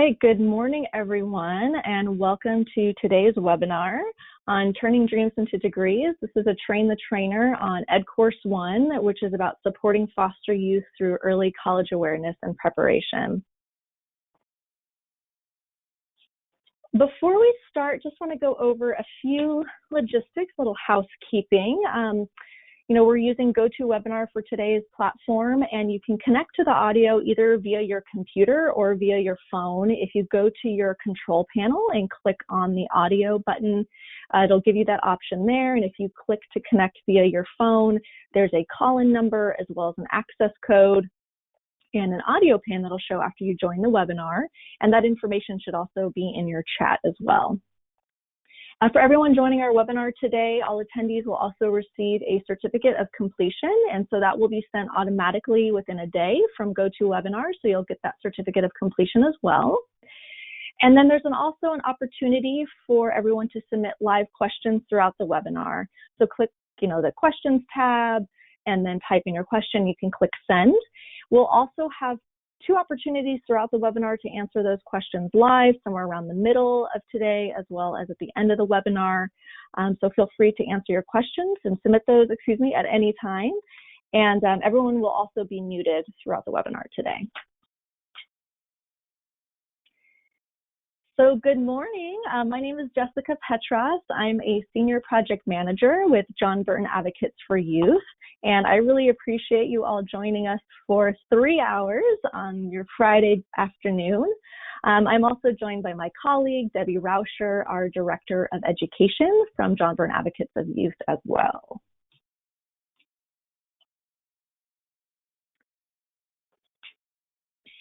right, good morning, everyone, and welcome to today's webinar on Turning Dreams into Degrees. This is a Train the Trainer on Ed Course 1, which is about supporting foster youth through early college awareness and preparation. Before we start, just want to go over a few logistics, little housekeeping. We're using GoToWebinar for today's platform, and you can connect to the audio either via your computer or via your phone. If you go to your control panel and click on the audio button, it'll give you that option there. And if you click to connect via your phone, there's a call-in number as well as an access code and an audio pan that'll show after you join the webinar. And that information should also be in your chat as well. For everyone joining our webinar today, all attendees will also receive a certificate of completion, and so that will be sent automatically within a day from GoToWebinar, so you'll get that certificate of completion as well. And then there's also an opportunity for everyone to submit live questions throughout the webinar. So click, the questions tab, and then type in your question. You can click send. We'll also have two opportunities throughout the webinar to answer those questions live, somewhere around the middle of today, as well as at the end of the webinar. So feel free to answer your questions and submit those, at any time. And everyone will also be muted throughout the webinar today. So good morning. My name is Jessica Petras. I'm a Senior Project Manager with John Burton Advocates for Youth, and I really appreciate you all joining us for 3 hours on your Friday afternoon. I'm also joined by my colleague, Debbie Rauscher, our Director of Education from John Burton Advocates of Youth as well.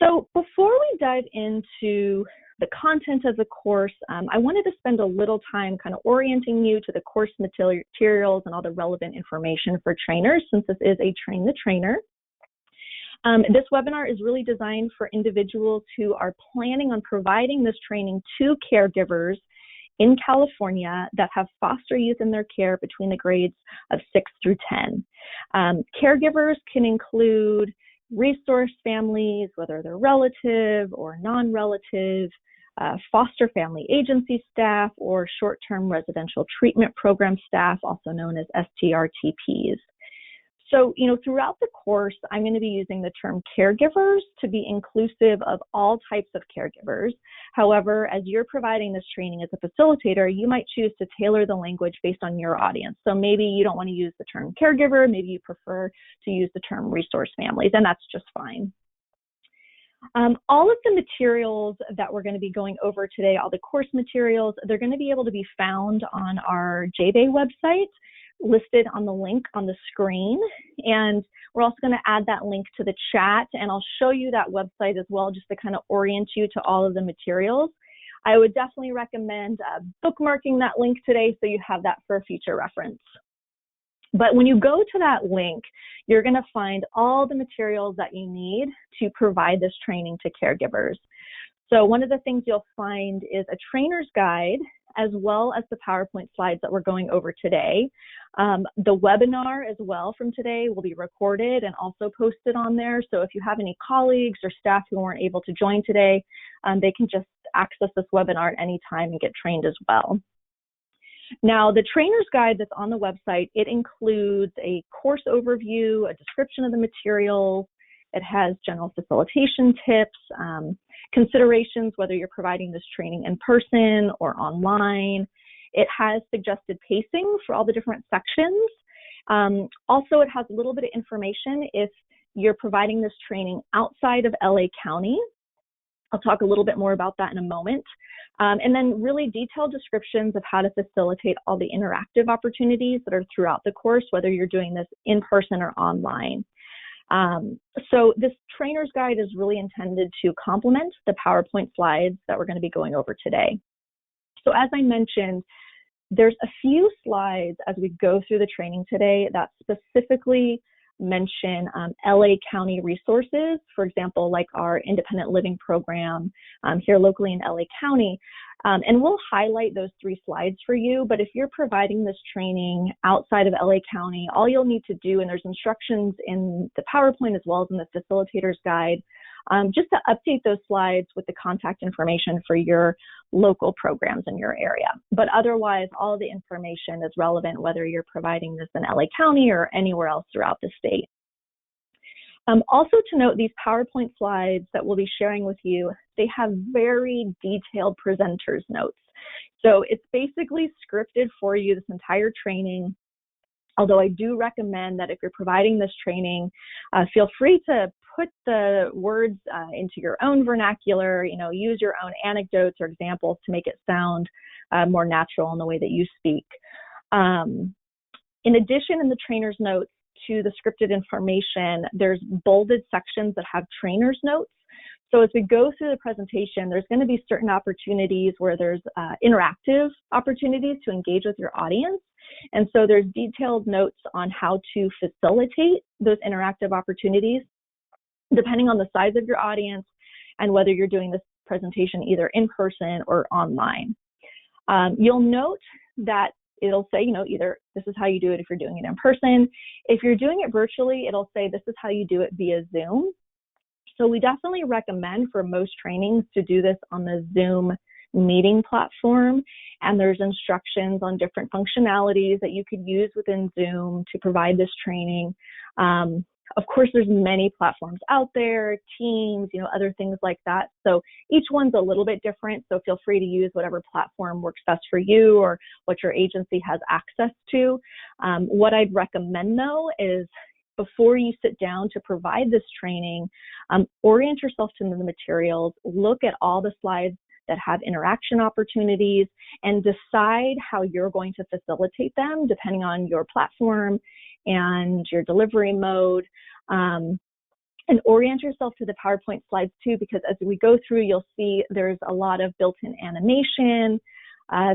So before we dive into the content of the course, I wanted to spend a little time kind of orienting you to the course materials and all the relevant information for trainers, since this is a Train the Trainer. This webinar is really designed for individuals who are planning on providing this training to caregivers in California that have foster youth in their care between the grades of 6 through 10. Caregivers can include resource families, whether they're relative or non-relative, foster family agency staff, or short-term residential treatment program staff, also known as STRTPs. So, throughout the course, I'm going to be using the term caregivers to be inclusive of all types of caregivers. However, as you're providing this training as a facilitator, you might choose to tailor the language based on your audience. So maybe you don't want to use the term caregiver, maybe you prefer to use the term resource families, and that's just fine. All of the materials that we're going to be going over today, all the course materials, they're going to be able to be found on our JBay website, listed on the link on the screen. And we're also going to add that link to the chat, and I'll show you that website as well, just to kind of orient you to all of the materials. I would definitely recommend bookmarking that link today so you have that for future reference. But when you go to that link, you're going to find all the materials that you need to provide this training to caregivers. So one of the things you'll find is a trainer's guide, as well as the PowerPoint slides that we're going over today. The webinar as well from today will be recorded and also posted on there. So if you have any colleagues or staff who weren't able to join today, they can just access this webinar at any time and get trained as well. Now, the trainer's guide that's on the website, it includes a course overview, a description of the materials. It has general facilitation tips, considerations, whether you're providing this training in person or online. It has suggested pacing for all the different sections. Also, it has a little bit of information if you're providing this training outside of LA County. I'll talk a little bit more about that in a moment. And then really detailed descriptions of how to facilitate all the interactive opportunities that are throughout the course, whether you're doing this in person or online. So this trainer's guide is really intended to complement the PowerPoint slides that we're going to be going over today. So as I mentioned, there's a few slides as we go through the training today that specifically mention LA County resources, for example, like our independent living program here locally in LA County. And we'll highlight those 3 slides for you, but if you're providing this training outside of LA County, all you'll need to do, and there's instructions in the PowerPoint as well as in the facilitator's guide, just to update those slides with the contact information for your local programs in your area. But otherwise, all the information is relevant whether you're providing this in LA County or anywhere else throughout the state. Also to note, these PowerPoint slides that we'll be sharing with you, they have very detailed presenter's notes. So it's basically scripted for you, this entire training. Although I do recommend that if you're providing this training, feel free to put the words into your own vernacular, use your own anecdotes or examples to make it sound more natural in the way that you speak. In addition, in the trainer's notes to the scripted information, there's bolded sections that have trainer's notes. So as we go through the presentation, there's going to be certain opportunities where there's interactive opportunities to engage with your audience. And so there's detailed notes on how to facilitate those interactive opportunities, depending on the size of your audience and whether you're doing this presentation either in person or online. You'll note that it'll say, either this is how you do it if you're doing it in person. If you're doing it virtually, it'll say this is how you do it via Zoom. So we definitely recommend for most trainings to do this on the Zoom meeting platform. And there's instructions on different functionalities that you could use within Zoom to provide this training. Of course, there's many platforms out there, Teams, other things like that. So each one's a little bit different. So feel free to use whatever platform works best for you or what your agency has access to. What I'd recommend though is before you sit down to provide this training, orient yourself to the materials, look at all the slides that have interaction opportunities, and decide how you're going to facilitate them depending on your platform and your delivery mode. And orient yourself to the PowerPoint slides too, because as we go through, you'll see there's a lot of built-in animation.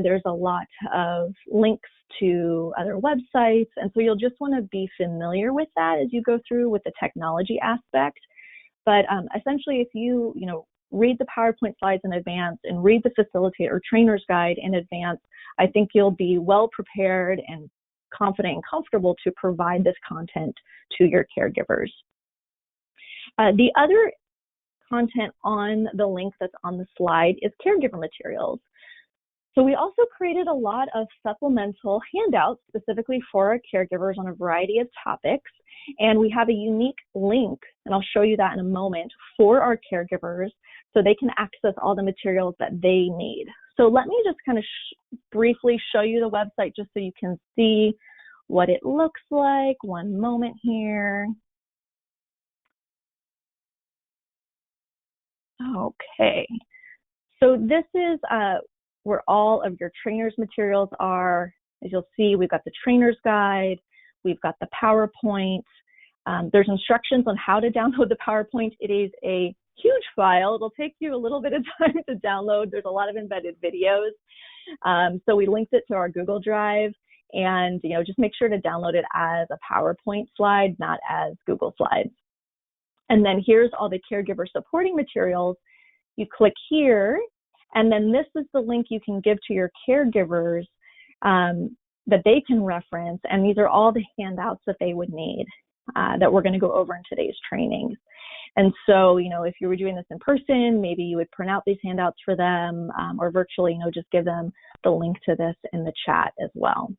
There's a lot of links to other websites. And so you'll just want to be familiar with that as you go through with the technology aspect. But essentially, if you, read the PowerPoint slides in advance and read the facilitator or trainer's guide in advance, I think you'll be well prepared and confident and comfortable to provide this content to your caregivers. The other content on the link that's on the slide is Caregiver Materials. So we also created a lot of supplemental handouts specifically for our caregivers on a variety of topics. And we have a unique link, and I'll show you that in a moment, for our caregivers so they can access all the materials that they need. So let me just kind of briefly show you the website just so you can see what it looks like. One moment here. Okay. So this is where all of your trainer's materials are. As you'll see, we've got the trainer's guide, we've got the PowerPoint. There's instructions on how to download the PowerPoint. It is a huge file. It'll take you a little bit of time to download. There's a lot of embedded videos. So we linked it to our Google Drive, and just make sure to download it as a PowerPoint slide, not as Google Slides. And then here's all the caregiver supporting materials. You click here, and then this is the link you can give to your caregivers that they can reference. And these are all the handouts that they would need that we're going to go over in today's trainings. And so, if you were doing this in person, maybe you would print out these handouts for them, or virtually, just give them the link to this in the chat as well.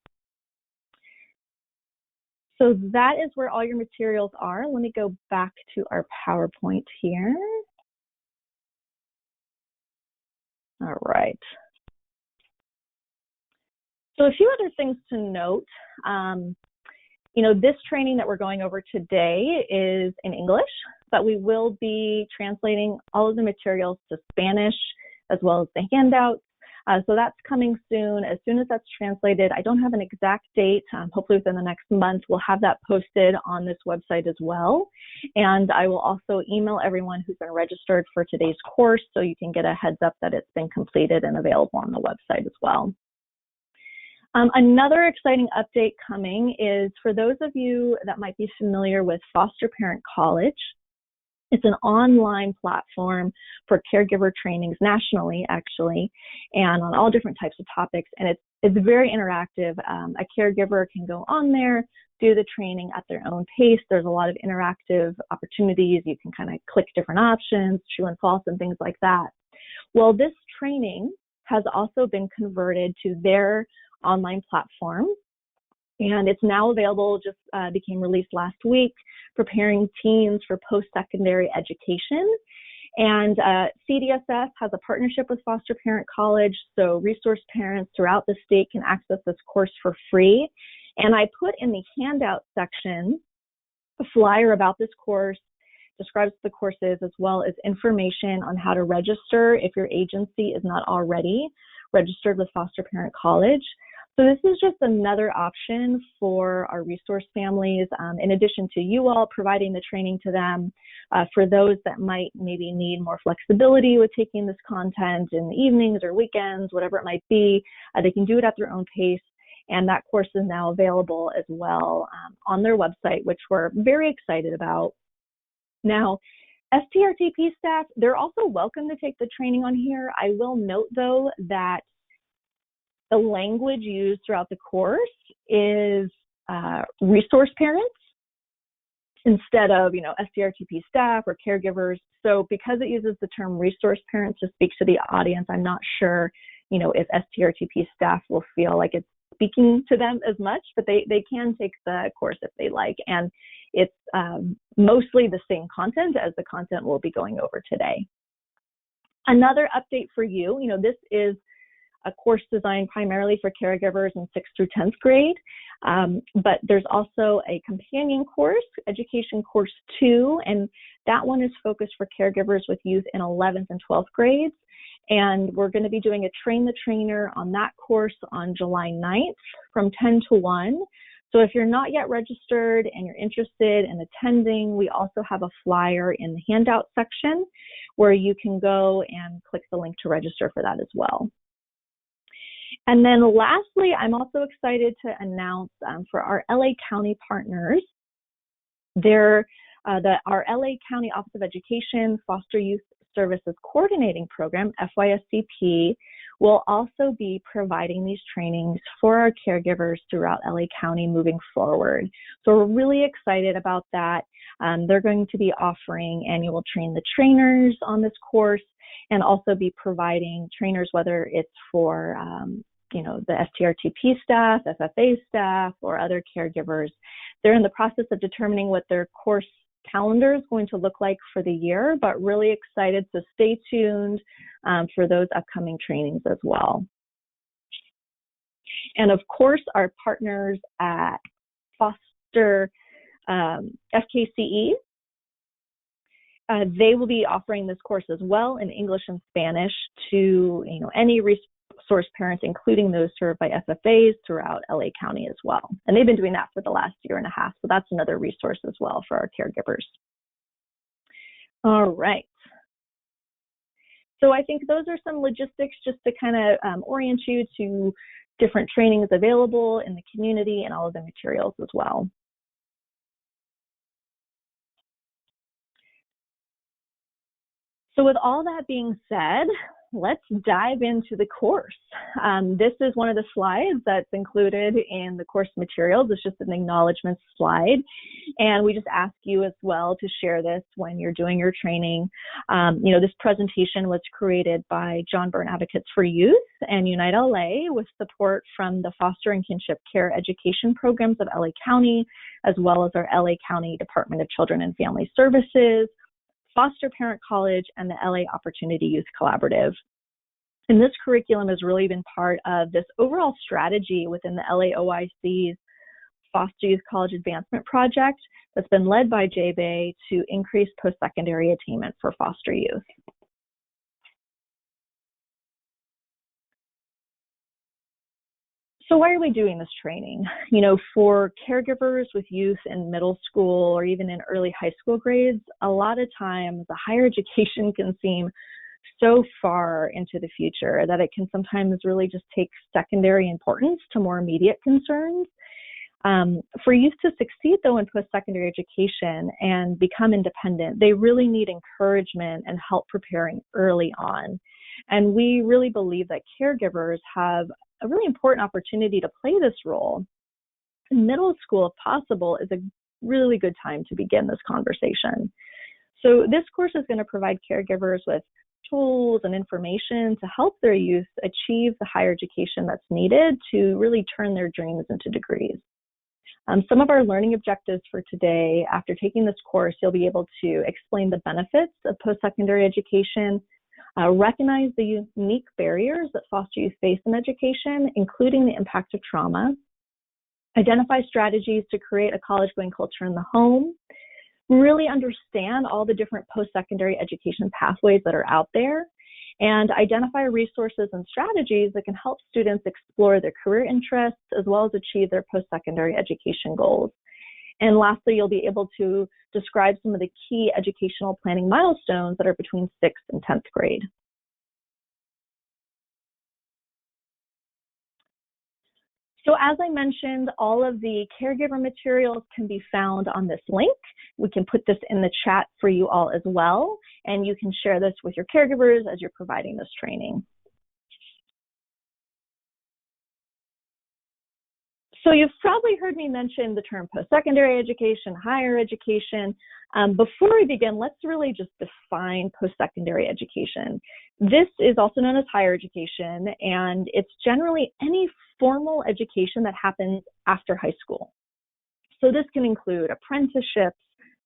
So that is where all your materials are. Let me go back to our PowerPoint here. All right. So a few other things to note. This training that we're going over today is in English, but we will be translating all of the materials to Spanish as well as the handouts. So that's coming soon. As soon as that's translated, I don't have an exact date. Hopefully within the next month, we'll have that posted on this website as well. And I will also email everyone who's been registered for today's course so you can get a heads up that it's been completed and available on the website as well. Another exciting update coming is for those of you that might be familiar with Foster Parent College. It's an online platform for caregiver trainings nationally, actually, and on all different types of topics. And it's very interactive. A caregiver can go on there, do the training at their own pace. There's a lot of interactive opportunities. You can kind of click different options, true and false, and things like that. Well, this training has also been converted to their online platform, and it's now available, just became released last week, preparing teens for post-secondary education. And CDSS has a partnership with Foster Parent College, so resource parents throughout the state can access this course for free. And I put in the handout section a flyer about this course, describes the courses, as well as information on how to register if your agency is not already registered with Foster Parent College. So this is just another option for our resource families, in addition to you all providing the training to them. For those that might maybe need more flexibility with taking this content in the evenings or weekends, whatever it might be, they can do it at their own pace. And that course is now available as well on their website, which we're very excited about. Now, STRTP staff, they're also welcome to take the training on here. I will note, though, that the language used throughout the course is resource parents instead of, STRTP staff or caregivers. So because it uses the term resource parents to speak to the audience, I'm not sure, if STRTP staff will feel like it's speaking to them as much, but they can take the course if they like. And it's mostly the same content as the content we'll be going over today. Another update for you, this is a course designed primarily for caregivers in 6th through 10th grade, but there's also a companion course, Education Course 2, and that one is focused for caregivers with youth in 11th and 12th grades. And we're going to be doing a Train the Trainer on that course on July 9th from 10 to 1. So if you're not yet registered and you're interested in attending, we also have a flyer in the handout section where you can go and click the link to register for that as well. And then lastly, I'm also excited to announce for our LA County partners, our LA County Office of Education Foster Youth Services Coordinating Program, FYSCP, will also be providing these trainings for our caregivers throughout LA County moving forward. So we're really excited about that. They're going to be offering annual Train the Trainers on this course and also be providing trainers, whether it's for the STRTP staff, FFA staff, or other caregivers. They're in the process of determining what their course calendar is going to look like for the year, but really excited, so stay tuned for those upcoming trainings as well. And of course, our partners at Foster FKCE, they will be offering this course as well in English and Spanish to any resource parents, including those served by FFAs throughout LA County as well. And they've been doing that for the last year and a half, so that's another resource as well for our caregivers. All right. So I think those are some logistics just to kind of orient you to different trainings available in the community and all of the materials as well. So with all that being said, let's dive into the course. This is one of the slides that's included in the course materials. It's just an acknowledgement slide. And we just ask you as well to share this when you're doing your training. This presentation was created by John Byrne Advocates for Youth and Unite LA with support from the Foster and Kinship Care Education Programs of LA County, as well as our LA County Department of Children and Family Services, Foster Parent College, and the LA Opportunity Youth Collaborative. And this curriculum has really been part of this overall strategy within the LAOIC's Foster Youth College Advancement Project that's been led by JBay to increase post-secondary attainment for foster youth. So why are we doing this training? For caregivers with youth in middle school or even in early high school grades, a lot of times the higher education can seem so far into the future that it can sometimes really just take secondary importance to more immediate concerns. For youth to succeed, though, in post-secondary education and become independent, they really need encouragement and help preparing early on. And we really believe that caregivers have a really important opportunity to play this role. Middle school, if possible, is a really good time to begin this conversation. So this course is going to provide caregivers with tools and information to help their youth achieve the higher education that's needed to really turn their dreams into degrees. Some of our learning objectives for today: after taking this course, you'll be able to explain the benefits of post-secondary education, recognize the unique barriers that foster youth face in education, including the impact of trauma, identify strategies to create a college-going culture in the home, really understand all the different post-secondary education pathways that are out there, and identify resources and strategies that can help students explore their career interests as well as achieve their post-secondary education goals. And lastly, you'll be able to describe some of the key educational planning milestones that are between 6th and 10th grade. So as I mentioned, all of the caregiver materials can be found on this link. We can put this in the chat for you all as well, and you can share this with your caregivers as you're providing this training. So you've probably heard me mention the term post-secondary education, higher education. Before we begin, let's really just define post-secondary education. This is also known as higher education, and it's generally any formal education that happens after high school. So this can include apprenticeships,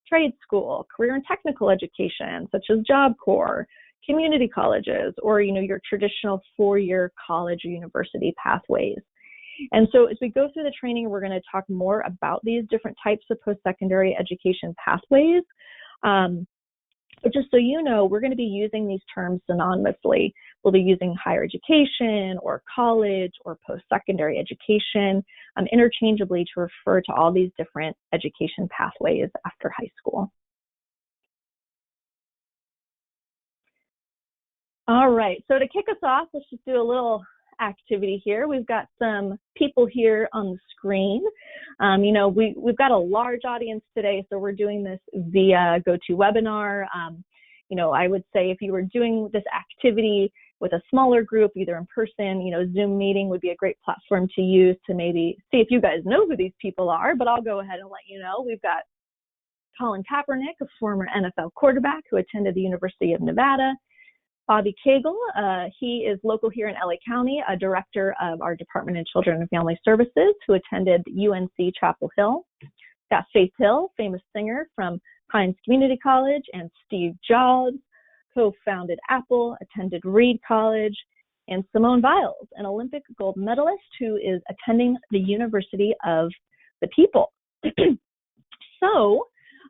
trade school, career and technical education, such as Job Corps, community colleges, or your traditional four-year college or university pathways. And so as we go through the training, we're going to talk more about these different types of post-secondary education pathways. But just so you know, we're going to be using these terms synonymously. We'll be using higher education or college or post-secondary education interchangeably to refer to all these different education pathways after high school. All right, so to kick us off, let's just do a little activity here. We've got some people here on the screen. We've got a large audience today, so we're doing this via GoToWebinar. I would say if you were doing this activity with a smaller group, either in person, Zoom meeting would be a great platform to use to maybe see if you guys know who these people are, but I'll go ahead and let you know. We've got Colin Kaepernick, a former NFL quarterback who attended the University of Nevada. Bobby Cagle, he is local here in LA County, a director of our Department of Children and Family Services who attended UNC Chapel Hill. Got Faith Hill, famous singer from Hines Community College, and Steve Jobs, co-founded Apple, attended Reed College, and Simone Biles, an Olympic gold medalist who is attending the University of the People. So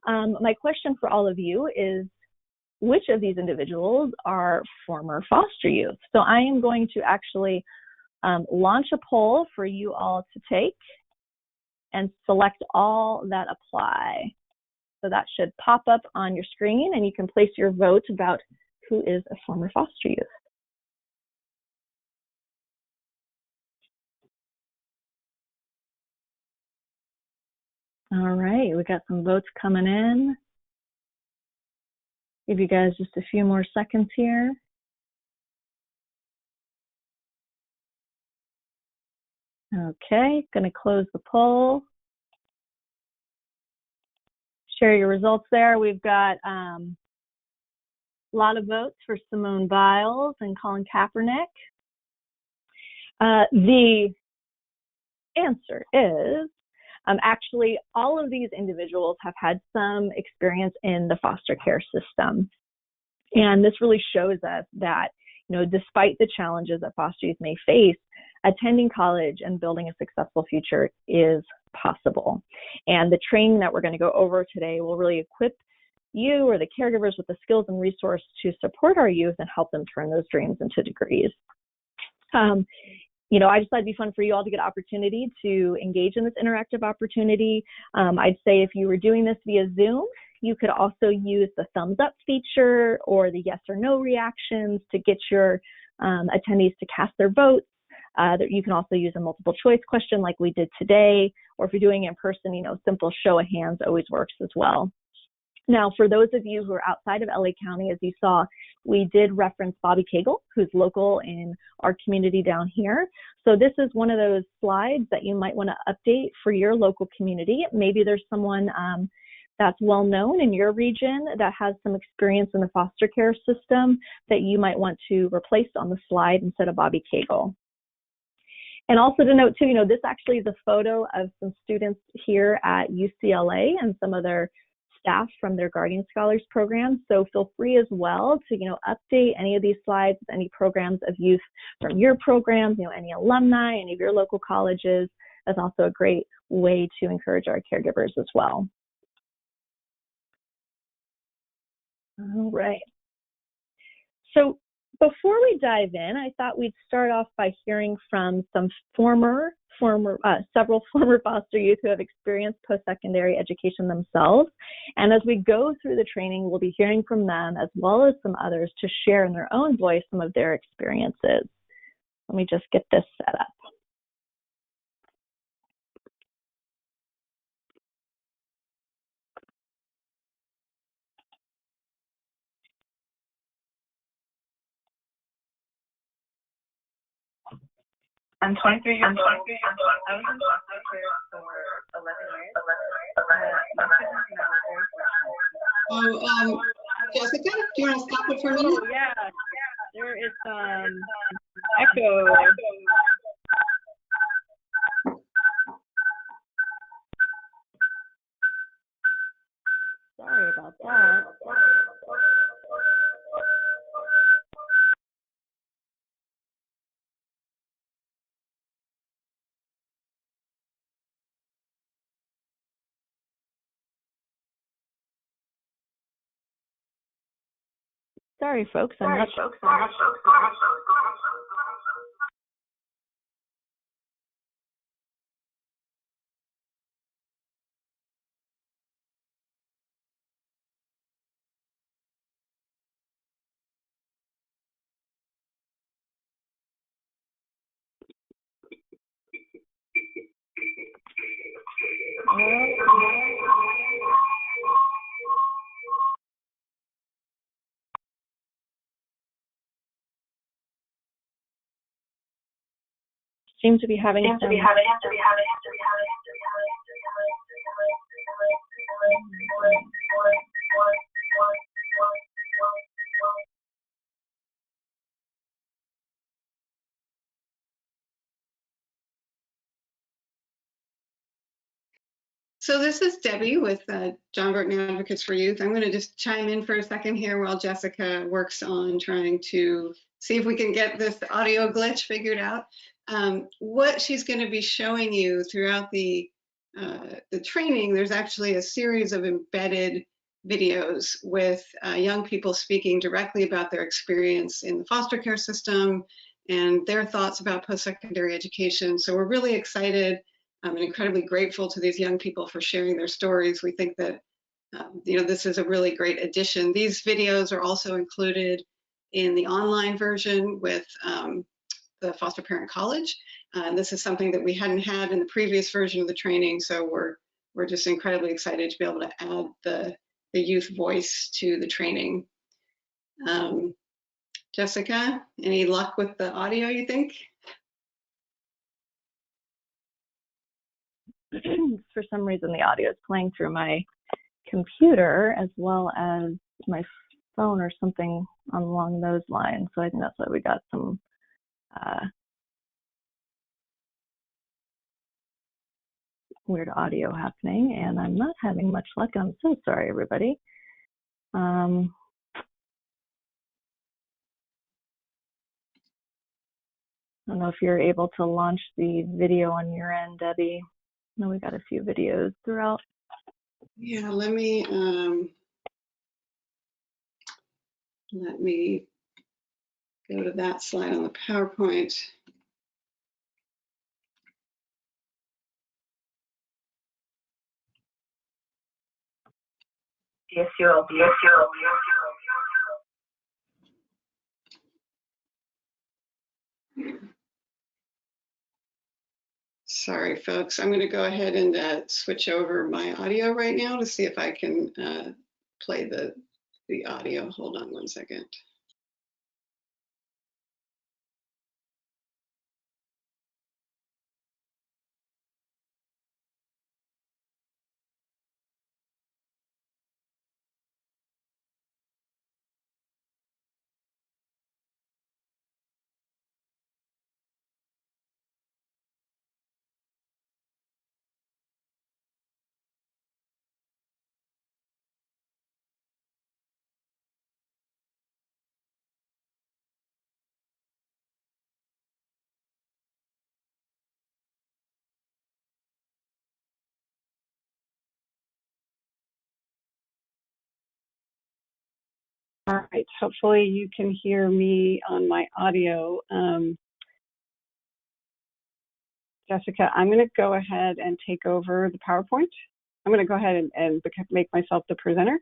my question for all of you is, which of these individuals are former foster youth? So I am going to actually launch a poll for you all to take and select all that apply. So that should pop up on your screen, and you can place your vote about who is a former foster youth. All right, we got some votes coming in. Give you guys just a few more seconds here. Okay, going to close the poll. Share your results there. We've got a lot of votes for Simone Biles and Colin Kaepernick. The answer is actually, all of these individuals have had some experience in the foster care system. And this really shows us that, despite the challenges that foster youth may face, attending college and building a successful future is possible. And the training that we're going to go over today will really equip you or the caregivers with the skills and resources to support our youth and help them turn those dreams into degrees. I just thought it'd be fun for you all to get an opportunity to engage in this interactive opportunity. I'd say if you were doing this via Zoom, you could also use the thumbs up feature or the yes or no reactions to get your attendees to cast their votes. You can also use a multiple choice question like we did today, or if you're doing it in person, you know, simple show of hands always works as well. Now, for those of you who are outside of LA County, as you saw, we did reference Bobby Cagle, who's local in our community down here. So this is one of those slides that you might want to update for your local community. Maybe there's someone that's well known in your region that has some experience in the foster care system that you might want to replace on the slide instead of Bobby Cagle. And also to note too, you know, this actually is a photo of some students here at UCLA and some of their staff from their Guardian Scholars program. So feel free as well to, you know, update any of these slides, any programs of youth from your programs, you know, any alumni, any of your local colleges. That's also a great way to encourage our caregivers as well. All right. So before we dive in, I thought we'd start off by hearing from some several former foster youth who have experienced post-secondary education themselves. And as we go through the training, we'll be hearing from them as well as some others to share in their own voice some of their experiences. Let me just get this set up. I'm 23 years old. I was in foster care for 11 years. Jessica, do you want to stop it for a minute? Oh, yeah. There is some echo. Sorry about that. Sorry, folks. I'm not sure. Seem to be having some. So this is Debbie with John Burton Advocates for Youth. I'm going to just chime in for a second here while Jessica works on trying to see if we can get this audio glitch figured out. What she's going to be showing you throughout the training, there's actually a series of embedded videos with young people speaking directly about their experience in the foster care system and their thoughts about post-secondary education. So we're really excited. I'm incredibly grateful to these young people for sharing their stories. We think that you know, this is a really great addition. These videos are also included in the online version with the Foster Parent College. This is something that we hadn't had in the previous version of the training, so we're just incredibly excited to be able to add the youth voice to the training. Jessica, any luck with the audio, you think? For some reason, the audio is playing through my computer as well as my phone or something along those lines. So I think that's why we got some weird audio happening, and I'm not having much luck. I'm so sorry, everybody. I don't know if you're able to launch the video on your end, Debbie. I know we got a few videos throughout. Yeah, let me go to that slide on the PowerPoint. Yes, you will. So Sorry, folks. I'm going to go ahead and switch over my audio right now to see if I can play the audio. Hold on one second. All right, hopefully you can hear me on my audio. Jessica, I'm going to go ahead and take over the PowerPoint. I'm going to go ahead and make myself the presenter.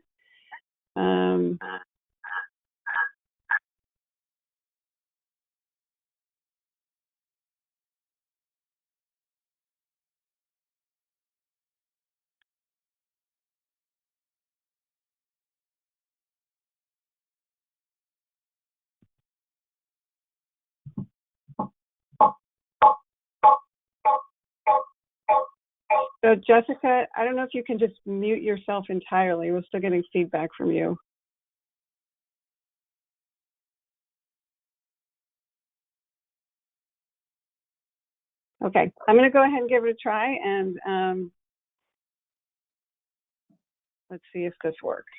So Jessica, I don't know if you can just mute yourself entirely. We're still getting feedback from you. Okay, I'm going to go ahead and give it a try, and let's see if this works.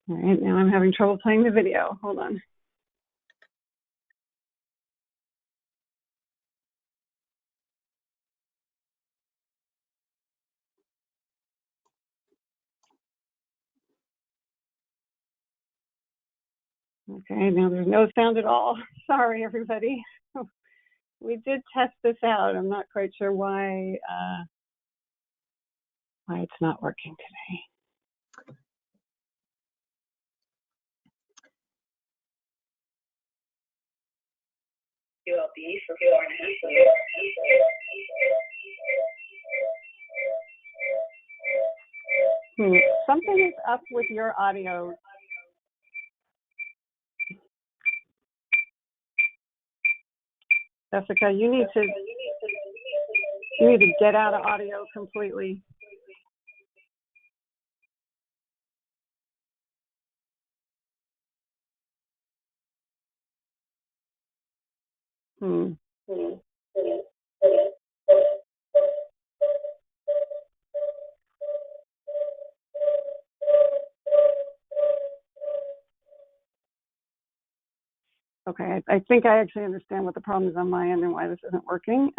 All right, now I'm having trouble playing the video. Hold on. Okay, now there's no sound at all. Sorry, everybody. We did test this out. I'm not quite sure why it's not working today. Something is up with your audio. Jessica, you need to get out of audio completely. Okay, I think I actually understand what the problem is on my end and why this isn't working.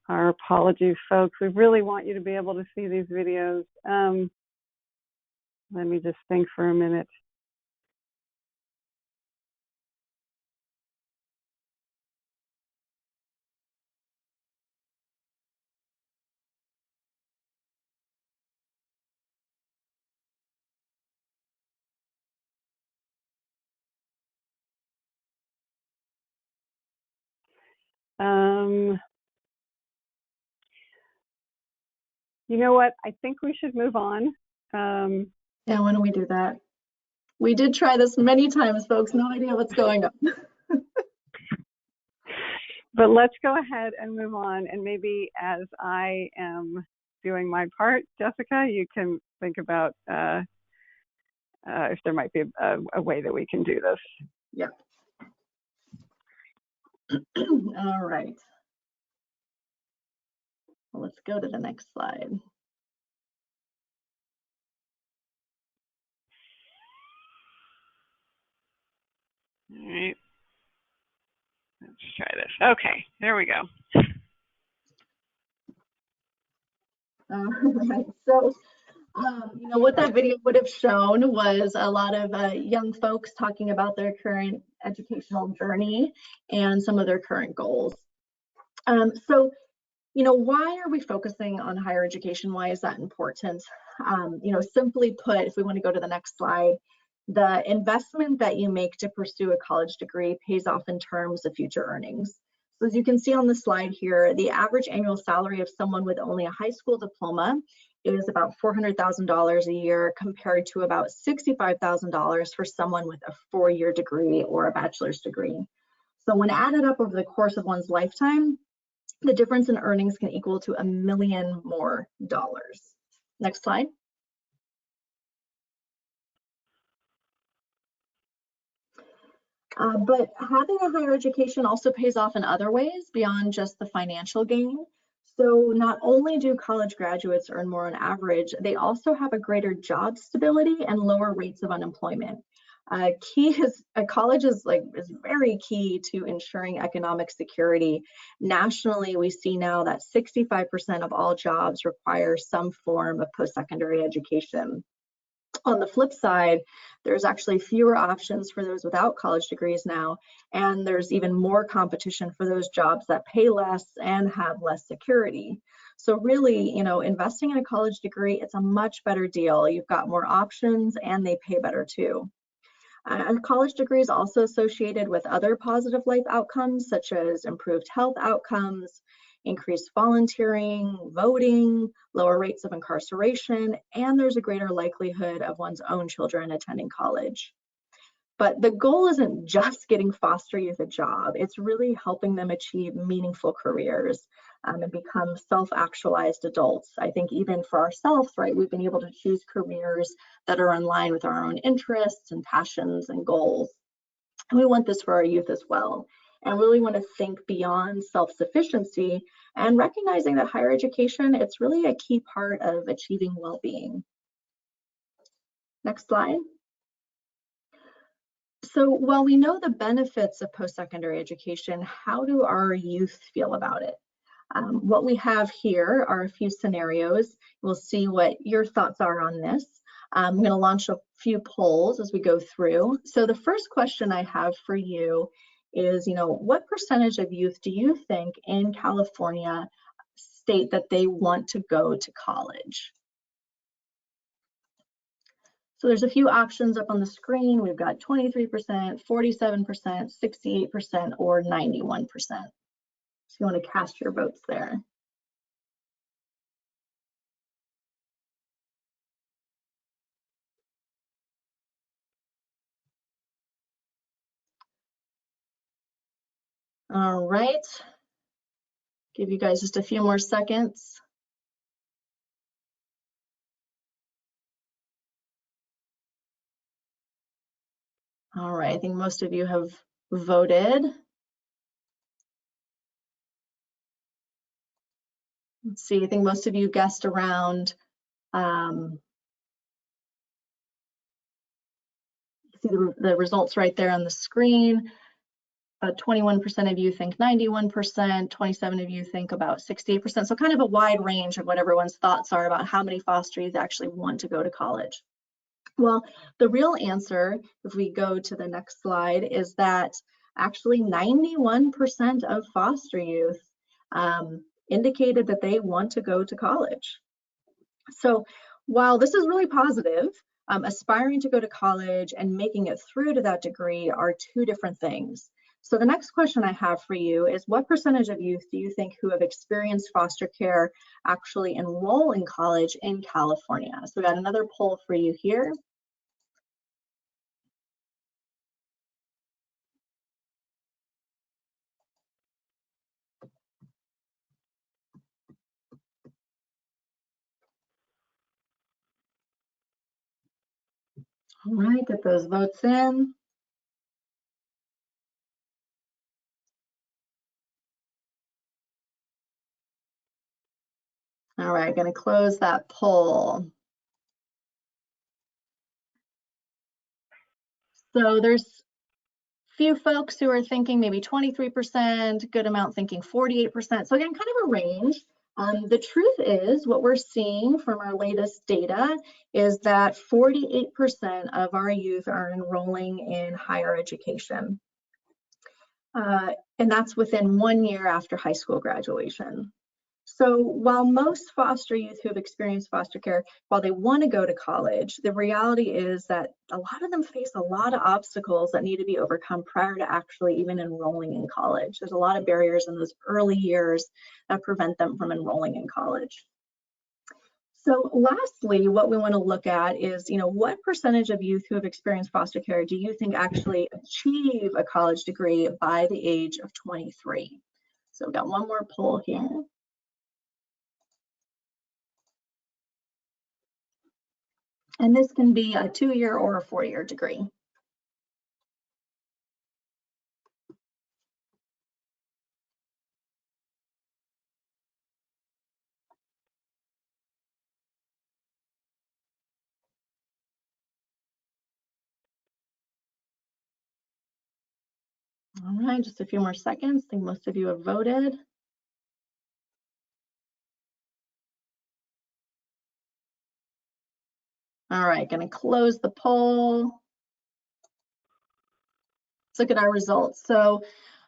Our apologies, folks. We really want you to be able to see these videos. Let me just think for a minute. You know what? I think we should move on. Yeah, why don't we do that? We did try this many times, folks. No idea what's going on. But let's go ahead and move on. And maybe as I am doing my part, Jessica, you can think about if there might be a way that we can do this. Yeah. All right. Well, let's go to the next slide. All right. Let's try this. Okay, there we go. Right. So, you know, what that video would have shown was a lot of young folks talking about their current educational journey and some of their current goals. So, you know, why are we focusing on higher education? Why is that important? You know, simply put, if we want to go to the next slide, the investment that you make to pursue a college degree pays off in terms of future earnings. So as you can see on the slide here, the average annual salary of someone with only a high school diploma is about $400,000 a year compared to about $65,000 for someone with a 4-year degree or a bachelor's degree. So when added up over the course of one's lifetime, the difference in earnings can equal to $1 million more. Next slide. But having a higher education also pays off in other ways beyond just the financial gain. So not only do college graduates earn more on average, they also have a greater job stability and lower rates of unemployment. College is very key to ensuring economic security. Nationally, we see now that 65% of all jobs require some form of post-secondary education. On the flip side, there's actually fewer options for those without college degrees now, and there's even more competition for those jobs that pay less and have less security. So really, you know, investing in a college degree, it's a much better deal. You've got more options and they pay better too. And college degree is also associated with other positive life outcomes, such as improved health outcomes, increased volunteering, voting, lower rates of incarceration, and there's a greater likelihood of one's own children attending college. But the goal isn't just getting foster youth a job, it's really helping them achieve meaningful careers and become self-actualized adults. I think even for ourselves, right, we've been able to choose careers that are in line with our own interests and passions and goals. And we want this for our youth as well. And really want to think beyond self-sufficiency and recognizing that higher education, it's really a key part of achieving well-being. Next slide. So while we know the benefits of post-secondary education, how do our youth feel about it? What we have here are a few scenarios. We'll see what your thoughts are on this. I'm going to launch a few polls as we go through. So the first question I have for you is, you know, what percentage of youth do you think in California state that they want to go to college? So there's a few options up on the screen. We've got 23%, 47%, 68%, or 91%. So you want to cast your votes there. All right. Give you guys just a few more seconds. All right, I think most of you have voted. Let's see, I think most of you guessed around, see the results right there on the screen. 21% of you think 91%, 27% of you think about 68%. So kind of a wide range of what everyone's thoughts are about how many foster youth actually want to go to college. Well, the real answer, if we go to the next slide, is that actually 91% of foster youth indicated that they want to go to college. So while this is really positive, aspiring to go to college and making it through to that degree are two different things. So the next question I have for you is, what percentage of youth do you think who have experienced foster care actually enroll in college in California? So we got another poll for you here. All right, get those votes in. All right, going to close that poll. So there's few folks who are thinking maybe 23%, good amount thinking 48%. So again, kind of a range. The truth is, what we're seeing from our latest data is that 48% of our youth are enrolling in higher education. And that's within 1 year after high school graduation. So while most foster youth who have experienced foster care, while they want to go to college, the reality is that a lot of them face a lot of obstacles that need to be overcome prior to actually even enrolling in college. There's a lot of barriers in those early years that prevent them from enrolling in college. So lastly, what we want to look at is, what percentage of youth who have experienced foster care do you think actually achieve a college degree by the age of 23? So we've got one more poll here. And this can be a 2-year or a 4-year degree. All right, just a few more seconds. I think most of you have voted. All right, going to close the poll. Let's look at our results. So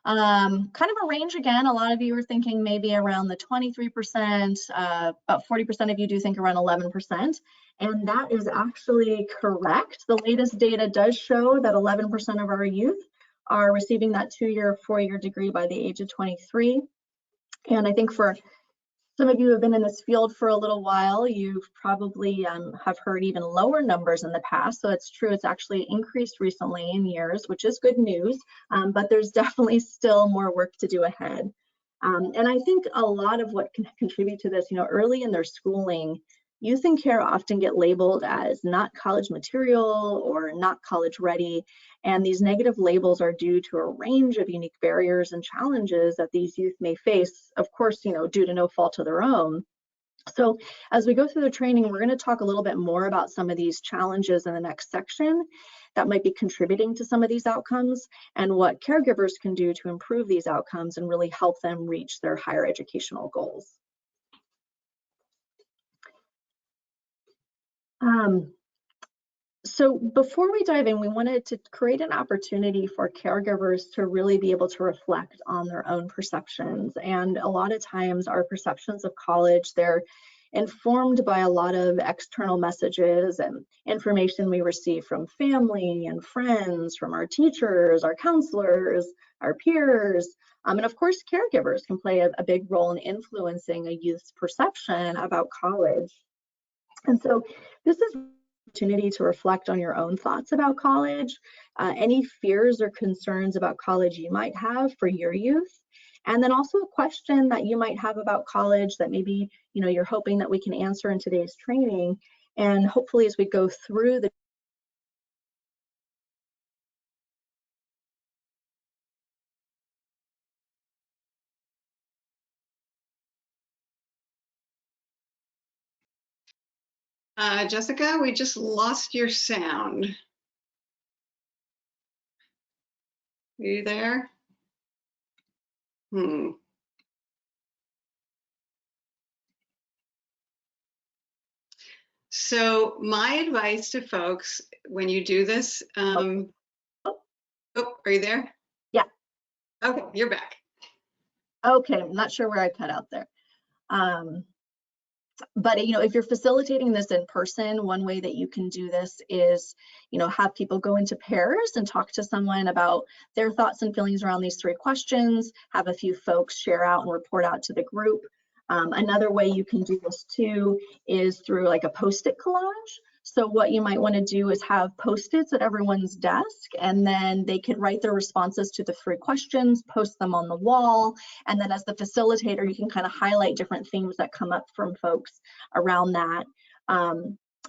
kind of a range again. A lot of you are thinking maybe around the 23%, about 40% of you do think around 11%. And that is actually correct. The latest data does show that 11% of our youth are receiving that 2-year, 4-year degree by the age of 23. And I think for some of you who have been in this field for a little while, you've probably have heard even lower numbers in the past. So it's true, it's actually increased recently in years, which is good news, but there's definitely still more work to do ahead. And I think a lot of what can contribute to this, early in their schooling, youth in care often get labeled as not college material or not college ready. And these negative labels are due to a range of unique barriers and challenges that these youth may face, of course, due to no fault of their own. So as we go through the training, we're going to talk a little bit more about some of these challenges in the next section that might be contributing to some of these outcomes and what caregivers can do to improve these outcomes and really help them reach their higher educational goals. So before we dive in, we wanted to create an opportunity for caregivers to really be able to reflect on their own perceptions. And a lot of times our perceptions of college, they're informed by a lot of external messages and information we receive from family and friends, from our teachers, our counselors, our peers. And of course, caregivers can play a big role in influencing a youth's perception about college. And so this is opportunity to reflect on your own thoughts about college, any fears or concerns about college you might have for your youth, and then also a question that you might have about college that maybe you're hoping that we can answer in today's training. And hopefully as we go through the Jessica, we just lost your sound. Are you there? So my advice to folks when you do this, oh, are you there? Yeah. Okay, you're back. Okay, I'm not sure where I cut out there. But if you're facilitating this in person, one way that you can do this is, have people go into pairs and talk to someone about their thoughts and feelings around these 3 questions, have a few folks share out and report out to the group. Another way you can do this too is through like a post-it collage. So what you might want to do is have post-its at everyone's desk, and then they can write their responses to the 3 questions, post them on the wall, and then as the facilitator, you can kind of highlight different themes that come up from folks around that.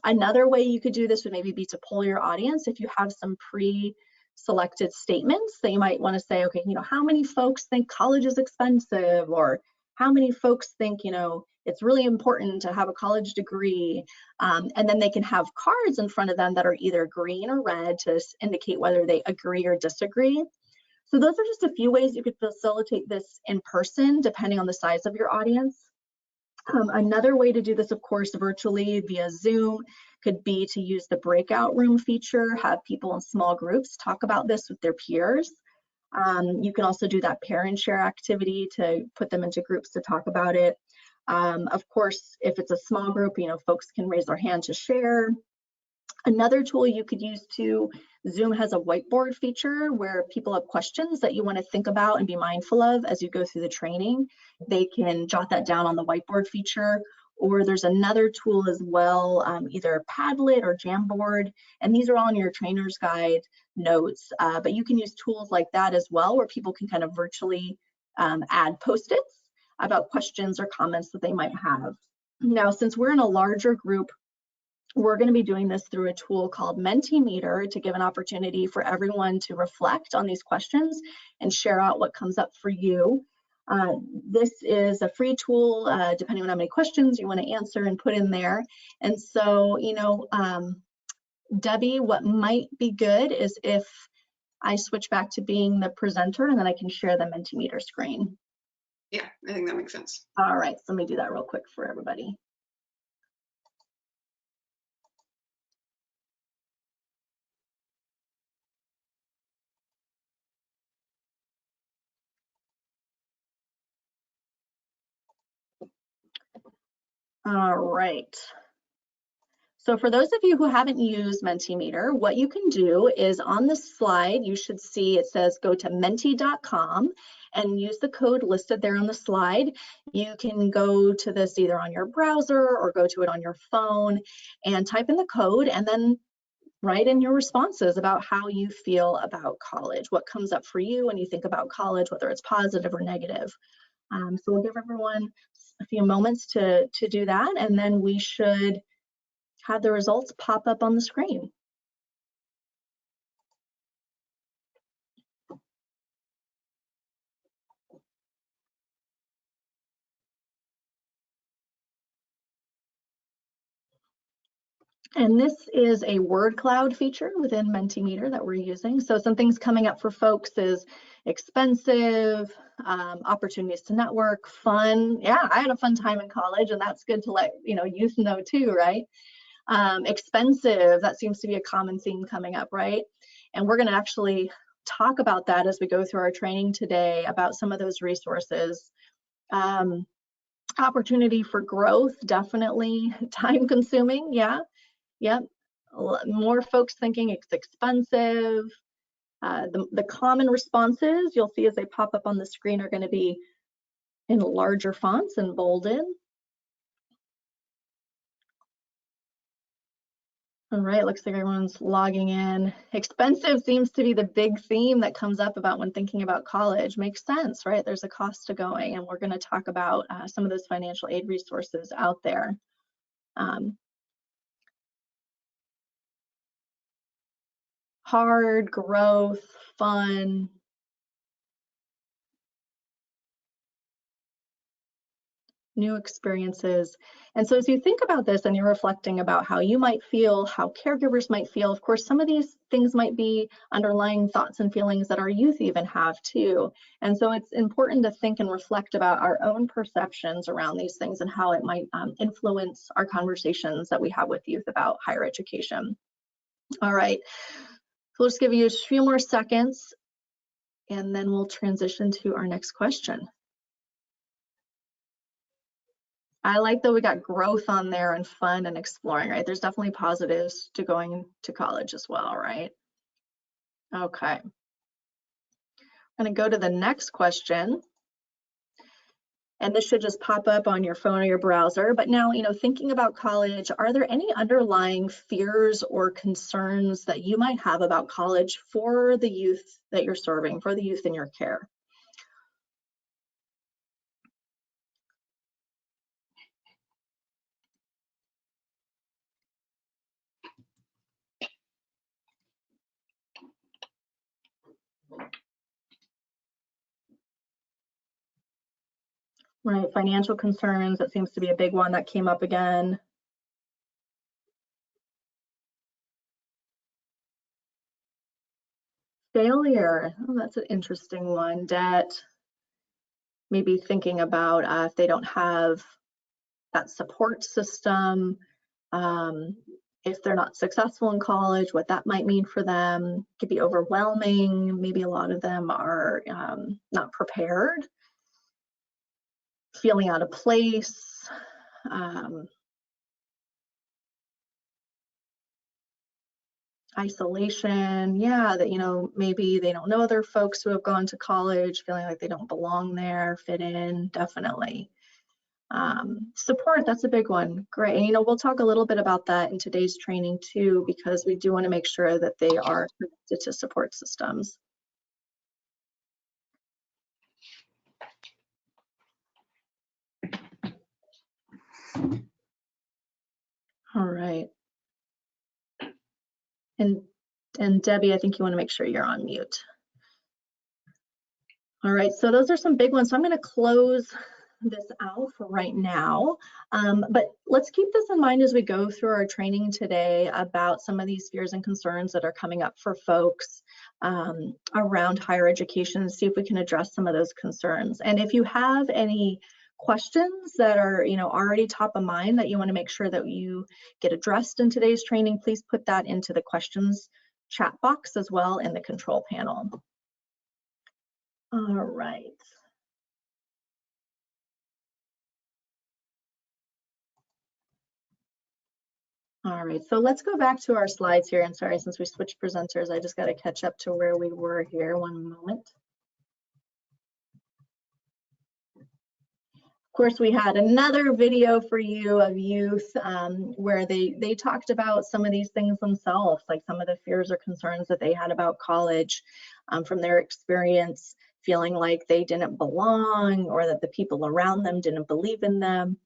Another way you could do this would maybe be to poll your audience. If you have some pre-selected statements that you might want to say, okay, how many folks think college is expensive, or how many folks think, it's really important to have a college degree, and then they can have cards in front of them that are either green or red to indicate whether they agree or disagree. So those are just a few ways you could facilitate this in person, depending on the size of your audience. Another way to do this, of course, virtually via Zoom could be to use the breakout room feature, have people in small groups talk about this with their peers. You can also do that parent share activity to put them into groups to talk about it. Of course, if it's a small group, folks can raise their hand to share. Another tool you could use too, Zoom has a whiteboard feature where people have questions that you want to think about and be mindful of as you go through the training. They can jot that down on the whiteboard feature, or there's another tool as well, either Padlet or Jamboard, and these are all in your trainer's guide notes, but you can use tools like that as well where people can kind of virtually add post-its about questions or comments that they might have. Now, since we're in a larger group, we're going to be doing this through a tool called Mentee Meter to give an opportunity for everyone to reflect on these questions and share out what comes up for you. This is a free tool, depending on how many questions you want to answer and put in there. And so, Debbie, what might be good is if I switch back to being the presenter and then I can share the Mentee Meter screen. Yeah, I think that makes sense. All right, so let me do that real quick for everybody. All right. So for those of you who haven't used Mentee Meter, what you can do is on this slide, you should see it says go to mentee.com and use the code listed there on the slide. You can go to this either on your browser or go to it on your phone and type in the code and then write in your responses about how you feel about college, what comes up for you when you think about college, whether it's positive or negative. So we'll give everyone a few moments to do that, and then we should have the results pop up on the screen. And this is a word cloud feature within Mentee Meter that we're using. So some things coming up for folks is expensive, opportunities to network, fun. Yeah, I had a fun time in college, and that's good to let youth know too, right? Expensive, that seems to be a common theme coming up, right? And we're going to actually talk about that as we go through our training today about some of those resources. Opportunity for growth, definitely. Time consuming, yeah. Yep, more folks thinking it's expensive. The common responses you'll see as they pop up on the screen are going to be in larger fonts and bolded. All right, looks like everyone's logging in. Expensive seems to be the big theme that comes up about when thinking about college. Makes sense, right? There's a cost to going, and we're going to talk about some of those financial aid resources out there. Hard, growth, fun. New experiences. And so as you think about this and you're reflecting about how you might feel, how caregivers might feel, of course, some of these things might be underlying thoughts and feelings that our youth even have too. And so it's important to think and reflect about our own perceptions around these things and how it might influence our conversations that we have with youth about higher education. All right, so we'll just give you a few more seconds and then we'll transition to our next question. I like that we got growth on there and fun and exploring, right? There's definitely positives to going to college as well, right? Okay. I'm going to go to the next question. And this should just pop up on your phone or your browser. But now, thinking about college, are there any underlying fears or concerns that you might have about college for the youth that you're serving, for the youth in your care? Right, financial concerns, that seems to be a big one that came up again. Failure, oh, that's an interesting one. Debt, maybe thinking about if they don't have that support system, if they're not successful in college, what that might mean for them. It could be overwhelming. Maybe a lot of them are not prepared, feeling out of place. Isolation, yeah, that, you know, maybe they don't know other folks who have gone to college, feeling like they don't belong there, fit in, definitely. Support, that's a big one. Great. And, you know, we'll talk a little bit about that in today's training too, because we do want to make sure that they are connected to support systems. All right. And Debbie, I think you want to make sure you're on mute. All right, so those are some big ones. So I'm going to close this out for right now, but let's keep this in mind as we go through our training today about some of these fears and concerns that are coming up for folks around higher education, and see if we can address some of those concerns. And if you have any questions that are, you know, already top of mind that you want to make sure that you get addressed in today's training, please put that into the questions chat box as well in the control panel. All right. All right, so let's go back to our slides here. And sorry, since we switched presenters, I just got to catch up to where we were here. One moment. Of course, we had another video for you of youth where they talked about some of these things themselves, like some of the fears or concerns that they had about college from their experience, feeling like they didn't belong or that the people around them didn't believe in them.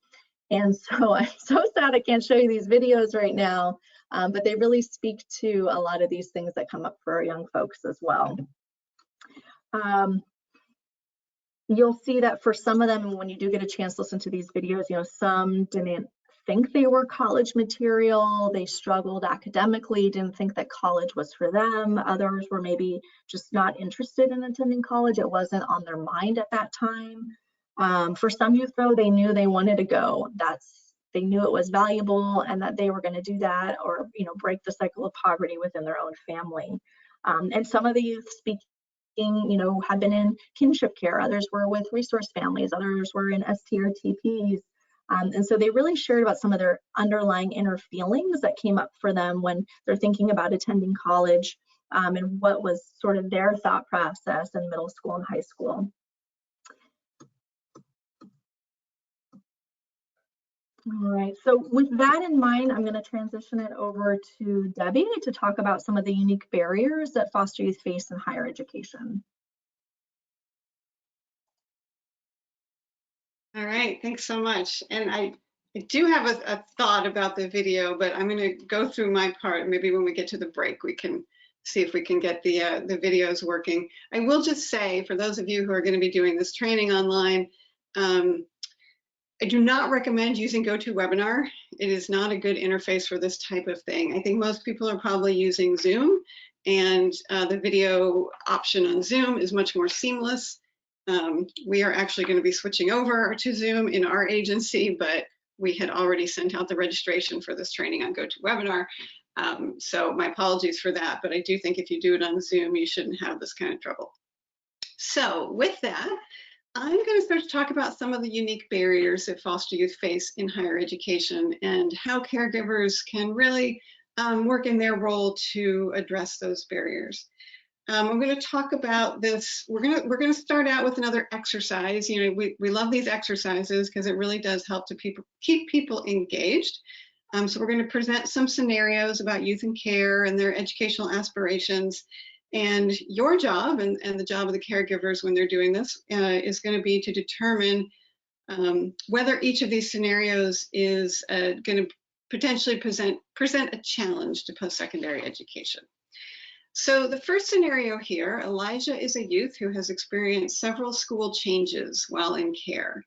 And so I'm so sad I can't show you these videos right now, but they really speak to a lot of these things that come up for our young folks as well. You'll see that for some of them, when you do get a chance to listen to these videos, you know, some didn't think they were college material, they struggled academically, didn't think that college was for them. Others were maybe just not interested in attending college. It wasn't on their mind at that time. For some youth, though, they knew they wanted to go. They knew it was valuable and that they were going to do that, or, you know, break the cycle of poverty within their own family. And some of the youth speaking, you know, had been in kinship care. Others were with resource families. Others were in STRTPs. And so they really shared about some of their underlying inner feelings that came up for them when they're thinking about attending college, and what was sort of their thought process in middle school and high school. All right, so with that in mind, I'm going to transition it over to Debbie to talk about some of the unique barriers that foster youth face in higher education. All right, thanks so much. And I do have a thought about the video, but I'm going to go through my part. Maybe when we get to the break, we can see if we can get the videos working. I will just say, for those of you who are going to be doing this training online, I do not recommend using GoToWebinar. It is not a good interface for this type of thing. I think most people are probably using Zoom, and the video option on Zoom is much more seamless. We are actually going to be switching over to Zoom in our agency, but we had already sent out the registration for this training on GoToWebinar. So my apologies for that, but I do think if you do it on Zoom, you shouldn't have this kind of trouble. So with that, I'm going to start to talk about some of the unique barriers that foster youth face in higher education and how caregivers can really work in their role to address those barriers. I'm going to talk about this. We're going to start out with another exercise. You know, we love these exercises because it really does help to keep people engaged. So we're going to present some scenarios about youth in care and their educational aspirations. And your job and the job of the caregivers when they're doing this is going to be to determine whether each of these scenarios is going to potentially present a challenge to post-secondary education. So the first scenario here, Elijah is a youth who has experienced several school changes while in care.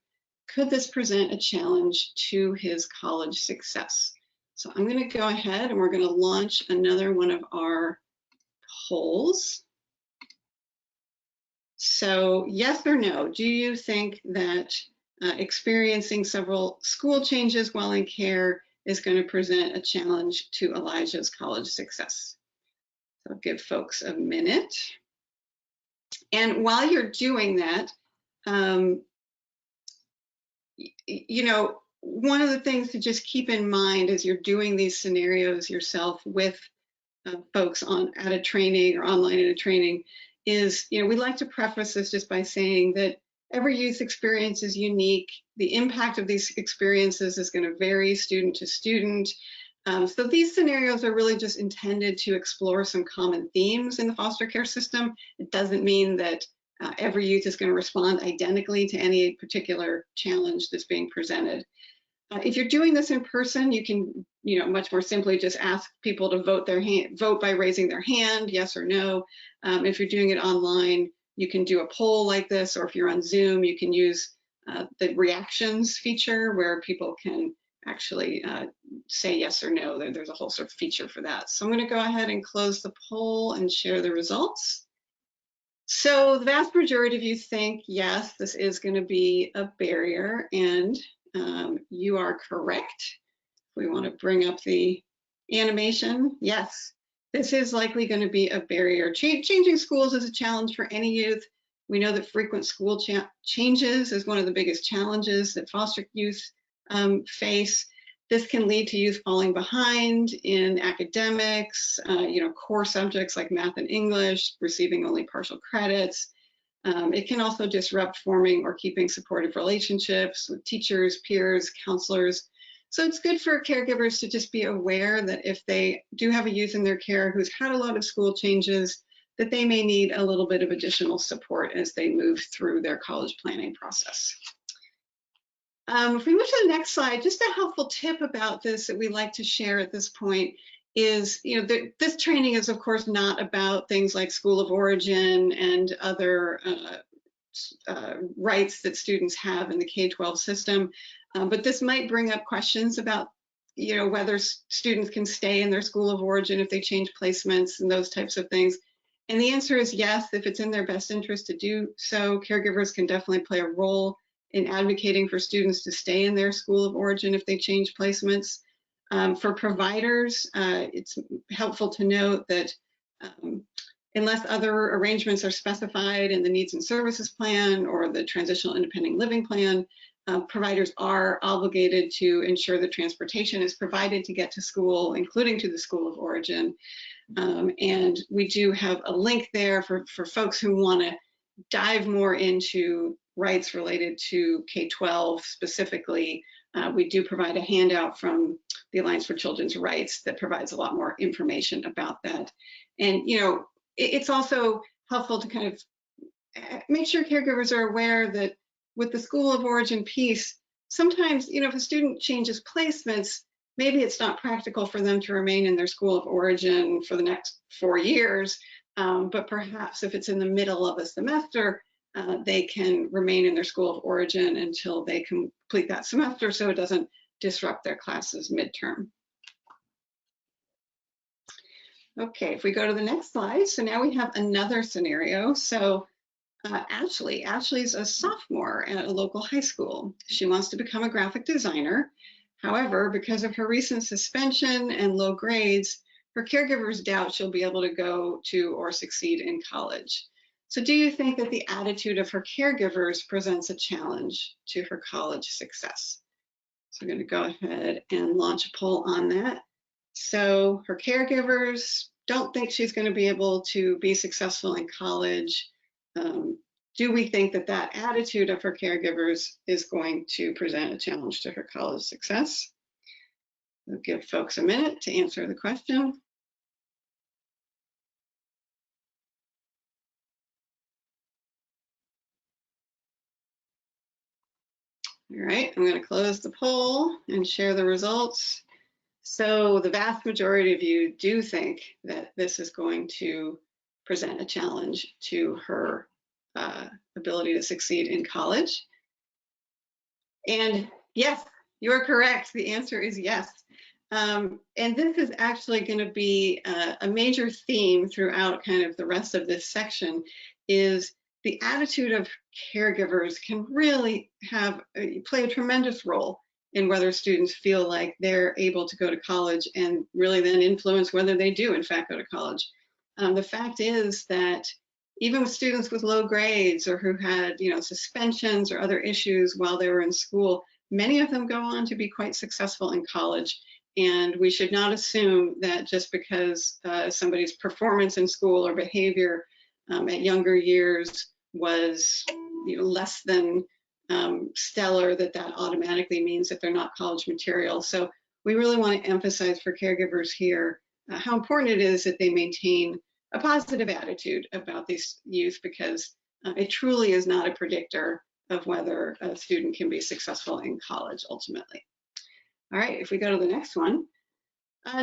Could this present a challenge to his college success? So I'm going to go ahead and we're going to launch another one of our polls. So yes or no, do you think that experiencing several school changes while in care is going to present a challenge to Elijah's college success. So I'll give folks a minute. And while you're doing that, you know, one of the things to just keep in mind as you're doing these scenarios yourself with folks at a training or online in a training is, you know, we like to preface this just by saying that every youth experience is unique. The impact of these experiences is going to vary student to student. So these scenarios are really just intended to explore some common themes in the foster care system. It doesn't mean that every youth is going to respond identically to any particular challenge that's being presented. If you're doing this in person, you can, you know, much more simply just ask people to vote by raising their hand, yes or no. If you're doing it online, you can do a poll like this, or if you're on Zoom, you can use the reactions feature where people can actually say yes or no. There's a whole sort of feature for that. So I'm going to go ahead and close the poll and share the results. So the vast majority of you think, yes, this is going to be a barrier, and you are correct. We want to bring up the animation. Yes, this is likely going to be a barrier. Changing schools is a challenge for any youth. We know that frequent school changes is one of the biggest challenges that foster youth face. This can lead to youth falling behind in academics, you know, core subjects like math and English, receiving only partial credits. It can also disrupt forming or keeping supportive relationships with teachers, peers, counselors. So it's good for caregivers to just be aware that if they do have a youth in their care who's had a lot of school changes, that they may need a little bit of additional support as they move through their college planning process. If we move to the next slide, just a helpful tip about this that we like to share at this point is, you know, this training is of course not about things like school of origin and other rights that students have in the K-12 system, but this might bring up questions about, you know, whether students can stay in their school of origin if they change placements and those types of things. And the answer is yes, if it's in their best interest to do so. Caregivers can definitely play a role in advocating for students to stay in their school of origin if they change placements. For providers, it's helpful to note that unless other arrangements are specified in the Needs and Services Plan or the Transitional Independent Living Plan, providers are obligated to ensure that transportation is provided to get to school, including to the school of origin. And we do have a link there for folks who want to dive more into rights related to K-12 specifically. We do provide a handout from the Alliance for Children's Rights that provides a lot more information about that. And, you know, it's also helpful to kind of make sure caregivers are aware that with the school of origin piece, sometimes, you know, if a student changes placements, maybe it's not practical for them to remain in their school of origin for the next 4 years, but perhaps if it's in the middle of a semester, they can remain in their school of origin until they complete that semester so it doesn't disrupt their classes midterm. Okay, if we go to the next slide, so now we have another scenario. So Ashley's a sophomore at a local high school. She wants to become a graphic designer. However, because of her recent suspension and low grades, her caregivers doubt she'll be able to go to or succeed in college. So do you think that the attitude of her caregivers presents a challenge to her college success? So I'm going to go ahead and launch a poll on that. So her caregivers don't think she's going to be able to be successful in college. Do we think that that attitude of her caregivers is going to present a challenge to her college success? We'll give folks a minute to answer the question. All right, I'm going to close the poll and share the results. So the vast majority of you do think that this is going to present a challenge to her ability to succeed in college. And yes, you're correct. The answer is yes. And this is actually going to be a major theme throughout kind of the rest of this section, is the attitude of caregivers can really play a tremendous role in whether students feel like they're able to go to college, and really then influence whether they do in fact go to college. The fact is that even with students with low grades or who had, suspensions or other issues while they were in school, many of them go on to be quite successful in college. And we should not assume that just because somebody's performance in school or behavior at younger years was less than stellar, that automatically means that they're not college material. So we really want to emphasize for caregivers here how important it is that they maintain a positive attitude about these youth, because it truly is not a predictor of whether a student can be successful in college ultimately. All right, if we go to the next one.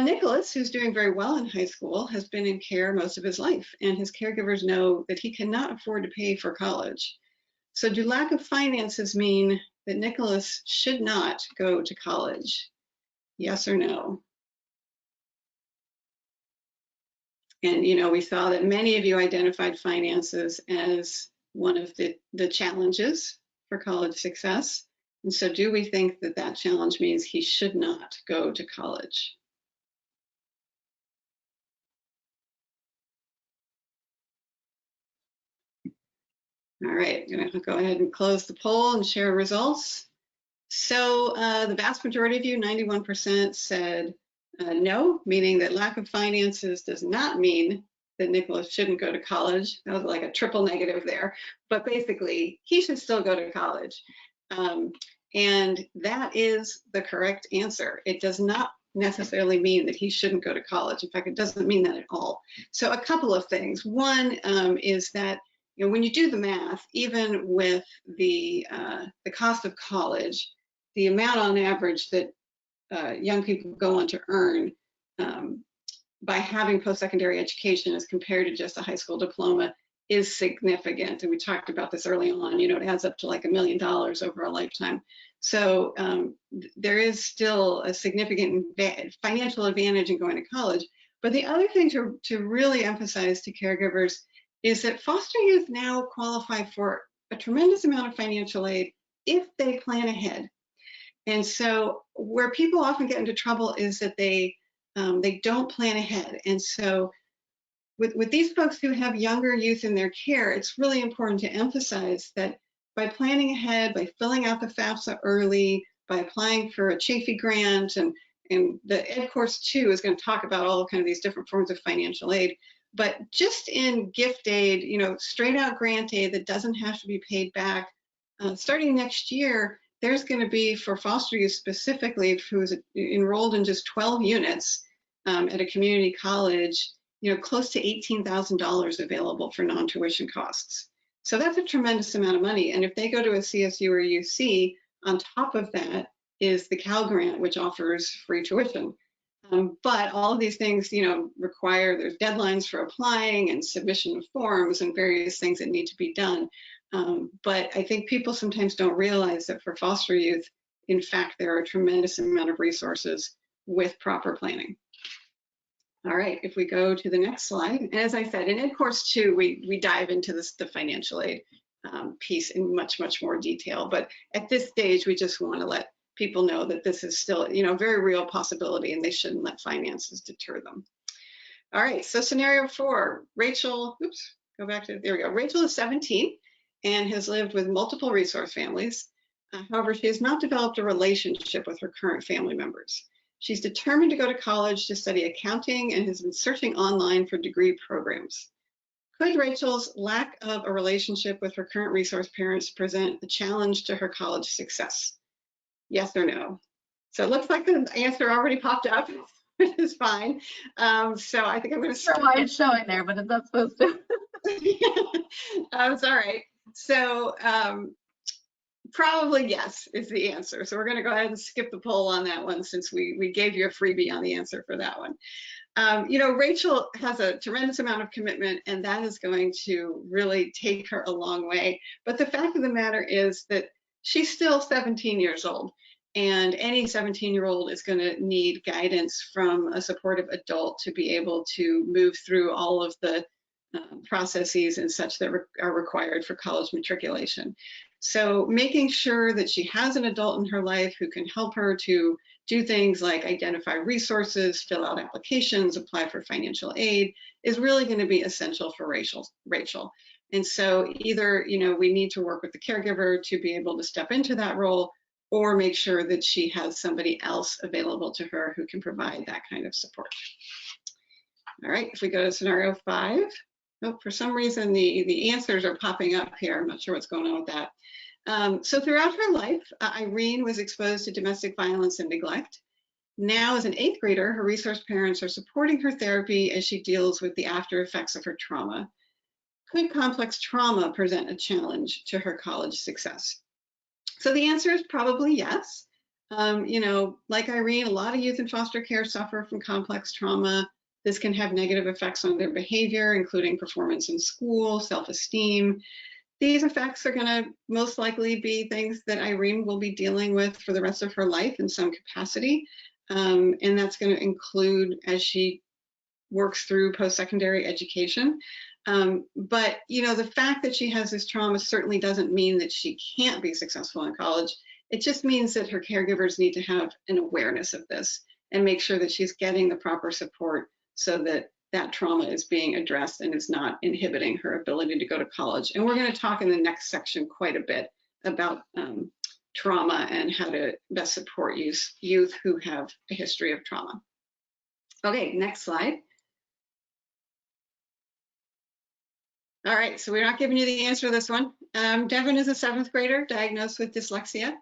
Nicholas, who's doing very well in high school, has been in care most of his life, and his caregivers know that he cannot afford to pay for college. So do lack of finances mean that Nicholas should not go to college? Yes or no? And, we saw that many of you identified finances as one of the challenges for college success. And so do we think that that challenge means he should not go to college? All right, I'm going to go ahead and close the poll and share results. So the vast majority of you, 91%, said no, meaning that lack of finances does not mean that Nicholas shouldn't go to college. That was like a triple negative there. But basically, he should still go to college. And that is the correct answer. It does not necessarily mean that he shouldn't go to college. In fact, it doesn't mean that at all. So a couple of things. One is that when you do the math, even with the cost of college, the amount on average that young people go on to earn by having post-secondary education as compared to just a high school diploma is significant. And we talked about this early on, it adds up to like $1 million over a lifetime. So there is still a significant financial advantage in going to college. But the other thing to really emphasize to caregivers is that foster youth now qualify for a tremendous amount of financial aid if they plan ahead. And so where people often get into trouble is that they don't plan ahead. And so with these folks who have younger youth in their care, it's really important to emphasize that by planning ahead, by filling out the FAFSA early, by applying for a Chafee grant, and the Ed course 2 is going to talk about all kind of these different forms of financial aid. But just in gift aid, straight out grant aid that doesn't have to be paid back, starting next year, there's going to be, for foster youth specifically, who's enrolled in just 12 units at a community college, close to $18,000 available for non-tuition costs. So that's a tremendous amount of money. And if they go to a CSU or UC, on top of that is the Cal Grant, which offers free tuition. But all of these things, require, there's deadlines for applying and submission of forms and various things that need to be done. But I think people sometimes don't realize that for foster youth, in fact, there are a tremendous amount of resources with proper planning. All right, if we go to the next slide, and as I said, in Ed Course 2, we dive into the financial aid piece in much, much more detail. But at this stage, we just want to let people know that this is still, a very real possibility, and they shouldn't let finances deter them. All right, so scenario 4, Rachel, oops, go back to, there we go. Rachel is 17 and has lived with multiple resource families. However, she has not developed a relationship with her current family members. She's determined to go to college to study accounting and has been searching online for degree programs. Could Rachel's lack of a relationship with her current resource parents present a challenge to her college success? Yes or no? So it looks like the answer already popped up, which is fine. So I think I'm going to start. Why it's showing there, but it's not supposed to. It's all right. So probably yes is the answer. So we're going to go ahead and skip the poll on that one, since we gave you a freebie on the answer for that one. Rachel has a tremendous amount of commitment, and that is going to really take her a long way. But the fact of the matter is that she's still 17 years old, and any 17-year-old is going to need guidance from a supportive adult to be able to move through all of the processes and such that are required for college matriculation. So making sure that she has an adult in her life who can help her to do things like identify resources, fill out applications, apply for financial aid is really going to be essential for Rachel. And so either, we need to work with the caregiver to be able to step into that role, or make sure that she has somebody else available to her who can provide that kind of support. All right, if we go to scenario 5. Oh, for some reason, the answers are popping up here. I'm not sure what's going on with that. So throughout her life, Irene was exposed to domestic violence and neglect. Now, as an 8th grader, her resource parents are supporting her therapy as she deals with the after effects of her trauma. Could complex trauma present a challenge to her college success? So the answer is probably yes. Like Irene, a lot of youth in foster care suffer from complex trauma. This can have negative effects on their behavior, including performance in school, self-esteem. These effects are going to most likely be things that Irene will be dealing with for the rest of her life in some capacity. And that's going to include as she works through post-secondary education. But, the fact that she has this trauma certainly doesn't mean that she can't be successful in college. It just means that her caregivers need to have an awareness of this and make sure that she's getting the proper support so that that trauma is being addressed and is not inhibiting her ability to go to college. And we're going to talk in the next section quite a bit about trauma and how to best support youth who have a history of trauma. Okay, next slide. All right, so we're not giving you the answer to this one. Devin is a 7th grader diagnosed with dyslexia.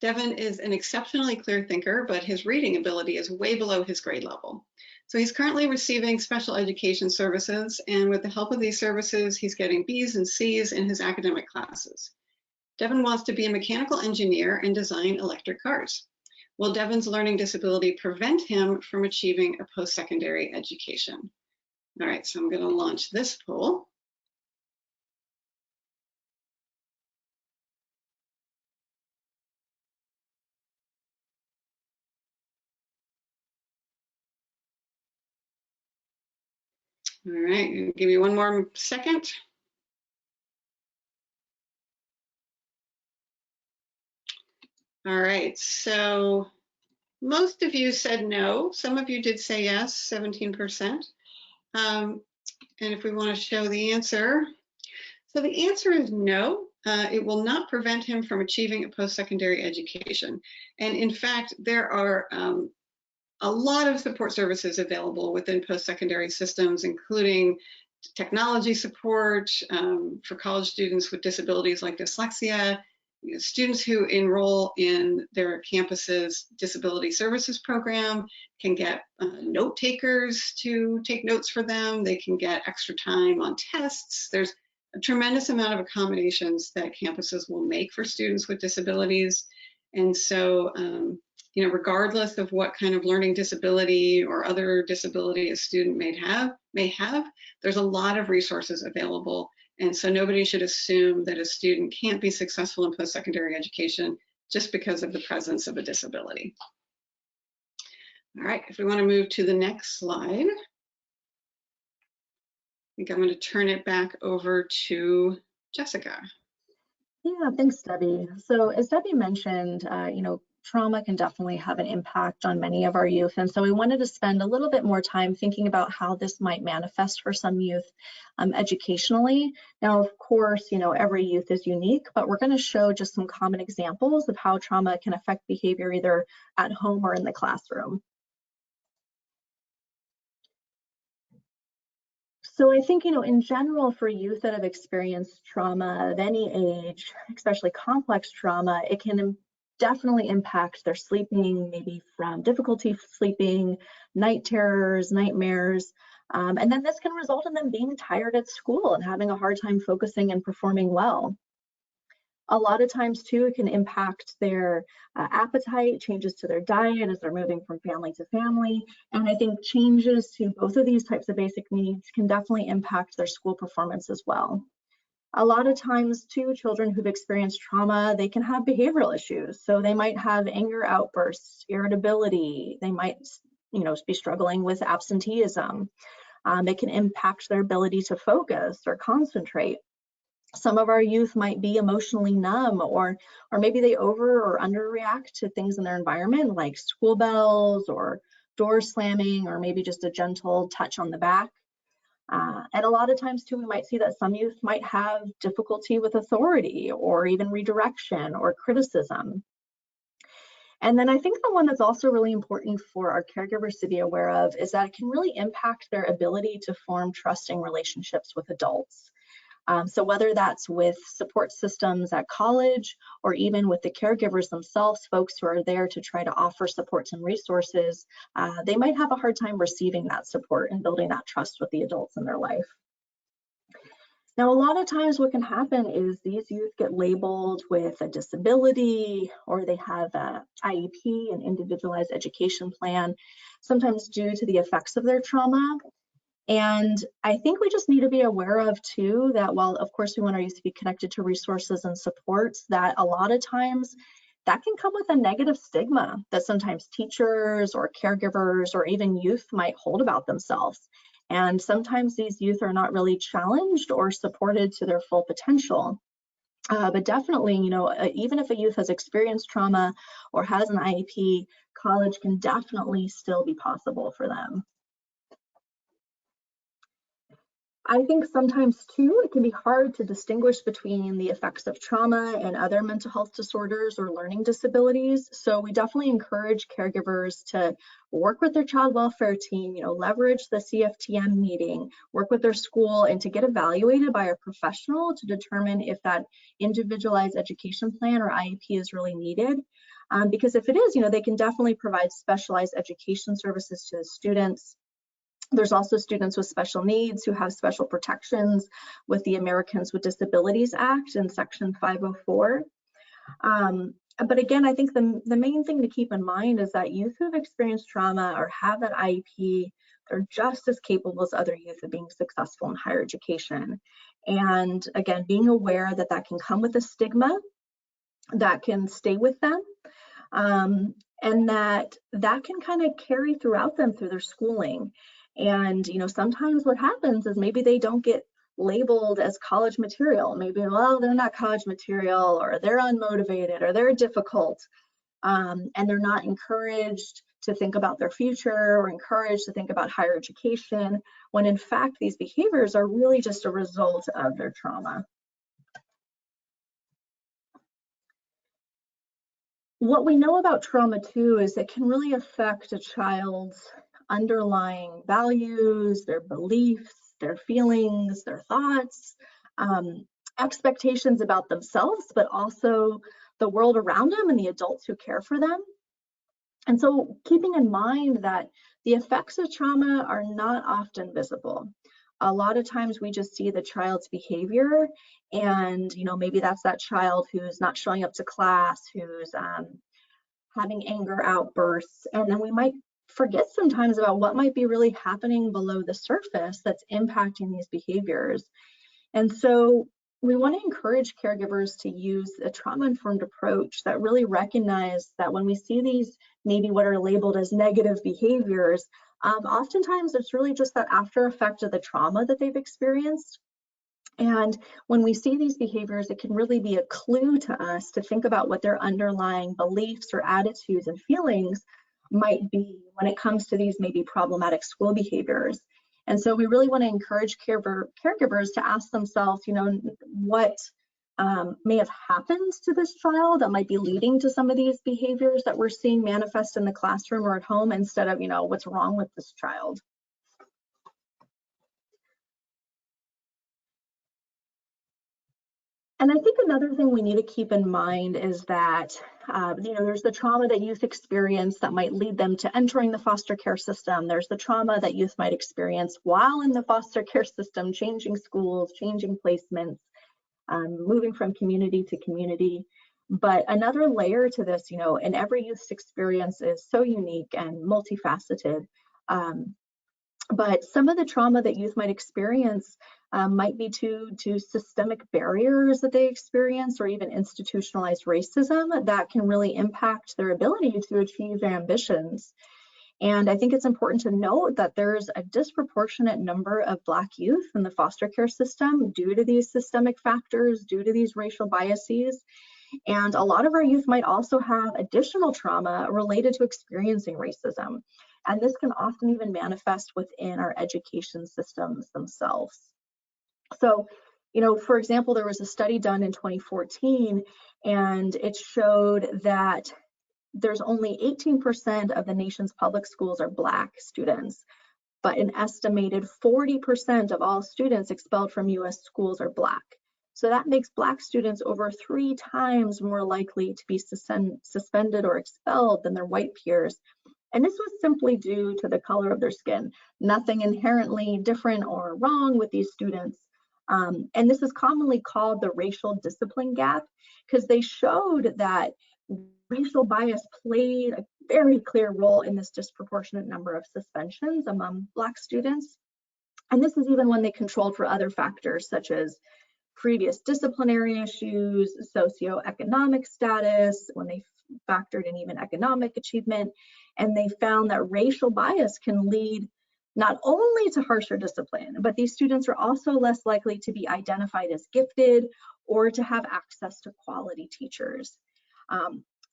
Devin is an exceptionally clear thinker, but his reading ability is way below his grade level. So he's currently receiving special education services, and with the help of these services, he's getting B's and C's in his academic classes. Devin wants to be a mechanical engineer and design electric cars. Will Devin's learning disability prevent him from achieving a post-secondary education? All right, so I'm going to launch this poll. All right, give me one more second. All right, so most of you said no. Some of you did say yes, 17%. And if we want to show the answer, so the answer is no. It will not prevent him from achieving a post-secondary education. And in fact, there are a lot of support services available within post-secondary systems, including technology support for college students with disabilities like dyslexia, students who enroll in their campus's disability services program can get note takers to take notes for them. They can get extra time on tests. There's a tremendous amount of accommodations that campuses will make for students with disabilities. And so, regardless of what kind of learning disability or other disability a student may have, there's a lot of resources available. And so nobody should assume that a student can't be successful in post-secondary education just because of the presence of a disability. All right, if we want to move to the next slide, I think I'm going to turn it back over to Jessica. Yeah, thanks, Debbie. So as Debbie mentioned, trauma can definitely have an impact on many of our youth. And so we wanted to spend a little bit more time thinking about how this might manifest for some youth educationally. Now, of course, every youth is unique, but we're going to show just some common examples of how trauma can affect behavior either at home or in the classroom. So I think, in general, for youth that have experienced trauma of any age, especially complex trauma, it can definitely impact their sleeping, maybe from difficulty sleeping, night terrors, nightmares. And then this can result in them being tired at school and having a hard time focusing and performing well. A lot of times, too, it can impact their appetite, changes to their diet as they're moving from family to family. And I think changes to both of these types of basic needs can definitely impact their school performance as well. A lot of times, too, children who've experienced trauma, they can have behavioral issues. So they might have anger outbursts, irritability. They might, be struggling with absenteeism. It can impact their ability to focus or concentrate. Some of our youth might be emotionally numb, or maybe they over or underreact to things in their environment, like school bells or door slamming, or maybe just a gentle touch on the back. And a lot of times too, we might see that some youth might have difficulty with authority or even redirection or criticism. And then I think the one that's also really important for our caregivers to be aware of is that it can really impact their ability to form trusting relationships with adults. So whether that's with support systems at college or even with the caregivers themselves, folks who are there to try to offer supports and resources, they might have a hard time receiving that support and building that trust with the adults in their life. Now, a lot of times what can happen is these youth get labeled with a disability, or they have a IEP, an individualized education plan, sometimes due to the effects of their trauma. And I think we just need to be aware of too, that while of course we want our youth to be connected to resources and supports, that a lot of times that can come with a negative stigma that sometimes teachers or caregivers or even youth might hold about themselves. And sometimes these youth are not really challenged or supported to their full potential. But definitely, even if a youth has experienced trauma or has an IEP, college can definitely still be possible for them. I think sometimes too, it can be hard to distinguish between the effects of trauma and other mental health disorders or learning disabilities. So we definitely encourage caregivers to work with their child welfare team, leverage the CFTM meeting, work with their school, and to get evaluated by a professional to determine if that individualized education plan or IEP is really needed. Because if it is, they can definitely provide specialized education services to the students. There's also students with special needs who have special protections with the Americans with Disabilities Act in Section 504. But again, I think the main thing to keep in mind is that youth who have experienced trauma or have that IEP, they're just as capable as other youth of being successful in higher education. And again, being aware that that can come with a stigma that can stay with them. And that can kind of carry throughout them through their schooling. And, sometimes what happens is maybe they don't get labeled as college material. Maybe, well, they're not college material, or they're unmotivated, or they're difficult. And they're not encouraged to think about their future or encouraged to think about higher education, when in fact, these behaviors are really just a result of their trauma. What we know about trauma too is it can really affect a child's underlying values, their beliefs, their feelings, their thoughts, expectations about themselves, but also the world around them and the adults who care for them. And so keeping in mind that the effects of trauma are not often visible. A lot of times we just see the child's behavior, and maybe that's that child who's not showing up to class, who's having anger outbursts, and then we might forget sometimes about what might be really happening below the surface that's impacting these behaviors. And so we want to encourage caregivers to use a trauma-informed approach that really recognize that when we see these maybe what are labeled as negative behaviors, oftentimes it's really just that after effect of the trauma that they've experienced. And when we see these behaviors, it can really be a clue to us to think about what their underlying beliefs or attitudes and feelings might be when it comes to these maybe problematic school behaviors. And so we really want to encourage caregivers to ask themselves, what may have happened to this child that might be leading to some of these behaviors that we're seeing manifest in the classroom or at home, instead of, what's wrong with this child. And I think another thing we need to keep in mind is that, there's the trauma that youth experience that might lead them to entering the foster care system. There's the trauma that youth might experience while in the foster care system, changing schools, changing placements, moving from community to community. But another layer to this, and every youth's experience is so unique and multifaceted. But some of the trauma that youth might experience might be to systemic barriers that they experience, or even institutionalized racism that can really impact their ability to achieve their ambitions. And I think it's important to note that there's a disproportionate number of Black youth in the foster care system due to these systemic factors, due to these racial biases. And a lot of our youth might also have additional trauma related to experiencing racism. And this can often even manifest within our education systems themselves. So, you know, for example, there was a study done in 2014, and it showed that there's only 18% of the nation's public schools are Black students, but an estimated 40% of all students expelled from US schools are Black. So that makes Black students over 3 times more likely to be suspended or expelled than their white peers. And this was simply due to the color of their skin. Nothing inherently different or wrong with these students. And this is commonly called the racial discipline gap, because they showed that racial bias played a very clear role in this disproportionate number of suspensions among Black students. And this is even when they controlled for other factors such as previous disciplinary issues, socioeconomic status, when they factored in even economic achievement. And they found that racial bias can lead not only to harsher discipline, but these students are also less likely to be identified as gifted or to have access to quality teachers.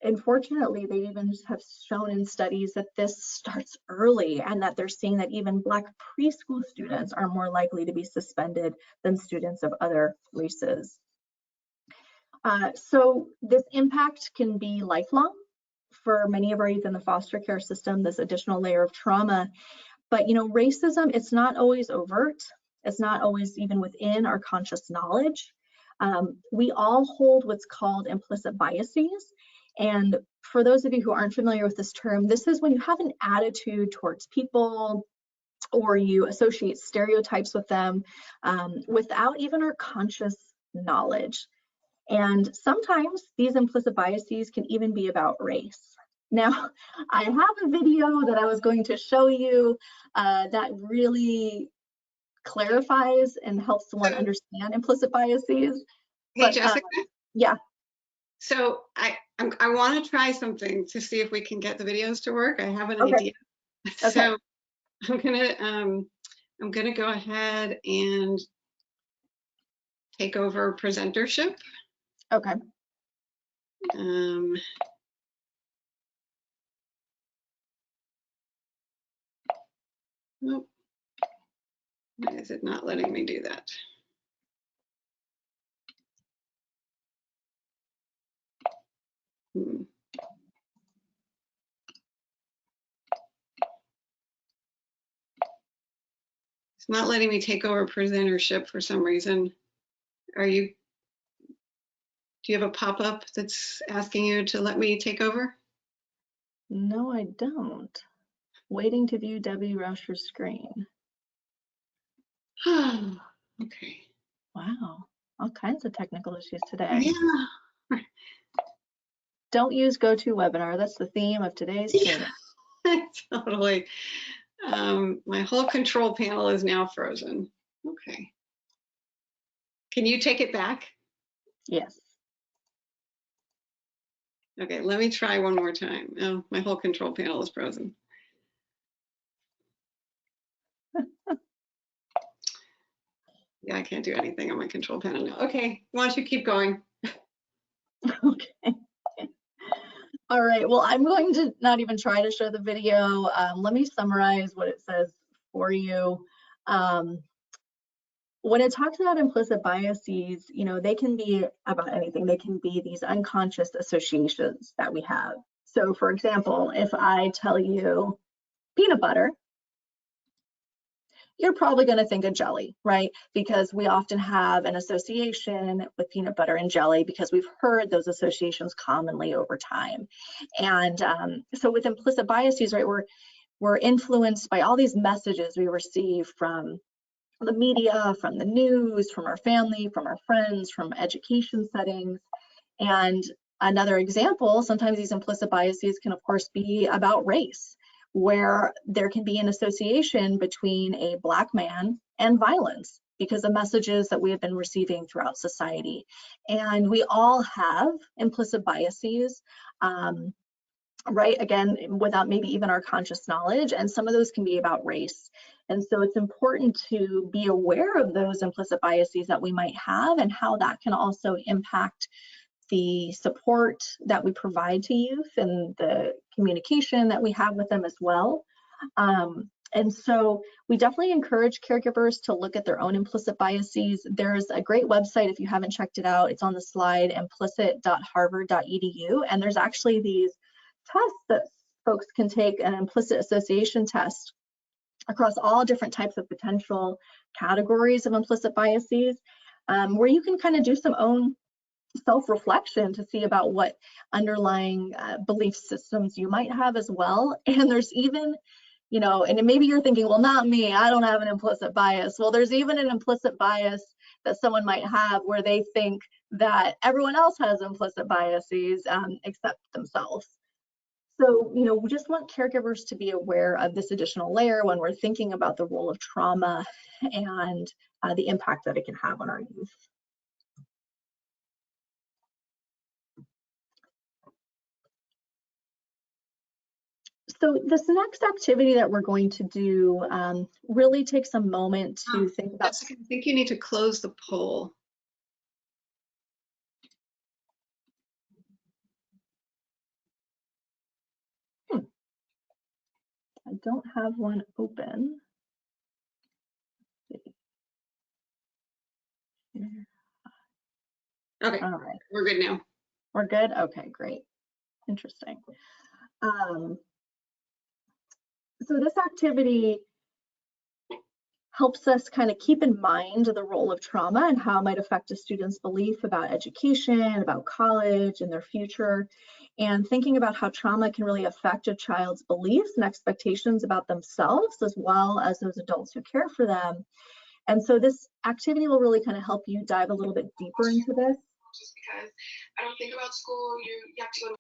Unfortunately, they even have shown in studies that this starts early, and that they're seeing that even Black preschool students are more likely to be suspended than students of other races. So this impact can be lifelong for many of our youth in the foster care system, this additional layer of trauma. But, you know, racism, it's not always overt. It's not always even within our conscious knowledge. We all hold what's called implicit biases. And for those of you who aren't familiar with this term, this is when you have an attitude towards people, or you associate stereotypes with them without even our conscious knowledge. And sometimes these implicit biases can even be about race. Now, I have a video that I was going to show you that really clarifies and helps one understand implicit biases. Hey, Jessica? Yeah. So I want to try something to see if we can get the videos to work. I have an idea. Okay. So I'm gonna go ahead and take over presentership. Okay. Why is it not letting me do that? It's not letting me take over presentership for some reason. Do you have a pop-up that's asking you to let me take over? No, I don't. Waiting to view Debbie Rauscher's screen. Okay. Wow, all kinds of technical issues today. Yeah. Don't use GoToWebinar. That's the theme of today's training. Totally. My whole control panel is now frozen. Okay. Can you take it back? Yes. Okay, let me try one more time. Oh, my whole control panel is frozen. Yeah, I can't do anything on my control panel now. Okay, why don't you keep going? Okay. All right, well, I'm going to not even try to show the video. Let me summarize what it says for you. When it talks about implicit biases, you know, they can be about anything. They can be these unconscious associations that we have. So for example, if I tell you peanut butter, you're probably going to think of jelly, right? Because we often have an association with peanut butter and jelly because we've heard those associations commonly over time. And so with implicit biases, right, we're influenced by all these messages we receive from the media, from the news, from our family, from our friends, from education settings. And another example, sometimes these implicit biases can of course be about race, where there can be an association between a Black man and violence because of messages that we have been receiving throughout society. And we all have implicit biases. right? Again, without maybe even our conscious knowledge, and some of those can be about race. And so it's important to be aware of those implicit biases that we might have and how that can also impact the support that we provide to youth and the communication that we have with them as well. And so we definitely encourage caregivers to look at their own implicit biases. There's a great website, if you haven't checked it out, it's on the slide, implicit.harvard.edu. And there's actually these tests that folks can take, an implicit association test across all different types of potential categories of implicit biases, where you can kind of do some own self-reflection to see about what underlying belief systems you might have as well. And there's even, you know, and maybe you're thinking, well, not me, I don't have an implicit bias. Well, there's even an implicit bias that someone might have where they think that everyone else has implicit biases except themselves. So, you know, we just want caregivers to be aware of this additional layer when we're thinking about the role of trauma and the impact that it can have on our youth. So this next activity that we're going to do really takes a moment to think about. Jessica, I think you need to close the poll. I don't have one open. Okay, all right, we're good now. We're good? Okay, great. Interesting. So this activity helps us kind of keep in mind the role of trauma and how it might affect a student's belief about education, about college and their future, and thinking about how trauma can really affect a child's beliefs and expectations about themselves, as well as those adults who care for them. And so this activity will really kind of help you dive a little bit deeper into this. Just because I don't think about school, you have to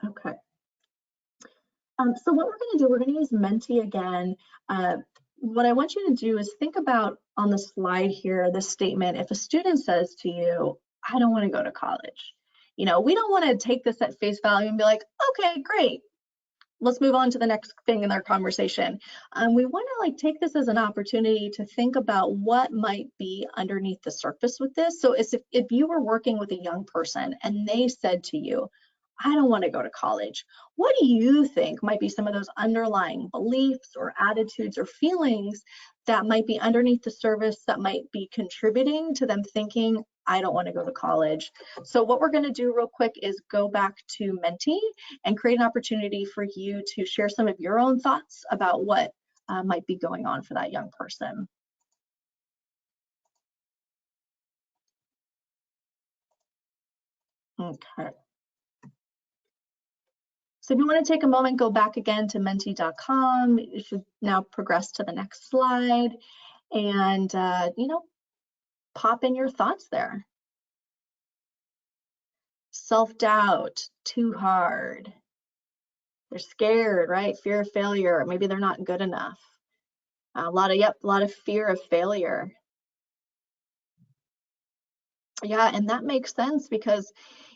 go. Okay. So what we're going to do, we're going to use Mentee again. What I want you to do is think about on the slide here, the statement, if a student says to you, I don't want to go to college, you know, we don't want to take this at face value and be like, okay, great, let's move on to the next thing in their conversation. We want to like take this as an opportunity to think about what might be underneath the surface with this. So if you were working with a young person and they said to you, I don't want to go to college, what do you think might be some of those underlying beliefs or attitudes or feelings that might be underneath the surface that might be contributing to them thinking, I don't want to go to college? So what we're going to do real quick is go back to Mentee and create an opportunity for you to share some of your own thoughts about what might be going on for that young person. Okay. So if you want to take a moment, go back again to mentee.com. You should now progress to the next slide and, you know, pop in your thoughts there. Self-doubt, too hard. They're scared, right? Fear of failure. Maybe they're not good enough. A lot of fear of failure. Yeah, and that makes sense because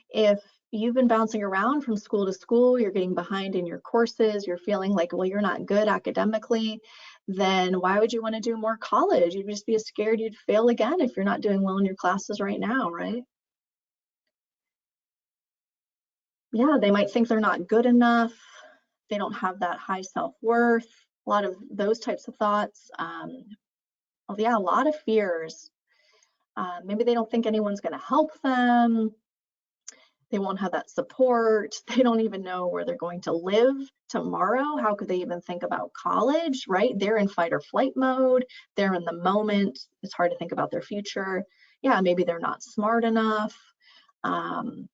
if you've been bouncing around from school to school, you're getting behind in your courses, you're feeling like, well, you're not good academically, then why would you want to do more college? You'd just be scared you'd fail again if you're not doing well in your classes right now, right? Yeah, they might think they're not good enough. They don't have that high self-worth. A lot of those types of thoughts. Well, yeah, a lot of fears. Maybe they don't think anyone's going to help them. They won't have that support. They don't even know where they're going to live tomorrow. How could they even think about college, right? They're in fight or flight mode. They're in the moment. It's hard to think about their future. Yeah, maybe they're not smart enough. And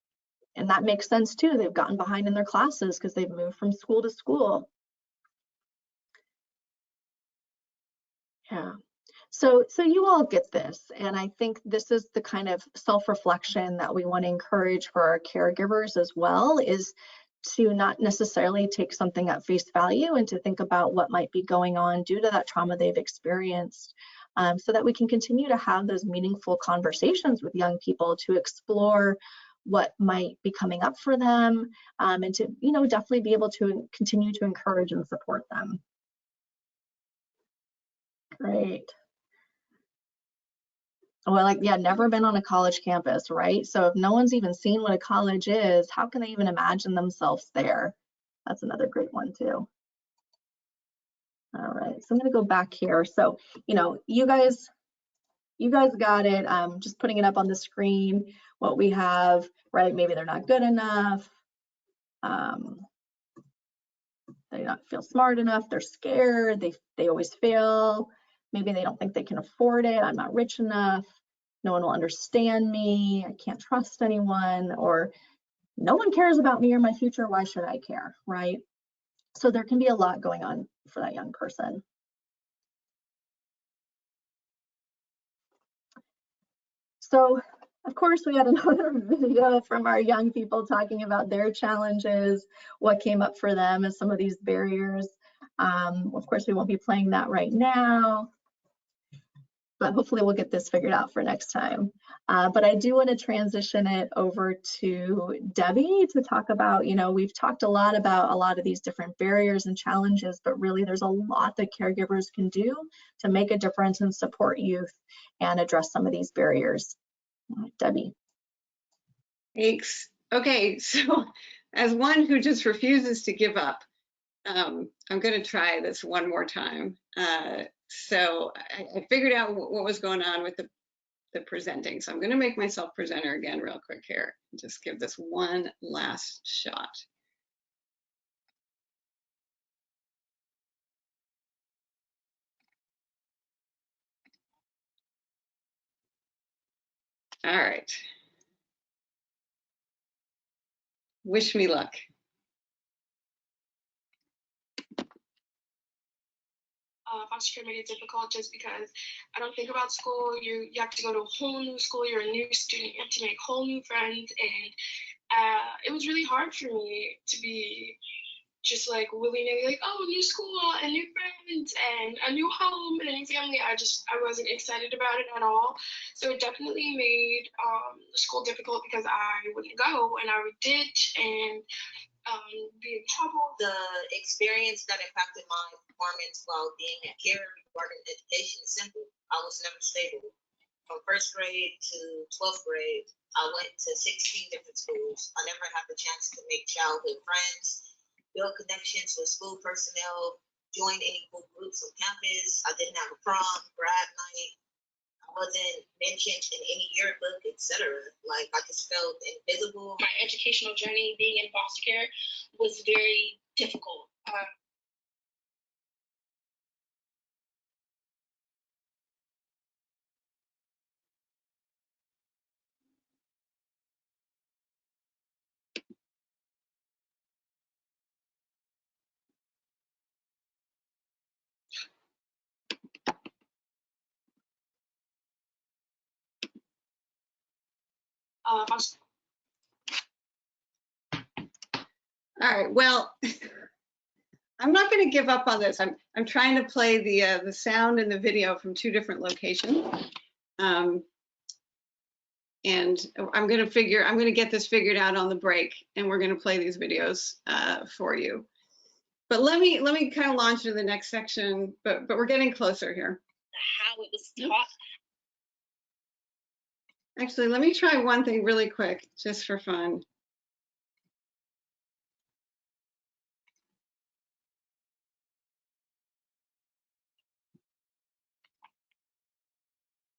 that makes sense too. They've gotten behind in their classes because they've moved from school to school. Yeah. So you all get this, and I think this is the kind of self-reflection that we want to encourage for our caregivers as well, is to not necessarily take something at face value and to think about what might be going on due to that trauma they've experienced, so that we can continue to have those meaningful conversations with young people to explore what might be coming up for them, and to, you know, definitely be able to continue to encourage and support them. Great. Well, like, yeah, never been on a college campus, right? So if no one's even seen what a college is, how can they even imagine themselves there? That's another great one too. All right, so I'm gonna go back here. So, you know, you guys got it. Just putting it up on the screen, what we have, right? Maybe they're not good enough. They don't feel smart enough. They're scared. They always fail. Maybe they don't think they can afford it. I'm not rich enough. No one will understand me. I can't trust anyone, or no one cares about me or my future. Why should I care, right? So there can be a lot going on for that young person. So, of course, we had another video from our young people talking about their challenges, what came up for them as some of these barriers. Of course, we won't be playing that right now, but hopefully we'll get this figured out for next time. But I do want to transition it over to Debbie to talk about, you know, we've talked a lot about a lot of these different barriers and challenges, but really there's a lot that caregivers can do to make a difference and support youth and address some of these barriers. Debbie. Thanks. Okay, so as one who just refuses to give up, I'm going to try this one more time. So I figured out what was going on with the presenting. So I'm going to make myself presenter again real quick here. Just give this one last shot. All right. Wish me luck. Foster care made it difficult just because I don't think about school. You have to go to a whole new school. You're a new student. You have to make whole new friends, and it was really hard for me to be just like willy-nilly, like, oh, new school and new friends and a new home and a new family. I wasn't excited about it at all. So it definitely made school difficult because I wouldn't go and I would ditch and be in trouble. The experience that impacted my performance while being a caregiver regarding education is simple. I was never stable. From first grade to 12th grade, I went to 16 different schools. I never had the chance to make childhood friends, build connections with school personnel, join any cool groups on campus. I didn't have a prom, grad night. I wasn't mentioned in any yearbook, etc. Like, I just felt invisible. My educational journey being in foster care was very difficult. All right, well, I'm not going to give up on this. I'm trying to play the sound and the video from two different locations. And I'm going to get this figured out on the break, and we're going to play these videos for you. But let me kind of launch into the next section, but we're getting closer here. How it was taught. Actually, let me try one thing really quick, just for fun.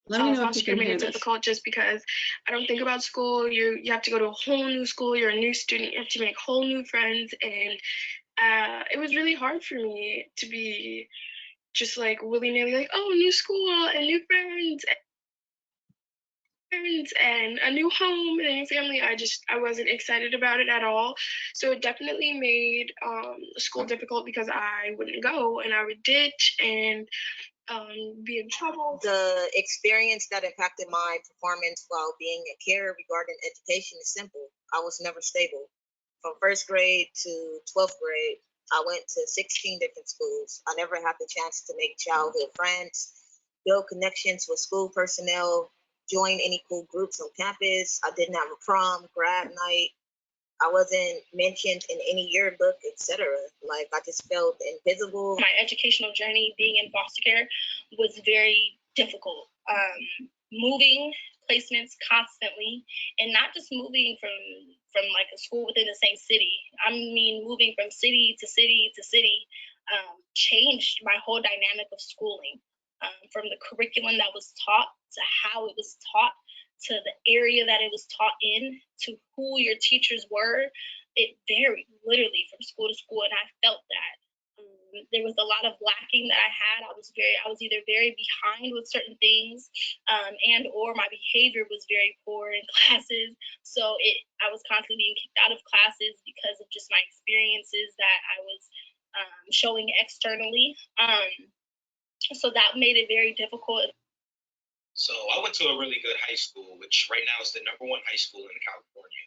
Let me know if you can hear this. Difficult just because I don't think about school. You have to go to a whole new school. You're a new student. You have to make whole new friends, and it was really hard for me to be just like willy-nilly, like, oh, new school and new friends and a new home and a new family. I wasn't excited about it at all. So it definitely made school difficult because I wouldn't go and I would ditch and be in trouble. The experience that impacted my performance while being a caregiver regarding education is simple. I was never stable. From first grade to 12th grade, I went to 16 different schools. I never had the chance to make childhood friends, build connections with school personnel, join any cool groups on campus. I didn't have a prom, grad night. I wasn't mentioned in any yearbook, etc. Like, I just felt invisible. My educational journey being in foster care was very difficult. Moving placements constantly, and not just moving from like a school within the same city. I mean, moving from city to city to city changed my whole dynamic of schooling, from the curriculum that was taught to how it was taught to the area that it was taught in to who your teachers were. It varied literally from school to school, and I felt that. There was a lot of lacking that I had. I was either very behind with certain things, and or my behavior was very poor in classes. So I was constantly being kicked out of classes because of just my experiences that I was showing externally. So that made it very difficult. So I went to a really good high school, which right now is the #1 high school in California,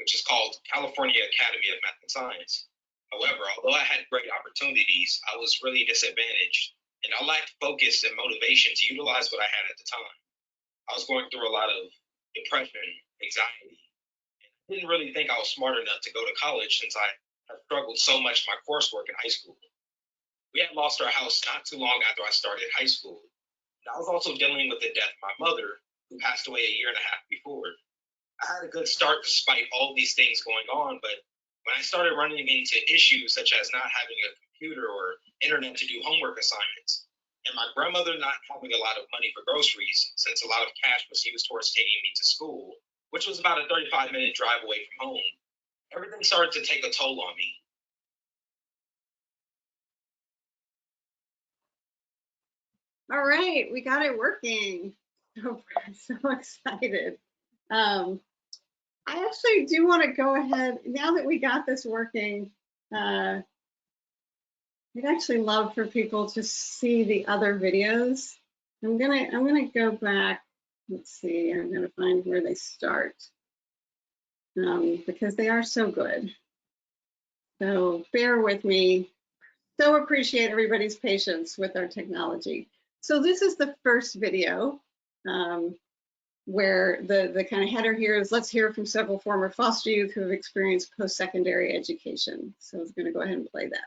which is called California Academy of Math and Science. However, although I had great opportunities, I was really disadvantaged, and I lacked focus and motivation to utilize what I had at the time. I was going through a lot of depression, anxiety, and I didn't really think I was smart enough to go to college since I had struggled so much in my coursework in high school. We had lost our house not too long after I started high school, and I was also dealing with the death of my mother, who passed away a year and a half before. I had a good start despite all these things going on, but when I started running into issues such as not having a computer or internet to do homework assignments, and my grandmother not having a lot of money for groceries since a lot of cash was used towards taking me to school, which was about a 35-minute drive away from home, everything started to take a toll on me. All right, we got it working. So excited. I actually do want to go ahead, now that we got this working, I'd actually love for people to see the other videos. I'm gonna go back. Let's see, I'm gonna find where they start, because they are so good. So bear with me. So appreciate everybody's patience with our technology. So this is the first video, where the kind of header here is, let's hear from several former foster youth who have experienced post-secondary education. So I'm going to go ahead and play that.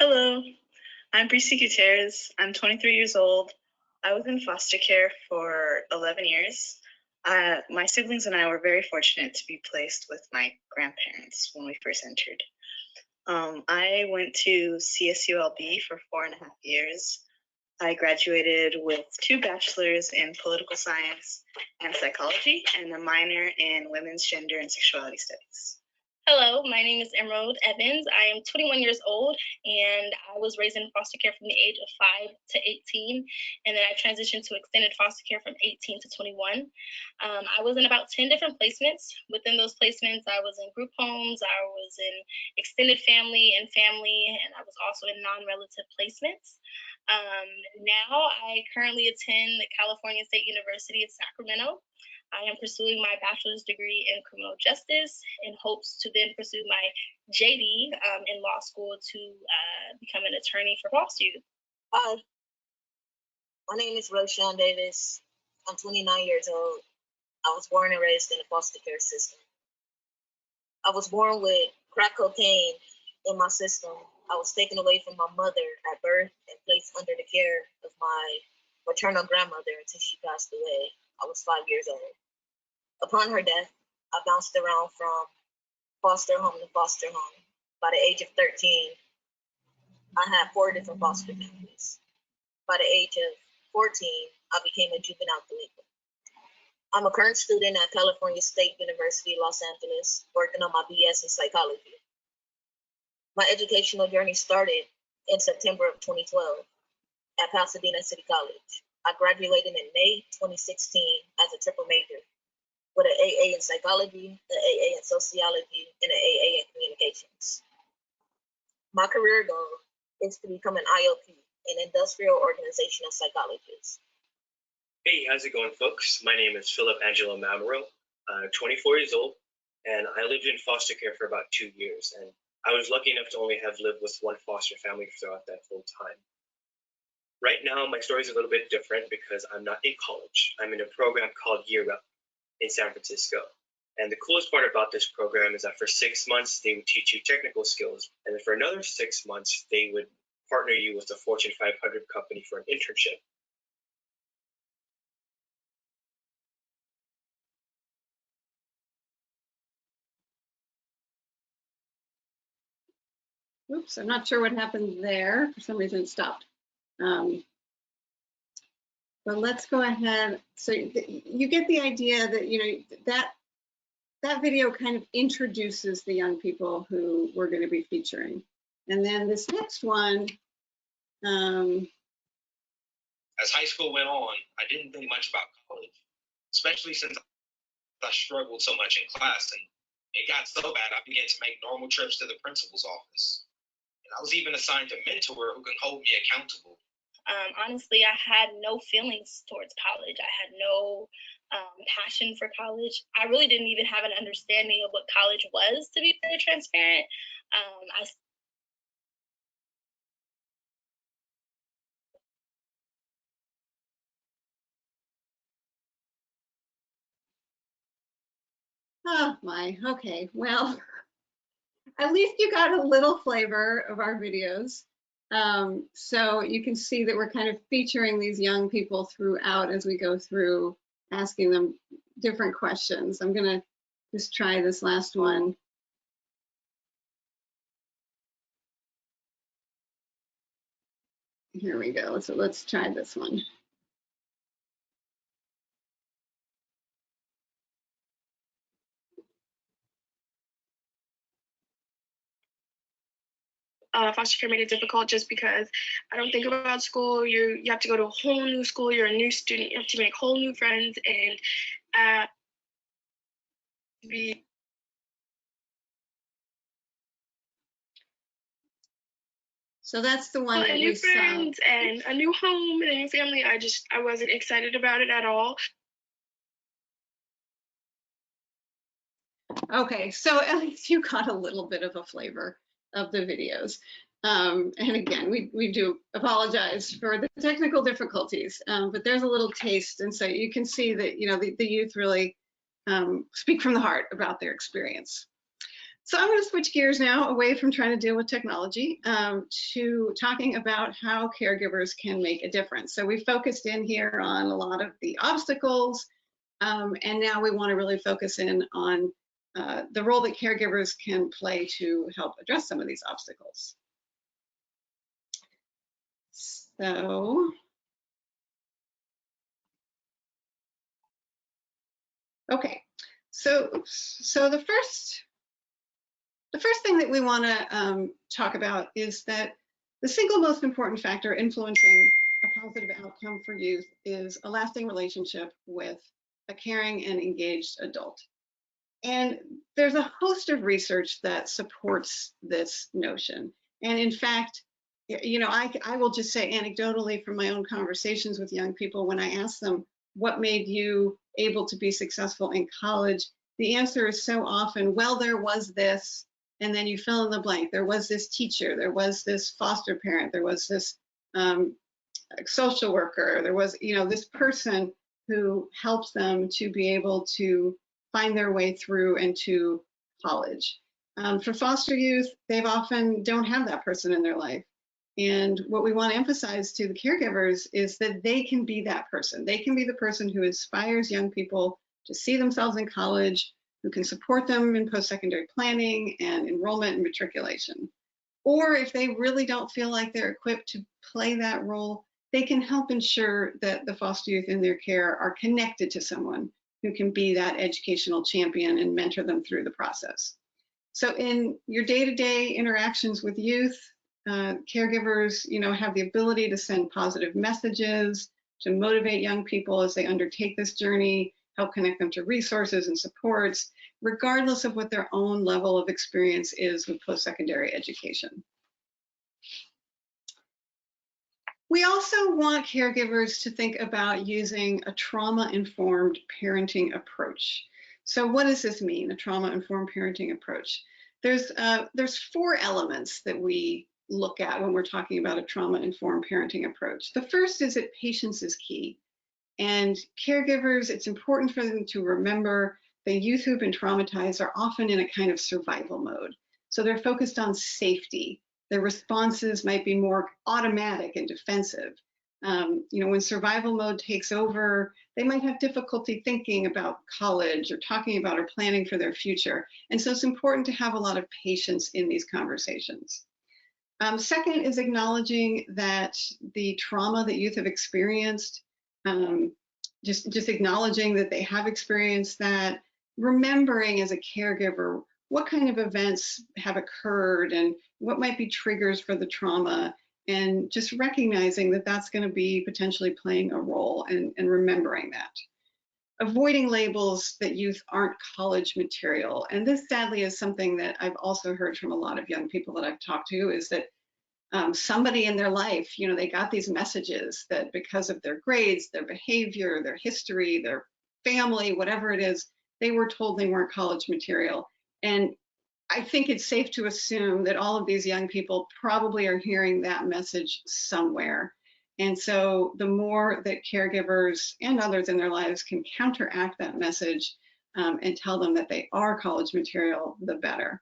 Hello, I'm Gutierrez. I'm 23 years old. I was in foster care for 11 years. My siblings and I were very fortunate to be placed with my grandparents when we first entered. I went to CSULB for 4.5 years. I graduated with 2 bachelors in political science and psychology and a minor in women's gender and sexuality studies. Hello, my name is Enroll Evans. I am 21 years old, and I was raised in foster care from the age of 5 to 18, and then I transitioned to extended foster care from 18 to 21. I was in about 10 different placements. Within those placements, I was in group homes, I was in extended family, and I was also in non-relative placements. Now I currently attend the California State University of Sacramento. I am pursuing my bachelor's degree in criminal justice in hopes to then pursue my JD in law school to become an attorney for foster youth. Hi, my name is Roshan Davis. I'm 29 years old. I was born and raised in the foster care system. I was born with crack cocaine in my system. I was taken away from my mother at birth and placed under the care of my maternal grandmother until she passed away. I was 5 years old. Upon her death, I bounced around from foster home to foster home. By the age of 13, I had 4 different foster families. By the age of 14, I became a juvenile delinquent. I'm a current student at California State University, Los Angeles, working on my BS in psychology. My educational journey started in September of 2012 at Pasadena City College. I graduated in May 2016 as a triple major with an AA in psychology, an AA in sociology, and an AA in communications. My career goal is to become an IOP, an industrial organizational psychologist. Hey, how's it going, folks? My name is Angelo Mamero. I'm 24 years old, and I lived in foster care for about 2 years, and I was lucky enough to only have lived with one foster family throughout that whole time. Right now, my story is a little bit different because I'm not in college. I'm in a program called Year Up in San Francisco. And the coolest part about this program is that for 6 months, they would teach you technical skills. And then for another 6 months, they would partner you with a Fortune 500 company for an internship. Oops, I'm not sure what happened there. For some reason, it stopped. But let's go ahead. So you get the idea that, you know, that video kind of introduces the young people who we're going to be featuring. And then this next one. As high school went on, I didn't think much about college, especially since I struggled so much in class. And it got so bad, I began to make normal trips to the principal's office. And I was even assigned a mentor who can hold me accountable. Honestly, I had no feelings towards college. I had no passion for college. I really didn't even have an understanding of what college was, to be fully transparent. Oh my, okay, well, at least you got a little flavor of our videos. So you can see that we're kind of featuring these young people throughout as we go through, asking them different questions. I'm gonna just try this last one. Here we go, so let's try this one. Foster care made it difficult just because I don't think about school. You have to go to a whole new school. You're a new student. You have to make whole new friends and be. So that's the one that new we friends saw. And a new home and a new family. I wasn't excited about it at all. Okay, so at least you got a little bit of a flavor of the videos. And again, we do apologize for the technical difficulties, but there's a little taste. And so you can see that, you know, the youth really speak from the heart about their experience. So I'm going to switch gears now away from trying to deal with technology to talking about how caregivers can make a difference. So we focused in here on a lot of the obstacles, and now we want to really focus in on the role that caregivers can play to help address some of these obstacles. So, okay, so the first thing that we want to talk about is that the single most important factor influencing a positive outcome for youth is a lasting relationship with a caring and engaged adult. And there's a host of research that supports this notion. And in fact, you know, I will just say anecdotally from my own conversations with young people, when I ask them, what made you able to be successful in college? The answer is so often, well, there was this, and then you fill in the blank. There was this teacher, there was this foster parent, there was this social worker, there was, you know, this person who helped them to be able to find their way through into college. For foster youth, they've often don't have that person in their life. And what we want to emphasize to the caregivers is that they can be that person. They can be the person who inspires young people to see themselves in college, who can support them in post-secondary planning and enrollment and matriculation. Or if they really don't feel like they're equipped to play that role, they can help ensure that the foster youth in their care are connected to someone who can be that educational champion and mentor them through the process. So in your day-to-day interactions with youth, caregivers, you know, have the ability to send positive messages, to motivate young people as they undertake this journey, help connect them to resources and supports, regardless of what their own level of experience is with post-secondary education. We also want caregivers to think about using a trauma-informed parenting approach. So what does this mean, a trauma-informed parenting approach? There's 4 elements that we look at when we're talking about a trauma-informed parenting approach. The first is that patience is key. And caregivers, it's important for them to remember the youth who've been traumatized are often in a kind of survival mode. So they're focused on safety. Their responses might be more automatic and defensive. When survival mode takes over, they might have difficulty thinking about college or talking about or planning for their future. And so it's important to have a lot of patience in these conversations. Second is acknowledging that the trauma that youth have experienced, just acknowledging that they have experienced that, remembering as a caregiver what kind of events have occurred and what might be triggers for the trauma, and just recognizing that that's going to be potentially playing a role and remembering that. Avoiding labels that youth aren't college material. And this sadly is something that I've also heard from a lot of young people that I've talked to, is that somebody in their life, they got these messages that because of their grades, their behavior, their history, their family, whatever it is, they were told they weren't college material. And I think it's safe to assume that all of these young people probably are hearing that message somewhere. And so the more that caregivers and others in their lives can counteract that message and tell them that they are college material, the better.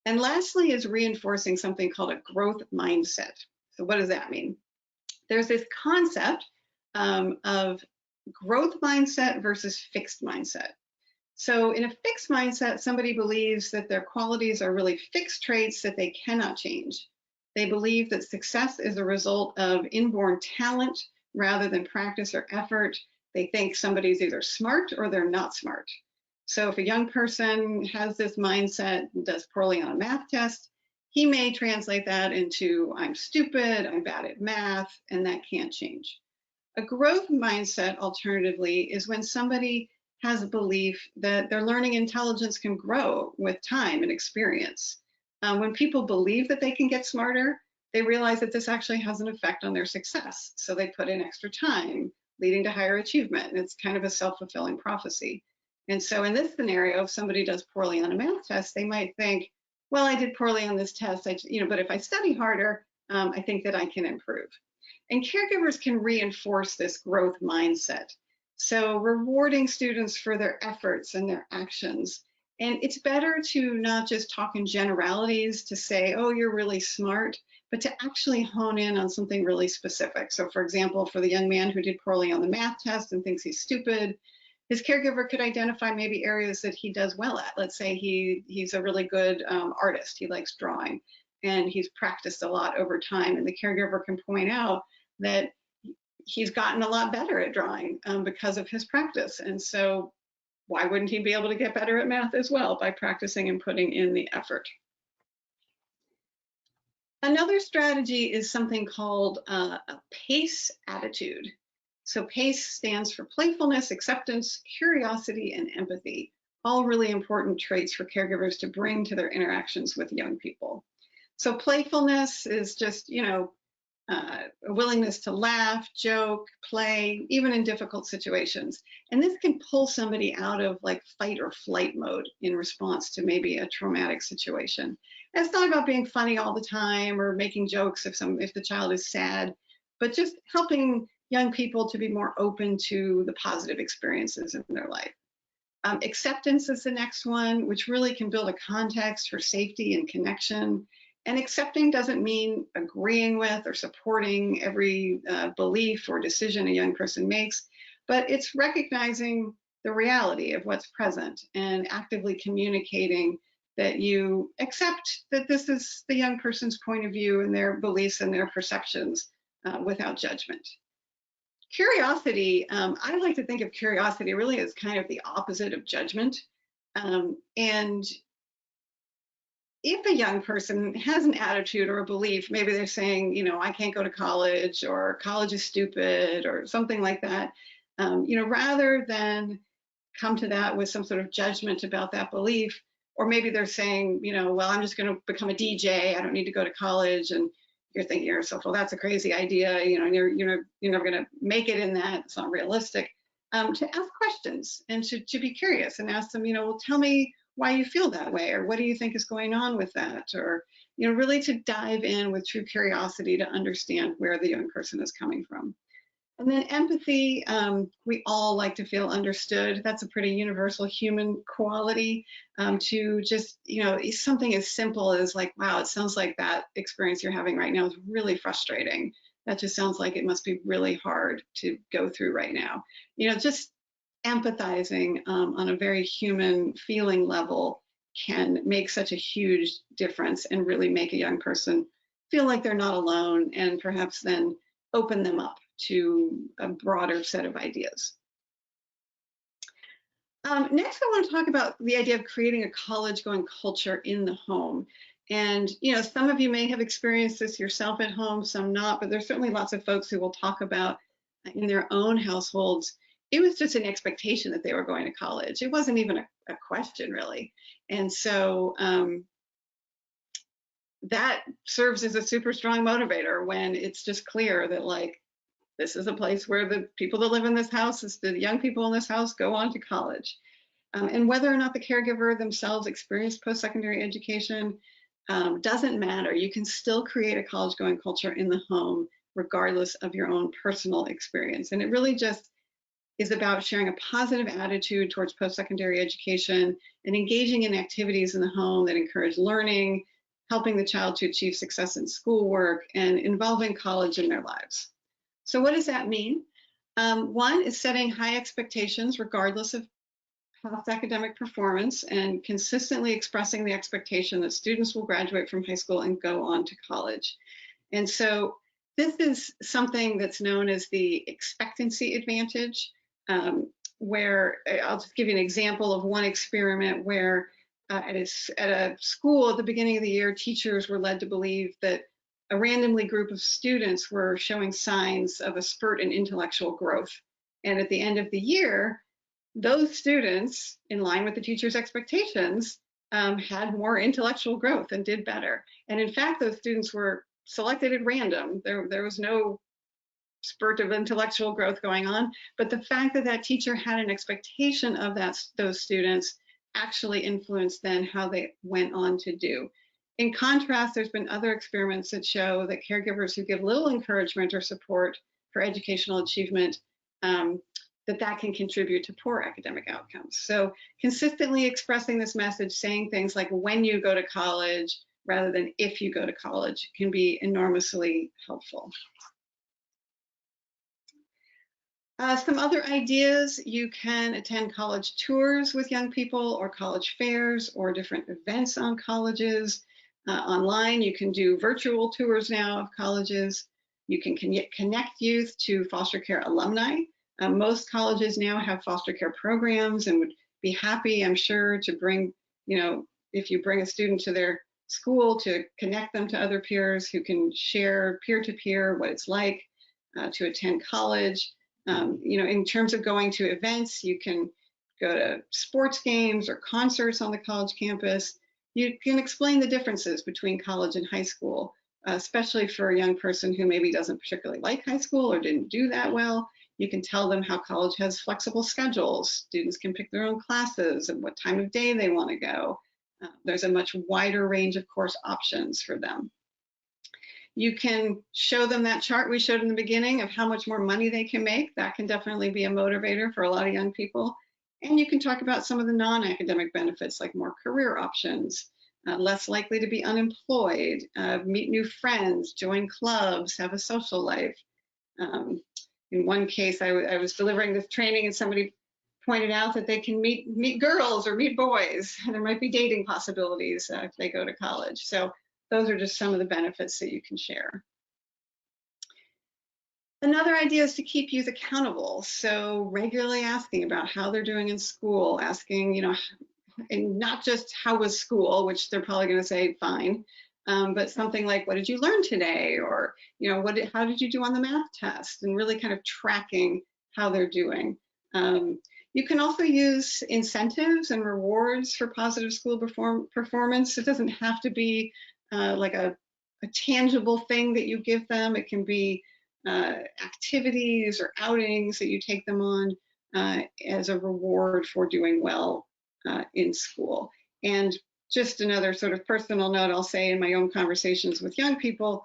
And lastly is reinforcing something called a growth mindset. So what does that mean? There's this concept of growth mindset versus fixed mindset. So in a fixed mindset, somebody believes that their qualities are really fixed traits that they cannot change. They believe that success is a result of inborn talent rather than practice or effort. They think somebody's either smart or they're not smart. So if a young person has this mindset and does poorly on a math test, he may translate that into I'm stupid, I'm bad at math, and that can't change. A growth mindset, alternatively, is when somebody has a belief that their learning intelligence can grow with time and experience. When people believe that they can get smarter, they realize that this actually has an effect on their success. So they put in extra time, leading to higher achievement. And it's kind of a self-fulfilling prophecy. And so in this scenario, if somebody does poorly on a math test, they might think, well, I did poorly on this test, but if I study harder, I think that I can improve. And caregivers can reinforce this growth mindset. So rewarding students for their efforts and their actions. And it's better to not just talk in generalities to say, oh, you're really smart, but to actually hone in on something really specific. So for example, for the young man who did poorly on the math test and thinks he's stupid, his caregiver could identify maybe areas that he does well at. Let's say he's a really good artist. He likes drawing and he's practiced a lot over time. And the caregiver can point out that he's gotten a lot better at drawing because of his practice. And so why wouldn't he be able to get better at math as well by practicing and putting in the effort? Another strategy is something called a PACE attitude. So PACE stands for playfulness, acceptance, curiosity, and empathy. All really important traits for caregivers to bring to their interactions with young people. So playfulness is just, a willingness to laugh, joke, play, even in difficult situations. And this can pull somebody out of like fight or flight mode in response to maybe a traumatic situation. And it's not about being funny all the time or making jokes if the child is sad, but just helping young people to be more open to the positive experiences in their life. Acceptance is the next one, which really can build a context for safety and connection. And accepting doesn't mean agreeing with or supporting every belief or decision a young person makes, but it's recognizing the reality of what's present and actively communicating that you accept that this is the young person's point of view and their beliefs and their perceptions without judgment. Curiosity, I like to think of curiosity really as kind of the opposite of judgment. And if a young person has an attitude or a belief, maybe they're saying, I can't go to college or college is stupid or something like that, rather than come to that with some sort of judgment about that belief, or maybe they're saying, well, I'm just going to become a DJ. I don't need to go to college. And you're thinking to yourself, well, that's a crazy idea, you know, and you're never going to make it in that, it's not realistic. To ask questions and to be curious and ask them, you know, well, tell me why you feel that way, or what do you think is going on with that, or, you know, really to dive in with true curiosity to understand where the young person is coming from. And then empathy, we all like to feel understood. That's a pretty universal human quality, to just, you know, something as simple as like, wow, it sounds like that experience you're having right now is really frustrating. That just sounds like it must be really hard to go through right now. You know, just empathizing on a very human feeling level can make such a huge difference and really make a young person feel like they're not alone, and perhaps then open them up to a broader set of ideas. Next, I want to talk about the idea of creating a college-going culture in the home. And, you know, some of you may have experienced this yourself at home, some not, but there's certainly lots of folks who will talk about in their own households, it was just an expectation that they were going to college. It wasn't even a question, really. And so that serves as a super strong motivator when it's just clear that, like, this is a place where the people that live in this house, the young people in this house, go on to college. And whether or not the caregiver themselves experienced post-secondary education doesn't matter. You can still create a college-going culture in the home, regardless of your own personal experience. And it really just is about sharing a positive attitude towards post-secondary education and engaging in activities in the home that encourage learning, helping the child to achieve success in schoolwork, and involving college in their lives. So what does that mean? One is setting high expectations regardless of past academic performance, and consistently expressing the expectation that students will graduate from high school and go on to college. And so this is something that's known as the Expectancy Advantage, where I'll just give you an example of one experiment where at a school at the beginning of the year, teachers were led to believe that a randomly group of students were showing signs of a spurt in intellectual growth. And at the end of the year, those students, in line with the teacher's expectations, had more intellectual growth and did better. And in fact, those students were selected at random. There was no spurt of intellectual growth going on, but the fact that that teacher had an expectation of those students actually influenced then how they went on to do. In contrast, there's been other experiments that show that caregivers who give little encouragement or support for educational achievement, that can contribute to poor academic outcomes. So consistently expressing this message, saying things like when you go to college rather than if you go to college, can be enormously helpful. Some other ideas: you can attend college tours with young people, or college fairs, or different events on colleges. Online, you can do virtual tours now of colleges. You can connect youth to foster care alumni. Most colleges now have foster care programs and would be happy, I'm sure, to bring, you know, if you bring a student to their school, to connect them to other peers who can share peer-to-peer what it's like to attend college. You know, in terms of going to events, you can go to sports games or concerts on the college campus. You can explain the differences between college and high school, especially for a young person who maybe doesn't particularly like high school or didn't do that well. You can tell them how college has flexible schedules. Students can pick their own classes and what time of day they want to go. There's a much wider range of course options for them. You can show them that chart we showed in the beginning of how much more money they can make. That can definitely be a motivator for a lot of young people. And you can talk about some of the non-academic benefits, like more career options, less likely to be unemployed, meet new friends, join clubs, have a social life. In one case, I was delivering this training and somebody pointed out that they can meet girls or meet boys. There might be dating possibilities if they go to college. So those are just some of the benefits that you can share. Another idea is to keep youth accountable. So regularly asking about how they're doing in school, asking, you know, and not just how was school, which they're probably going to say fine, but something like, what did you learn today? Or, you know, how did you do on the math test? And really kind of tracking how they're doing. You can also use incentives and rewards for positive school performance. It doesn't have to be like a tangible thing that you give them. It can be activities or outings that you take them on as a reward for doing well in school. And just another sort of personal note I'll say in my own conversations with young people,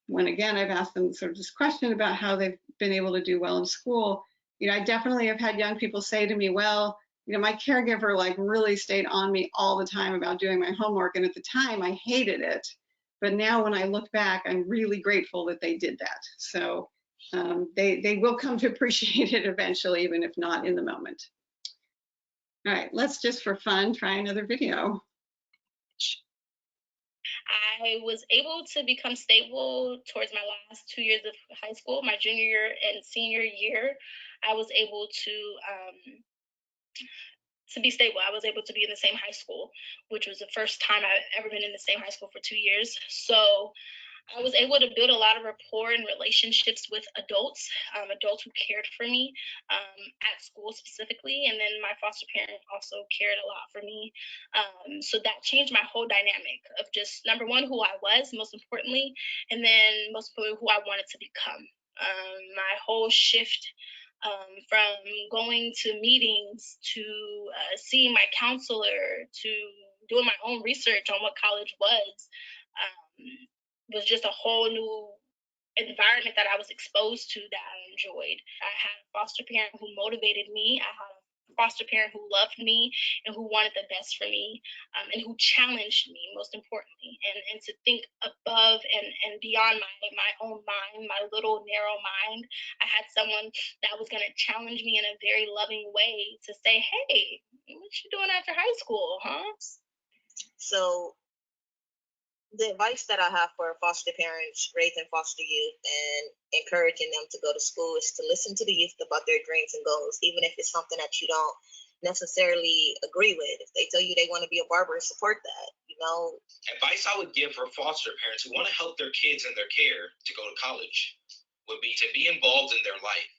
when again I've asked them sort of this question about how they've been able to do well in school, you know, I definitely have had young people say to me, well, you know, my caregiver like really stayed on me all the time about doing my homework, and at the time I hated it, but now when I look back, I'm really grateful that they did that. So they will come to appreciate it eventually, even if not in the moment. All right, let's just for fun try another video. I was able to become stable towards my last 2 years of high school. My junior year and senior year, I was able to be stable. I was able to be in the same high school, which was the first time I've ever been in the same high school for 2 years. So I was able to build a lot of rapport and relationships with adults, adults who cared for me at school specifically. And then my foster parent also cared a lot for me. So that changed my whole dynamic of just, number one, who I was, most importantly, and then most importantly, who I wanted to become. My whole shift from going to meetings to seeing my counselor to doing my own research on what college was just a whole new environment that I was exposed to that I enjoyed. I had a foster parent who motivated me. I had a foster parent who loved me and who wanted the best for me, and who challenged me, most importantly, and to think above and beyond my own mind, my little narrow mind. I had someone that was going to challenge me in a very loving way to say, hey, what you doing after high school, huh? So the advice that I have for foster parents raising foster youth and encouraging them to go to school is to listen to the youth about their dreams and goals, even if it's something that you don't necessarily agree with. If they tell you they want to be a barber, support that, you know. Advice I would give for foster parents who want to help their kids in their care to go to college would be to be involved in their life,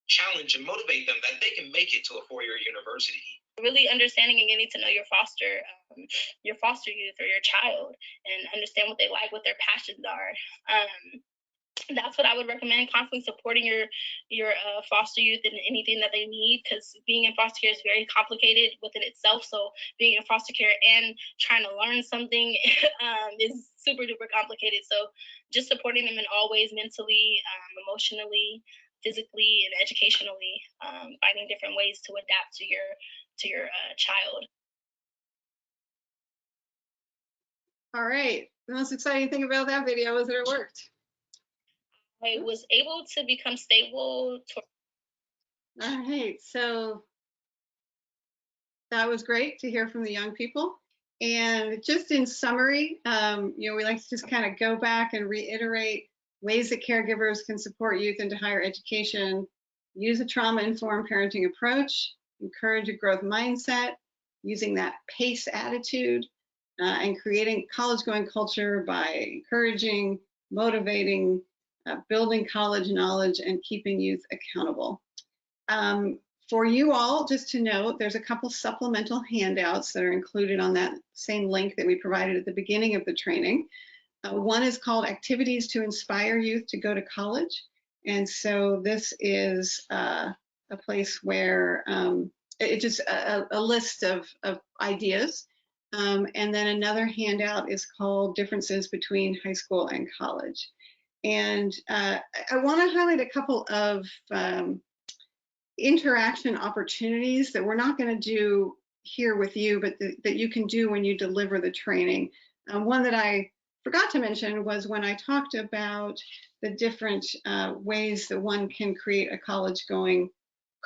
challenge and motivate them that they can make it to a four-year university. Really understanding and getting to know your foster youth or your child, and understand what they like, what their passions are. That's what I would recommend. Constantly supporting your foster youth in anything that they need, because being in foster care is very complicated within itself. So being in foster care and trying to learn something is super duper complicated. So just supporting them in all ways, mentally, emotionally, physically, and educationally, finding different ways to adapt to your child. All right, the most exciting thing about that video was that it worked. I was able to become stable. All right, so that was great to hear from the young people. And just in summary, you know, we like to just kind of go back and reiterate ways that caregivers can support youth into higher education: use a trauma-informed parenting approach, encourage a growth mindset, using that PACE attitude, and creating college-going culture by encouraging, motivating, building college knowledge, and keeping youth accountable. For you all, just to note, there's a couple supplemental handouts that are included on that same link that we provided at the beginning of the training. One is called Activities to Inspire Youth to Go to College. And so this is a place where it's just a list of ideas. And then another handout is called Differences Between High School and College. And I want to highlight a couple of interaction opportunities that we're not going to do here with you, but that you can do when you deliver the training. One that I forgot to mention was when I talked about the different ways that one can create a college-going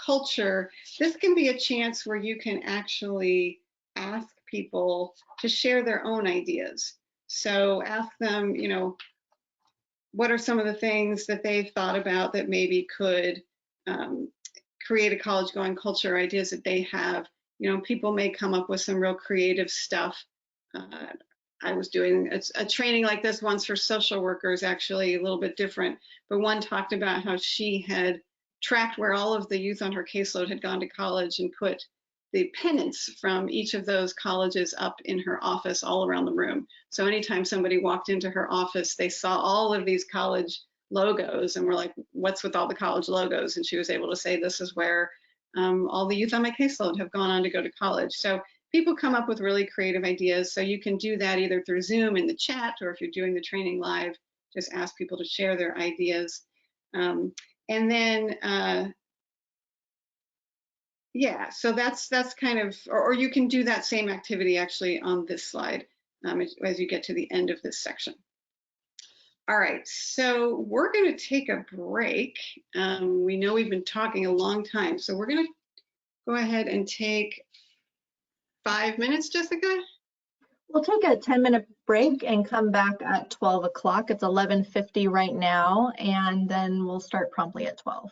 culture. This can be a chance where you can actually ask people to share their own ideas. So ask them, you know, what are some of the things that they've thought about that maybe could create a college-going culture, ideas that they have. You know, people may come up with some real creative stuff. I was doing a training like this once for social workers, actually a little bit different, but one talked about how she had tracked where all of the youth on her caseload had gone to college and put the pennants from each of those colleges up in her office all around the room. So anytime somebody walked into her office, they saw all of these college logos and were like, what's with all the college logos? And she was able to say, this is where all the youth on my caseload have gone on to go to college. So people come up with really creative ideas. So you can do that either through Zoom in the chat, or if you're doing the training live, just ask people to share their ideas. And then, yeah, so that's kind of, or you can do that same activity actually on this slide as you get to the end of this section. All right, so we're going to take a break. We know we've been talking a long time, so we're going to go ahead and take 5 minutes, Jessica? We'll take a 10-minute break and come back at 12 o'clock. It's 11:50 right now, and then we'll start promptly at 12.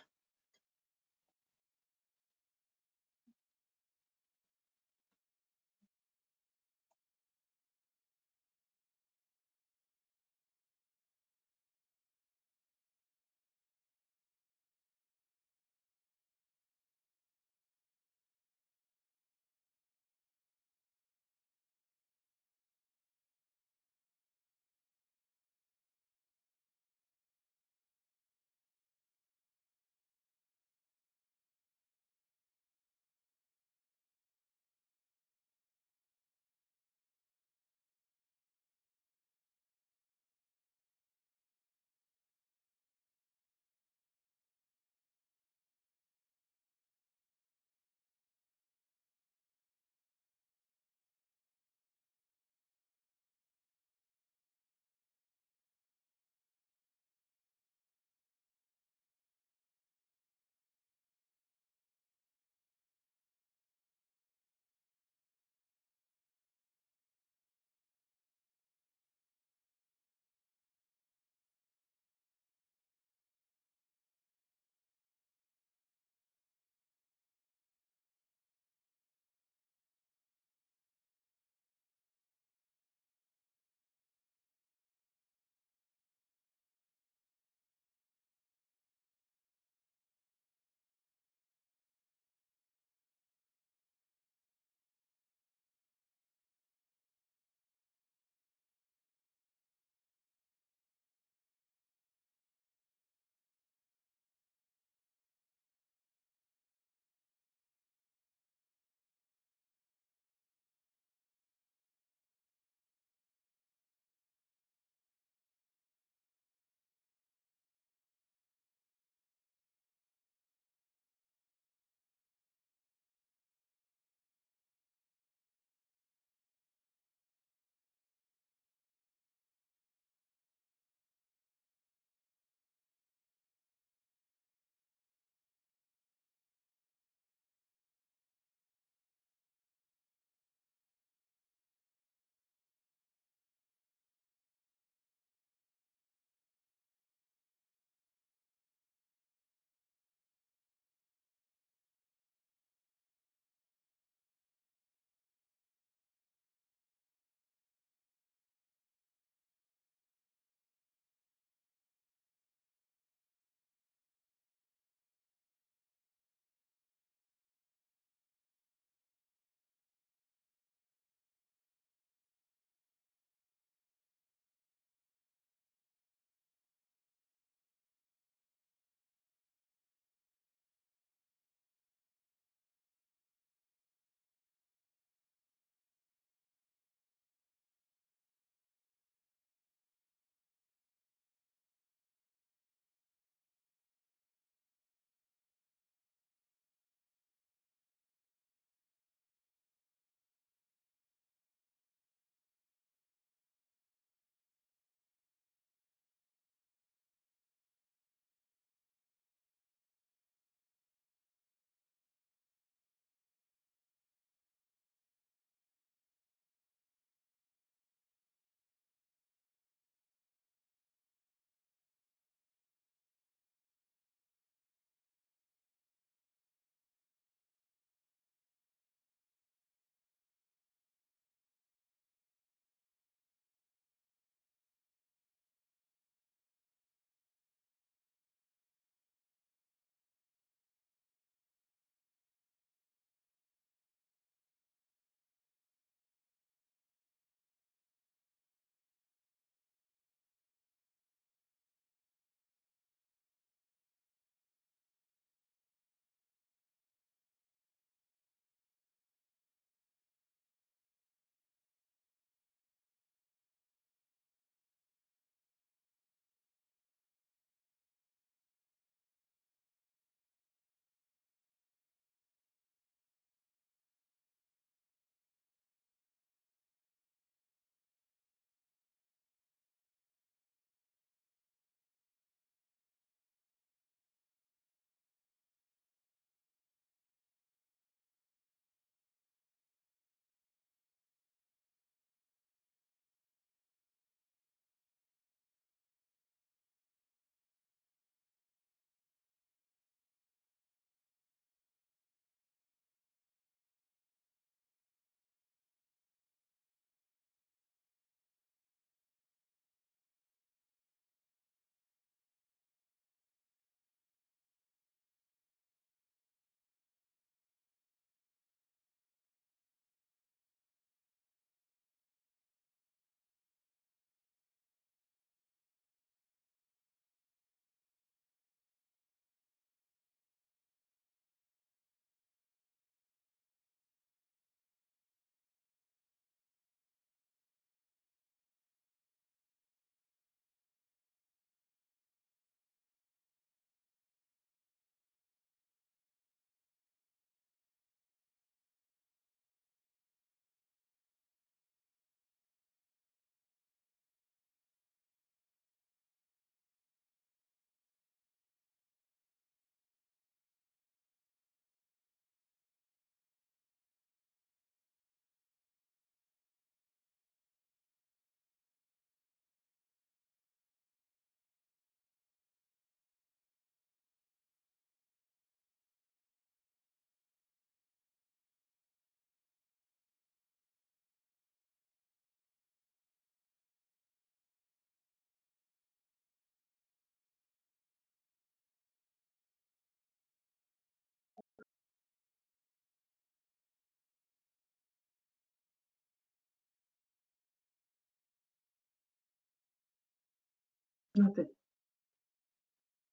Not that,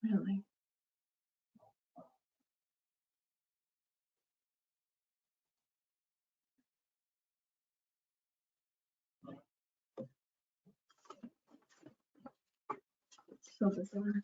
really. So bizarre.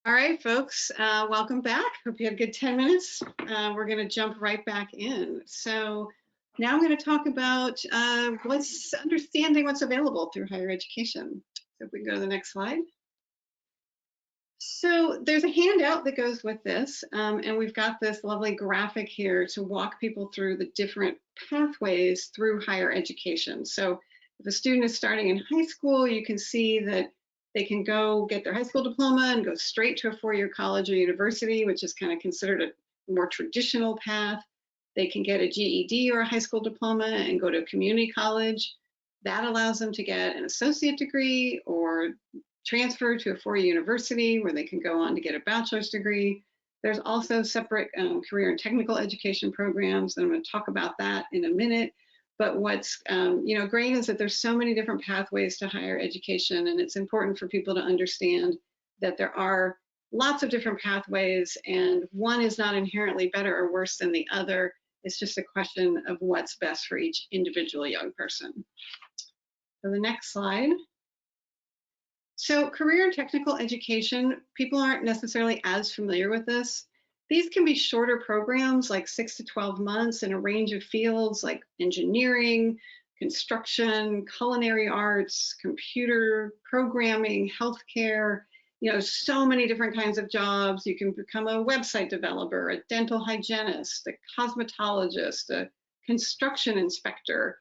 All right, folks, welcome back. Hope you had a good 10 minutes. We're going to jump right back in. So now I'm going to talk about understanding what's available through higher education. So if we can go to the next slide. So there's a handout that goes with this, and we've got this lovely graphic here to walk people through the different pathways through higher education. So if a student is starting in high school, you can see that they can go get their high school diploma and go straight to a four-year college or university, which is kind of considered a more traditional path. They can get a GED or a high school diploma and go to a community college. That allows them to get an associate degree or transfer to a four-year university where they can go on to get a bachelor's degree. There's also separate career and technical education programs, and I'm going to talk about that in a minute. But what's great is that there's so many different pathways to higher education, and it's important for people to understand that there are lots of different pathways, and one is not inherently better or worse than the other. It's just a question of what's best for each individual young person. So the next slide. So career and technical education, people aren't necessarily as familiar with this. These can be shorter programs, like 6 to 12 months, in a range of fields like engineering, construction, culinary arts, computer programming, healthcare, so many different kinds of jobs. You can become a website developer, a dental hygienist, a cosmetologist, a construction inspector,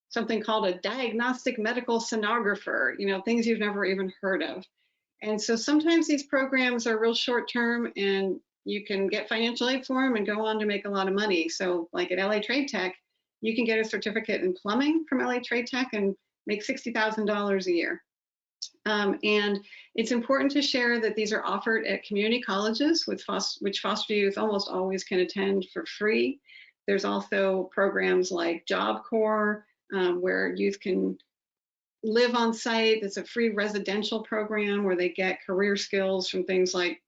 something called a diagnostic medical sonographer, things you've never even heard of. And so sometimes these programs are real short term, and you can get financial aid for them and go on to make a lot of money. So like at LA Trade Tech, you can get a certificate in plumbing from LA Trade Tech and make $60,000 a year. And it's important to share that these are offered at community colleges, which foster youth almost always can attend for free. There's also programs like Job Corps, where youth can live on site. It's a free residential program where they get career skills from things like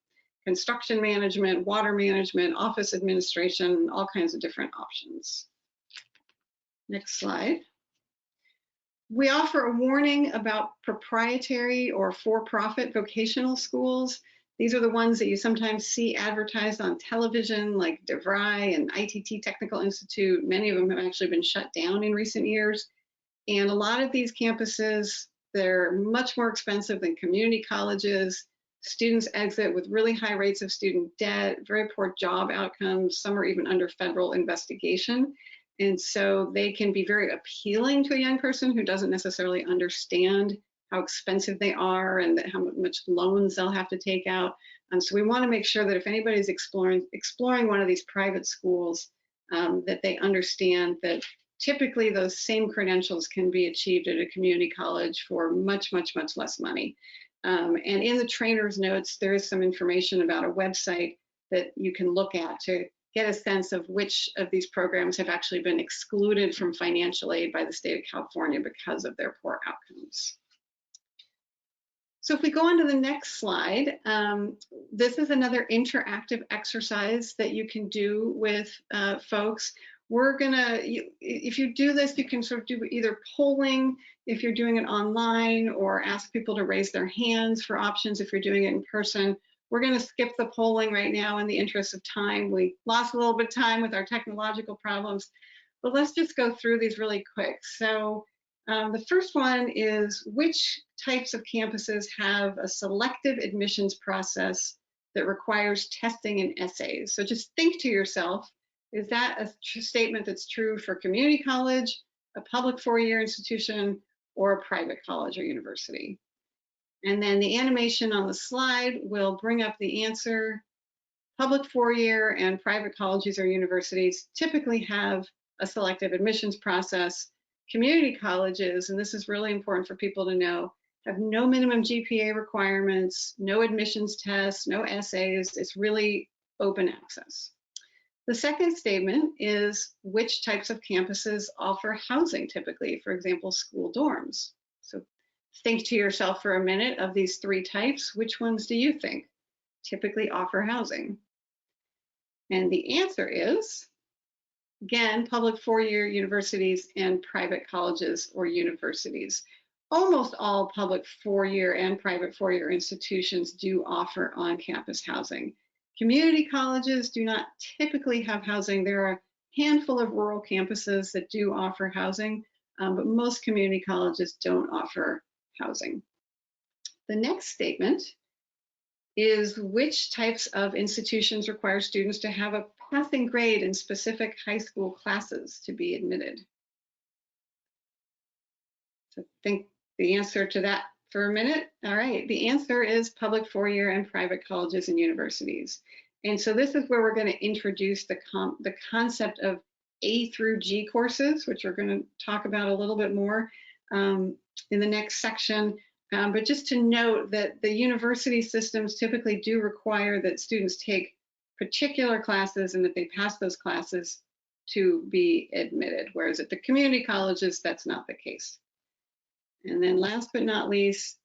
construction management, water management, office administration, all kinds of different options. Next slide. We offer a warning about proprietary or for-profit vocational schools. These are the ones that you sometimes see advertised on television, like DeVry and ITT Technical Institute. Many of them have actually been shut down in recent years. And a lot of these campuses, they're much more expensive than community colleges. Students exit with really high rates of student debt, very poor job outcomes. Some are even under federal investigation. And so they can be very appealing to a young person who doesn't necessarily understand how expensive they are and how much loans they'll have to take out. So we want to make sure that if anybody's exploring one of these private schools, that they understand that typically those same credentials can be achieved at a community college for much, much, much less money. And in the trainer's notes, there is some information about a website that you can look at to get a sense of which of these programs have actually been excluded from financial aid by the state of California because of their poor outcomes. So if we go on to the next slide, this is another interactive exercise that you can do with folks. We're gonna, if you do this, you can sort of do either polling if you're doing it online, or ask people to raise their hands for options if you're doing it in person. We're gonna skip the polling right now in the interest of time. We lost a little bit of time with our technological problems, but let's just go through these really quick. So the first one is, which types of campuses have a selective admissions process that requires testing and essays? So just think to yourself, is that a statement that's true for community college, a public four-year institution, or a private college or university? And then the animation on the slide will bring up the answer. Public four-year and private colleges or universities typically have a selective admissions process. Community colleges, and this is really important for people to know, have no minimum GPA requirements, no admissions tests, no essays. It's really open access. The second statement is, which types of campuses offer housing typically, for example, school dorms? So think to yourself for a minute, of these three types, which ones do you think typically offer housing? And the answer is, again, public four-year universities and private colleges or universities. Almost all public four-year and private four-year institutions do offer on-campus housing. Community colleges do not typically have housing. There are a handful of rural campuses that do offer housing, but most community colleges don't offer housing. The next statement is, which types of institutions require students to have a passing grade in specific high school classes to be admitted? So think the answer to that for a minute. All right, the answer is public four-year and private colleges and universities. And so this is where we're going to introduce the concept of A through G courses, which we're going to talk about a little bit more in the next section. But just to note that the university systems typically do require that students take particular classes and that they pass those classes to be admitted, whereas at the community colleges, that's not the case. And then last but not least,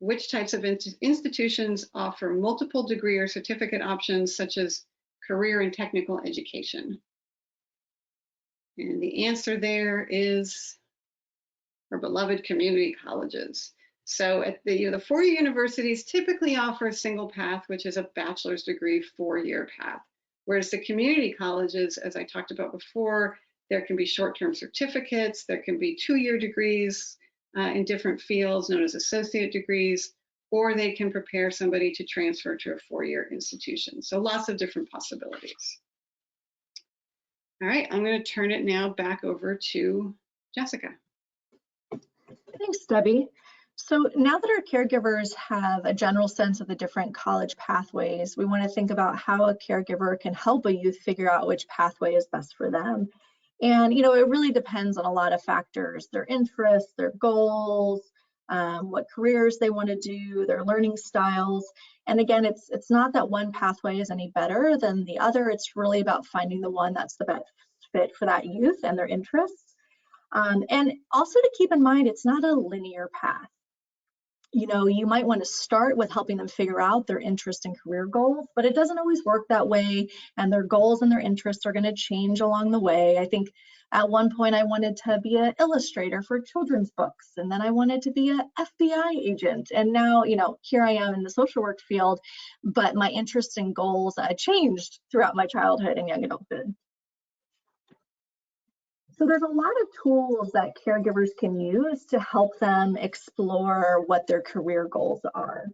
which types of institutions offer multiple degree or certificate options, such as career and technical education? And the answer there is our beloved community colleges. So at the four-year universities typically offer a single path, which is a bachelor's degree 4-year path. Whereas the community colleges, as I talked about before, there can be short-term certificates, there can be 2-year degrees in different fields known as associate degrees, or they can prepare somebody to transfer to a 4-year institution. So lots of different possibilities. All right, I'm going to turn it now back over to Jessica. Thanks, Debbie. So now that our caregivers have a general sense of the different college pathways, we want to think about how a caregiver can help a youth figure out which pathway is best for them. And, you know, it really depends on a lot of factors: their interests, their goals, what careers they want to do, their learning styles. And again, it's not that one pathway is any better than the other. It's really about finding the one that's the best fit for that youth and their interests. And also to keep in mind, it's not a linear path. You know, you might want to start with helping them figure out their interest and career goals, but it doesn't always work that way. And their goals and their interests are going to change along the way. I think at one point I wanted to be an illustrator for children's books, and then I wanted to be an FBI agent. And now, you know, here I am in the social work field, but my interests and goals changed throughout my childhood and young adulthood. So there's a lot of tools that caregivers can use to help them explore what their career goals are.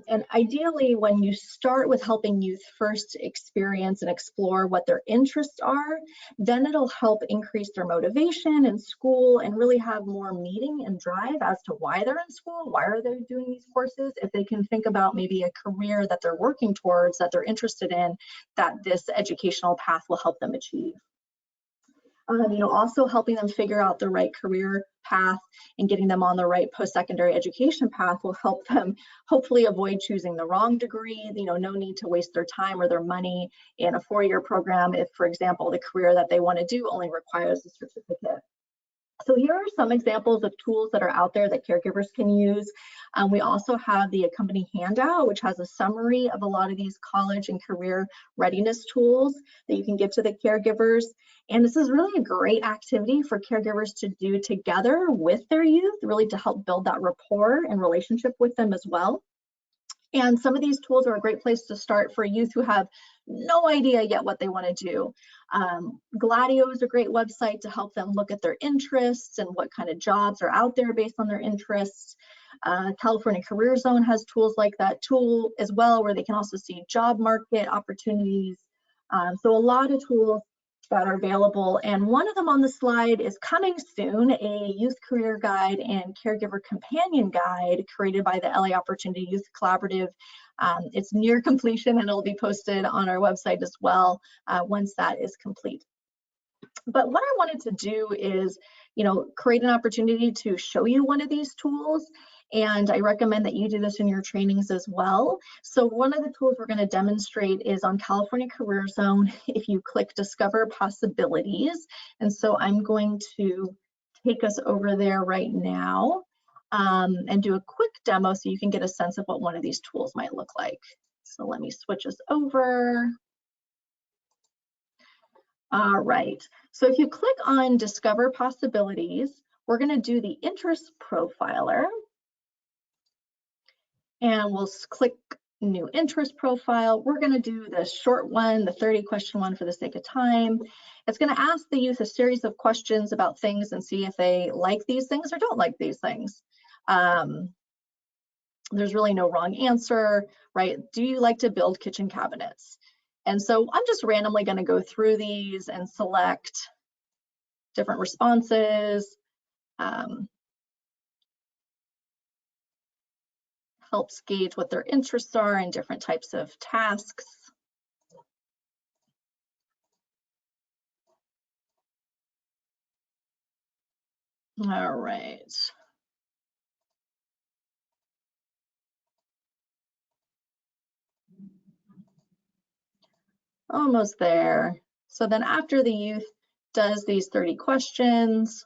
And ideally, when you start with helping youth first experience and explore what their interests are, then it'll help increase their motivation in school and really have more meaning and drive as to why they're in school, why are they doing these courses, if they can think about maybe a career that they're working towards, that they're interested in, that this educational path will help them achieve. You know, also helping them figure out the right career path and getting them on the right post-secondary education path will help them hopefully avoid choosing the wrong degree. You know, no need to waste their time or their money in a 4-year program if, for example, the career that they want to do only requires a certificate. So here are some examples of tools that are out there that caregivers can use. We also have the accompanying handout, which has a summary of a lot of these college and career readiness tools that you can give to the caregivers. And this is really a great activity for caregivers to do together with their youth, really to help build that rapport and relationship with them as well. And some of these tools are a great place to start for youth who have no idea yet what they want to do. Gladio is a great website to help them look at their interests and what kind of jobs are out there based on their interests. California Career Zone has tools like that tool as well, where they can also see job market opportunities. So a lot of tools that are available, and one of them on the slide is coming soon, a youth career guide and caregiver companion guide created by the LA Opportunity Youth Collaborative. It's near completion and it'll be posted on our website as well once that is complete. But what I wanted to do is, you know, create an opportunity to show you one of these tools. And I recommend that you do this in your trainings as well. So one of the tools we're going to demonstrate is on California Career Zone. If you click Discover Possibilities. And so I'm going to take us over there right now and do a quick demo so you can get a sense of what one of these tools might look like. So let me switch us over. All right, so if you click on Discover Possibilities, we're going to do the Interest Profiler. And we'll click New Interest Profile. We're going to do the short one, the 30-question one for the sake of time. It's going to ask the youth a series of questions about things and see if they like these things or don't like these things. There's really no wrong answer, right? Do you like to build kitchen cabinets? And so I'm just randomly going to go through these and select different responses. Helps gauge what their interests are in different types of tasks. All right. Almost there. So then after the youth does these 30 questions,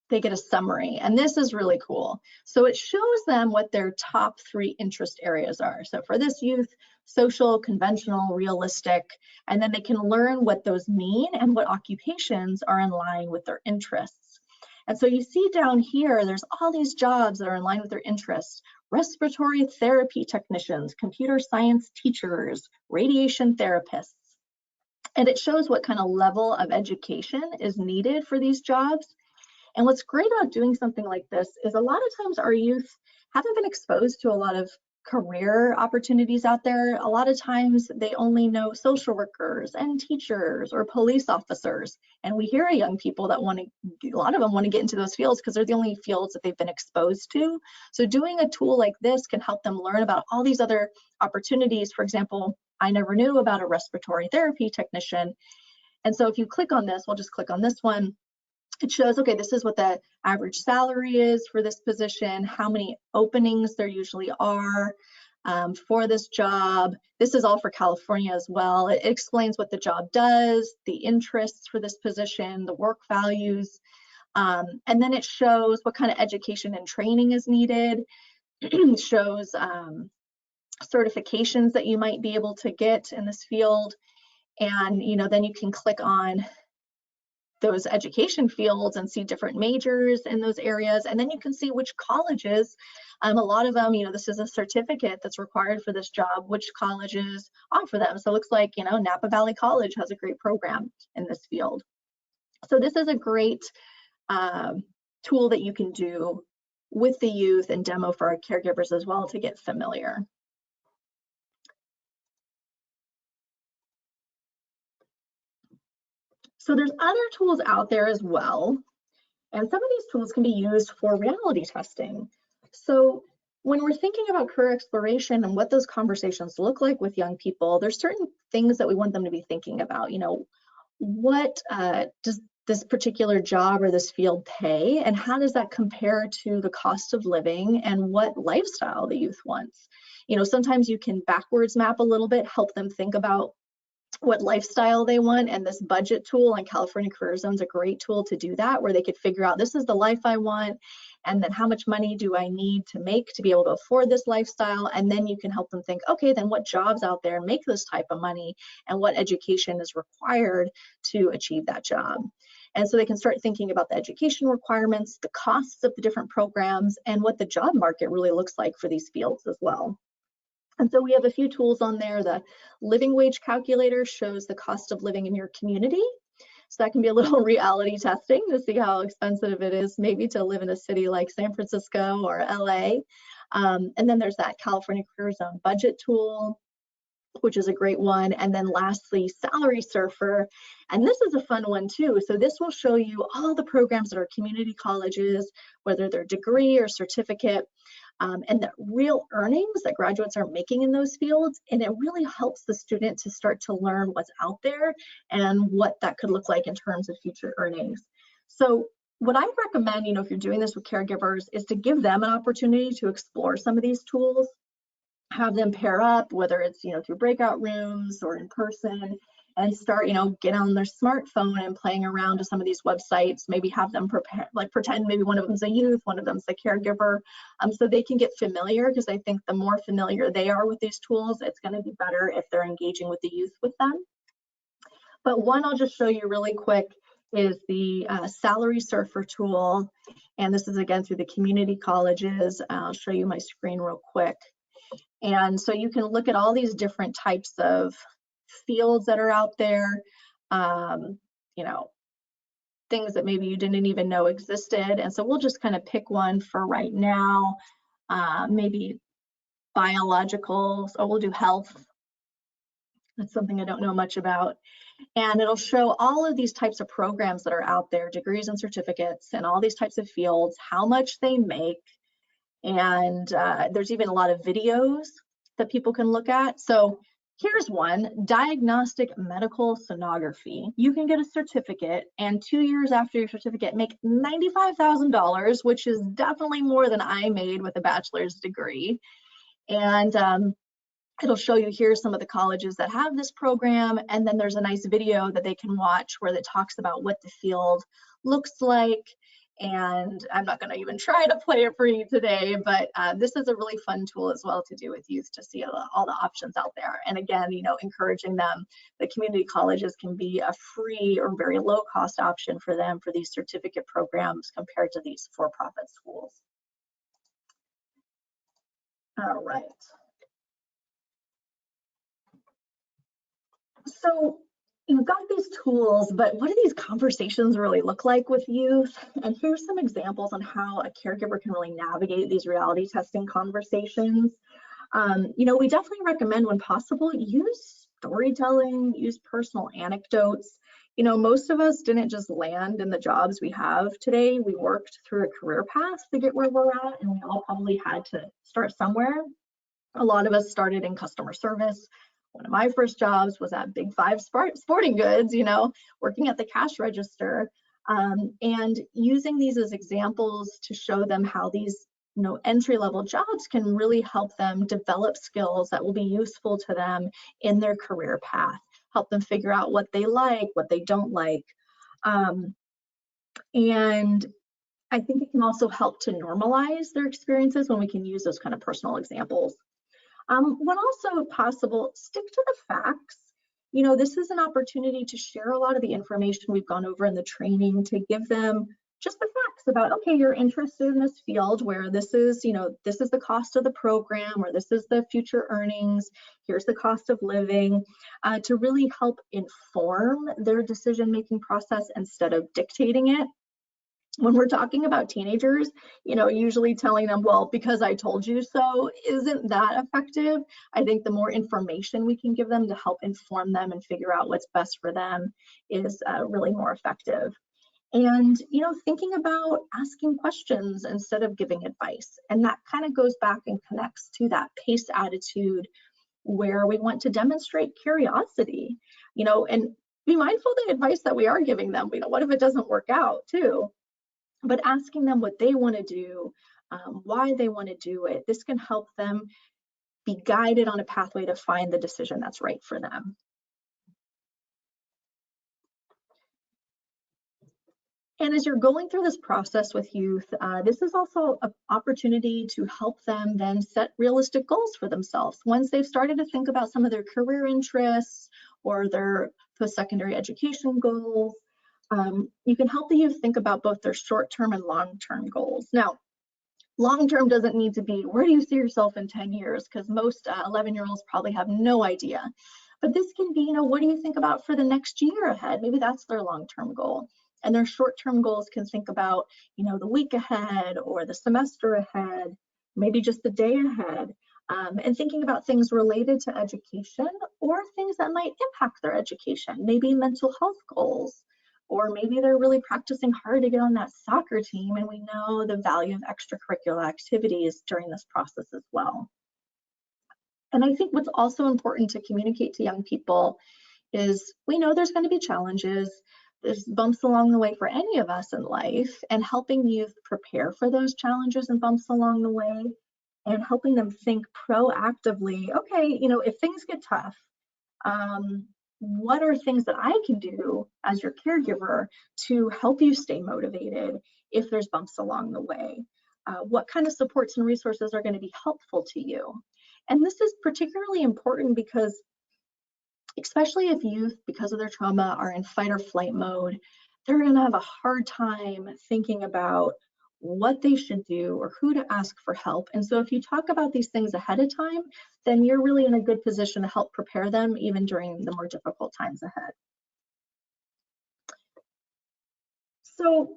they get a summary, and this is really cool. So it shows them what their top 3 interest areas are. So for this youth, social, conventional, realistic, and then they can learn what those mean and what occupations are in line with their interests. And so you see down here, there's all these jobs that are in line with their interests: respiratory therapy technicians, computer science teachers, radiation therapists. And it shows what kind of level of education is needed for these jobs. And what's great about doing something like this is a lot of times our youth haven't been exposed to a lot of career opportunities out there. A lot of times they only know social workers and teachers or police officers. And we hear young people that a lot of them want to get into those fields because they're the only fields that they've been exposed to. So doing a tool like this can help them learn about all these other opportunities. For example, I never knew about a respiratory therapy technician. And so if you click on this, we'll just click on this one. It shows, okay, this is what the average salary is for this position, how many openings there usually are for this job. This is all for California as well. It explains what the job does, the interests for this position, the work values, and then it shows what kind of education and training is needed. It shows certifications that you might be able to get in this field. And then you can click on those education fields and see different majors in those areas, and then you can see which colleges, a lot of them, this is a certificate that's required for this job, which colleges offer them. So it looks like Napa Valley College has a great program in this field. So this is a great tool that you can do with the youth and demo for our caregivers as well to get familiar. So there's other tools out there as well, and some of these tools can be used for reality testing. So when we're thinking about career exploration and what those conversations look like with young people, there's certain things that we want them to be thinking about. What does this particular job or this field pay, and how does that compare to the cost of living and what lifestyle the youth wants? Sometimes you can backwards map a little bit, help them think about what lifestyle they want, and this budget tool and California Career Zone is a great tool to do that, where they could figure out, this is the life I want, and then how much money do I need to make to be able to afford this lifestyle? And then you can help them think, okay, then what jobs out there make this type of money, and what education is required to achieve that job? And so they can start thinking about the education requirements, the costs of the different programs, and what the job market really looks like for these fields as well. And so we have a few tools on there. The living wage calculator shows the cost of living in your community. So that can be a little reality testing to see how expensive it is maybe to live in a city like San Francisco or LA. And then there's that California Career Zone budget tool, which is a great one. And then lastly, Salary Surfer. And this is a fun one too. So this will show you all the programs that are community colleges, whether they're degree or certificate, and the real earnings that graduates are making in those fields. And it really helps the student to start to learn what's out there and what that could look like in terms of future earnings. So what I recommend, if you're doing this with caregivers, is to give them an opportunity to explore some of these tools, have them pair up, whether it's, through breakout rooms or in person, and start, get on their smartphone and playing around to some of these websites, maybe have them prepare, pretend maybe one of them's a youth, one of them's a caregiver, so they can get familiar, because I think the more familiar they are with these tools, it's going to be better if they're engaging with the youth with them. But one I'll just show you really quick is the Salary Surfer tool. And this is again through the community colleges. I'll show you my screen real quick. And so you can look at all these different types of fields that are out there, things that maybe you didn't even know existed. And so we'll just kind of pick one for right now, maybe biological, so we'll do health. That's something I don't know much about. And it'll show all of these types of programs that are out there, degrees and certificates, and all these types of fields, how much they make. And there's even a lot of videos that people can look at. So here's one, diagnostic medical sonography. You can get a certificate, and 2 years after your certificate, make $95,000, which is definitely more than I made with a bachelor's degree. And It'll show you here's some of the colleges that have this program, and then there's a nice video that they can watch where it talks about what the field looks like. And I'm not going to even try to play it for you today, but this is a really fun tool as well to do with youth, to see all the options out there. And again, you know, encouraging them that community colleges can be a free or very low cost option for them for these certificate programs compared to these for-profit schools. All right. So you've got these tools, but what do these conversations really look like with youth? And here's some examples on how a caregiver can really navigate these reality testing conversations. You know, we definitely recommend, when possible, use storytelling, use personal anecdotes. You know, most of us didn't just land in the jobs we have today. We worked through a career path to get where we're at, and we all probably had to start somewhere. A lot of us started in customer service. One of my first jobs was at Big Five Sporting Goods, you know, working at the cash register, and using these as examples to show them how these, you know, entry-level jobs can really help them develop skills that will be useful to them in their career path, help them figure out what they like, what they don't like. And I think it can also help to normalize their experiences when we can use those kind of personal examples. When also possible, stick to the facts. You know, this is an opportunity to share a lot of the information we've gone over in the training, to give them just the facts about, okay, you're interested in this field where this is, you know, this is the cost of the program, or this is the future earnings, here's the cost of living, to really help inform their decision-making process instead of dictating it. When we're talking about teenagers, you know, usually telling them, well, because I told you so, isn't that effective. I think the more information we can give them to help inform them and figure out what's best for them is really more effective. And, you know, thinking about asking questions instead of giving advice. And that kind of goes back and connects to that PACE attitude, where we want to demonstrate curiosity, you know, and be mindful of the advice that we are giving them. You know, what if it doesn't work out too? But asking them what they want to do, why they want to do it, this can help them be guided on a pathway to find the decision that's right for them. And as you're going through this process with youth, this is also an opportunity to help them then set realistic goals for themselves. Once they've started to think about some of their career interests or their post-secondary education goals, you can help the youth think about both their short-term and long-term goals. Now, long-term doesn't need to be, where do you see yourself in 10 years? Because most 11-year-olds probably have no idea. But this can be, you know, what do you think about for the next year ahead? Maybe that's their long-term goal. And their short-term goals can think about, you know, the week ahead or the semester ahead, maybe just the day ahead. And thinking about things related to education or things that might impact their education, maybe mental health goals. Or maybe they're really practicing hard to get on that soccer team, and we know the value of extracurricular activities during this process as well. And I think what's also important to communicate to young people is, we know there's going to be challenges, there's bumps along the way for any of us in life, and helping youth prepare for those challenges and bumps along the way, and helping them think proactively, okay, you know, if things get tough, what are things that I can do as your caregiver to help you stay motivated if there's bumps along the way? What kind of supports and resources are going to be helpful to you? And this is particularly important because, especially if youth, because of their trauma, are in fight or flight mode, they're going to have a hard time thinking about what they should do or who to ask for help. And so if you talk about these things ahead of time, then you're really in a good position to help prepare them even during the more difficult times ahead. So,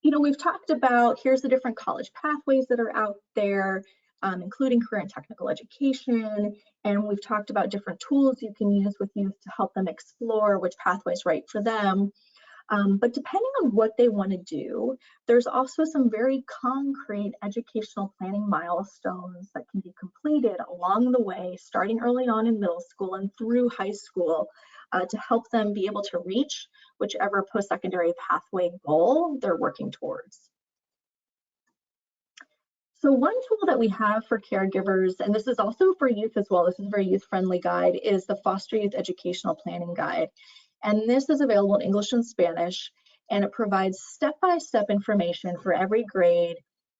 you know, we've talked about, here's the different college pathways that are out there, including career and technical education. And we've talked about different tools you can use with youth to help them explore which pathway is right for them. But depending on what they want to do, there's also some very concrete educational planning milestones that can be completed along the way, starting early on in middle school and through high school, to help them be able to reach whichever post-secondary pathway goal they're working towards. So one tool that we have for caregivers, and this is also for youth as well, this is a very youth-friendly guide, is the Foster Youth Educational Planning Guide. And this is available in English and Spanish, and it provides step-by-step information for every grade,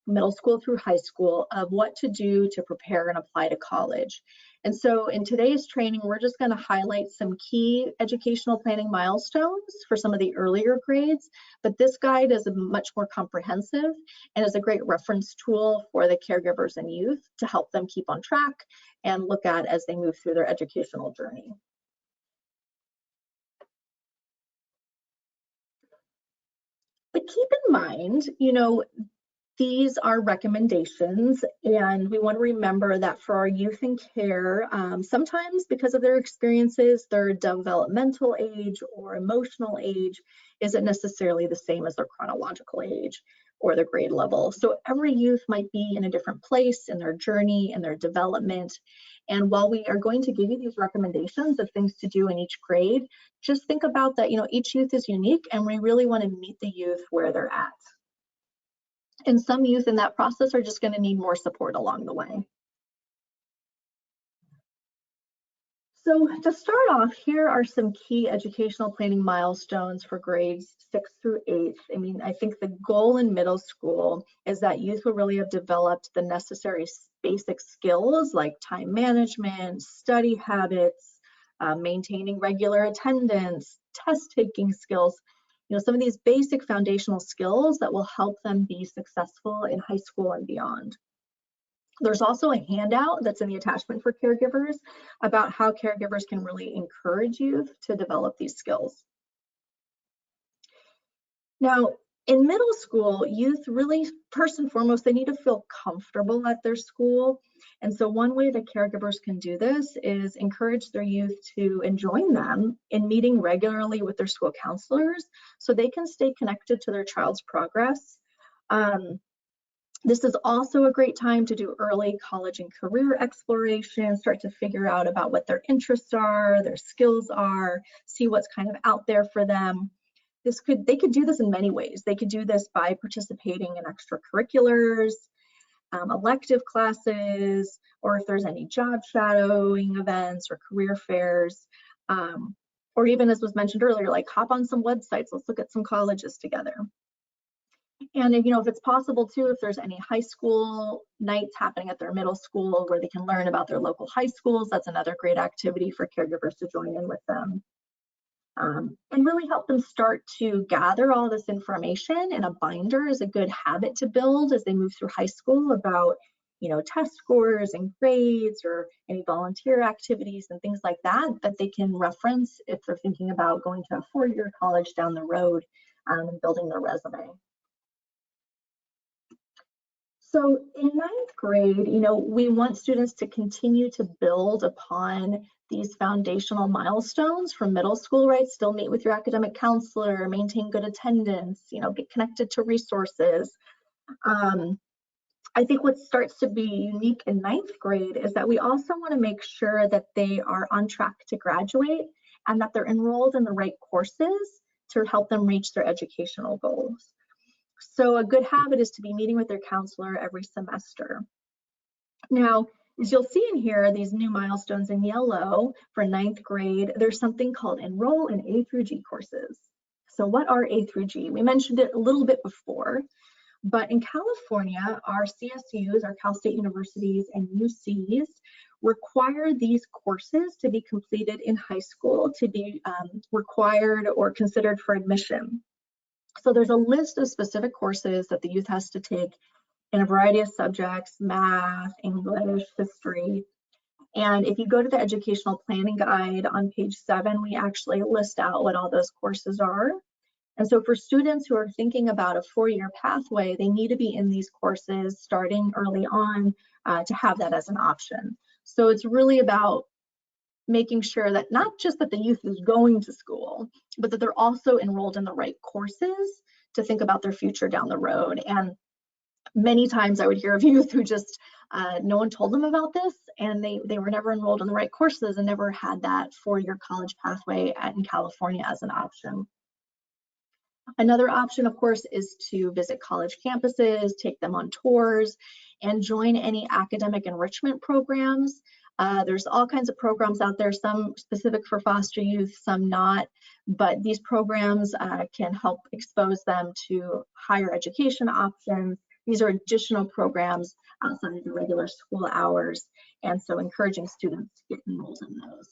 middle school through high school, of what to do to prepare and apply to college. And so in today's training, we're just going to highlight some key educational planning milestones for some of the earlier grades, but this guide is much more comprehensive and is a great reference tool for the caregivers and youth to help them keep on track and look at as they move through their educational journey. But keep in mind, you know, these are recommendations, and we want to remember that for our youth in care, sometimes because of their experiences, their developmental age or emotional age isn't necessarily the same as their chronological age or their grade level. So every youth might be in a different place in their journey and their development. And while we are going to give you these recommendations of things to do in each grade, just think about that, you know, each youth is unique and we really want to meet the youth where they're at. And some youth in that process are just going to need more support along the way. So to start off, here are some key educational planning milestones for grades 6 through 8. I mean, I think the goal in middle school is that youth will really have developed the necessary basic skills like time management, study habits, maintaining regular attendance, test-taking skills. You know, some of these basic foundational skills that will help them be successful in high school and beyond. There's also a handout that's in the attachment for caregivers about how caregivers can really encourage youth to develop these skills. Now, in middle school, youth really, first and foremost, they need to feel comfortable at their school. And so one way that caregivers can do this is encourage their youth to join them in meeting regularly with their school counselors so they can stay connected to their child's progress. This is also a great time to do early college and career exploration, start to figure out about what their interests are, their skills are, see what's kind of out there for them. They could do this in many ways. They could do this by participating in extracurriculars, elective classes, or if there's any job shadowing events or career fairs, or even, as was mentioned earlier, like hop on some websites, let's look at some colleges together. And if, you know, if it's possible too, if there's any high school nights happening at their middle school where they can learn about their local high schools, that's another great activity for caregivers to join in with them. And really help them start to gather all this information in a binder is a good habit to build as they move through high school about, you know, test scores and grades or any volunteer activities and things like that, that they can reference if they're thinking about going to a four-year college down the road and building their resume. So in ninth grade, you know, we want students to continue to build upon these foundational milestones from middle school, right? Still meet with your academic counselor, maintain good attendance, you know, get connected to resources. I think what starts to be unique in ninth grade is that we also want to make sure that they are on track to graduate and that they're enrolled in the right courses to help them reach their educational goals. So a good habit is to be meeting with their counselor every semester. Now, as you'll see in here, these new milestones in yellow for ninth grade, there's something called Enroll in A through G courses. So what are A through G? We mentioned it a little bit before, but in California, our CSUs, our Cal State Universities and UCs require these courses to be completed in high school to be required or considered for admission. So there's a list of specific courses that the youth has to take in a variety of subjects, math, English, history. And if you go to the educational planning guide on page 7, we actually list out what all those courses are. And so for students who are thinking about a 4-year pathway, they need to be in these courses starting early on to have that as an option. So it's really about making sure that not just that the youth is going to school, but that they're also enrolled in the right courses to think about their future down the road. And many times I would hear of youth who just, no one told them about this and they were never enrolled in the right courses and never had that 4-year college pathway in California as an option. Another option, of course, is to visit college campuses, take them on tours, and join any academic enrichment programs. There's all kinds of programs out there, some specific for foster youth, some not, but these programs can help expose them to higher education options. These are additional programs outside of the regular school hours, and so encouraging students to get enrolled in those.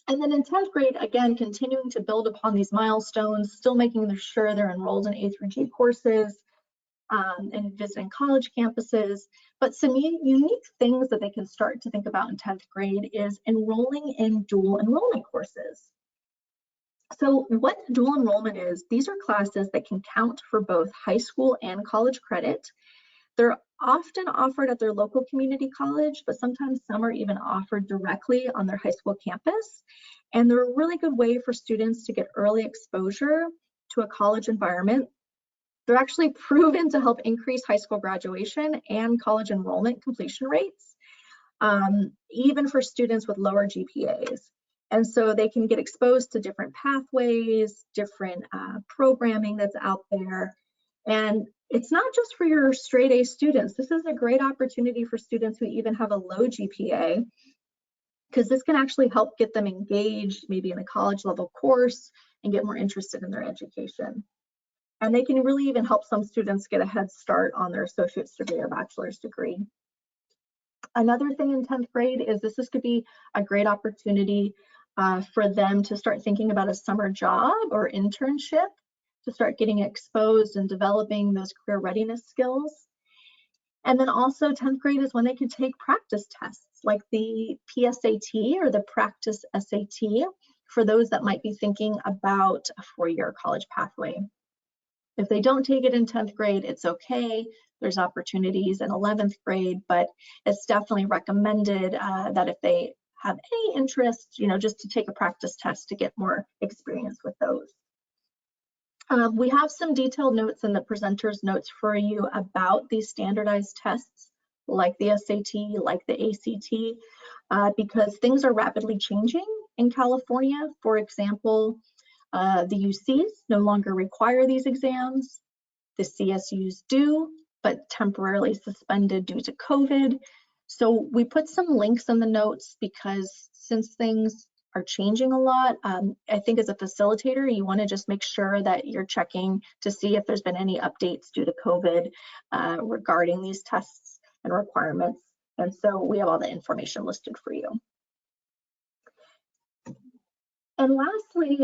And then in 10th grade, again, continuing to build upon these milestones, still making sure they're enrolled in A through G courses and visiting college campuses. But some unique things that they can start to think about in 10th grade is enrolling in dual enrollment courses. So what dual enrollment is, these are classes that can count for both high school and college credit. They're often offered at their local community college, but sometimes some are even offered directly on their high school campus. And they're a really good way for students to get early exposure to a college environment. They're actually proven to help increase high school graduation and college enrollment completion rates, even for students with lower GPAs. And so they can get exposed to different pathways, different programming that's out there. And it's not just for your straight A students. This is a great opportunity for students who even have a low GPA, because this can actually help get them engaged, maybe in a college level course, and get more interested in their education. And they can really even help some students get a head start on their associate's degree or bachelor's degree. Another thing in 10th grade is this could be a great opportunity for them to start thinking about a summer job or internship, to start getting exposed and developing those career readiness skills. And then also 10th grade is when they can take practice tests like the PSAT or the practice SAT for those that might be thinking about a four-year college pathway. If they don't take it in 10th grade, it's okay. There's opportunities in 11th grade, but it's definitely recommended that if they have any interest, just to take a practice test to get more experience with those. We have some detailed notes in the presenter's notes for you about these standardized tests, like the SAT, like the ACT, because things are rapidly changing in California. For example, the UCs no longer require these exams. The CSUs do, but temporarily suspended due to COVID. So we put some links in the notes because since things are changing a lot, I think as a facilitator, you want to just make sure that you're checking to see if there's been any updates due to COVID regarding these tests and requirements. And so we have all the information listed for you. And lastly,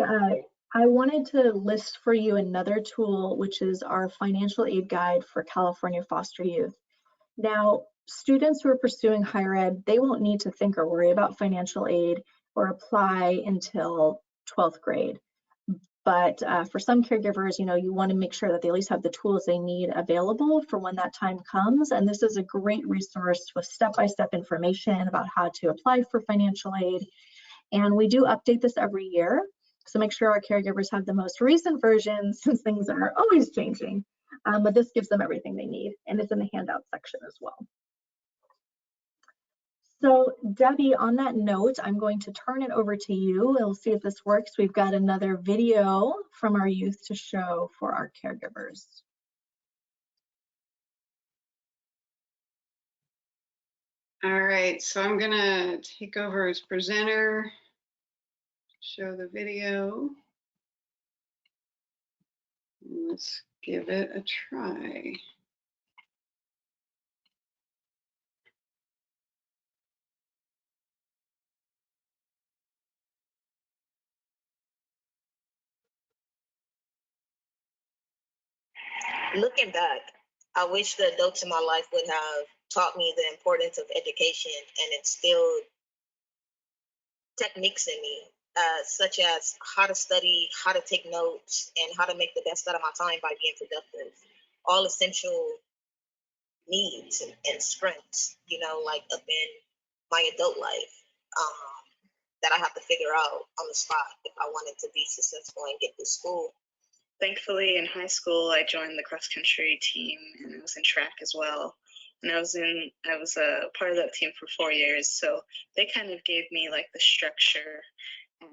I wanted to list for you another tool, which is our financial aid guide for California foster youth. Now, students who are pursuing higher ed, they won't need to think or worry about financial aid or apply until 12th grade. But for some caregivers, you want to make sure that they at least have the tools they need available for when that time comes. And this is a great resource with step-by-step information about how to apply for financial aid. And we do update this every year. So make sure our caregivers have the most recent version since things are always changing. But this gives them everything they need, and it's in the handout section as well. So Debbie, on that note, I'm going to turn it over to you. We'll see if this works. We've got another video from our youth to show for our caregivers. All right, so I'm gonna take over as presenter, show the video. Let's give it a try. Looking back, I wish the adults in my life would have taught me the importance of education and instilled techniques in me, such as how to study, how to take notes, and how to make the best out of my time by being productive. All essential needs and strengths, like up in my adult life, that I have to figure out on the spot if I wanted to be successful and get to school. Thankfully, in high school, I joined the cross country team and I was in track as well. And I was a part of that team for 4 years. So they kind of gave me like the structure and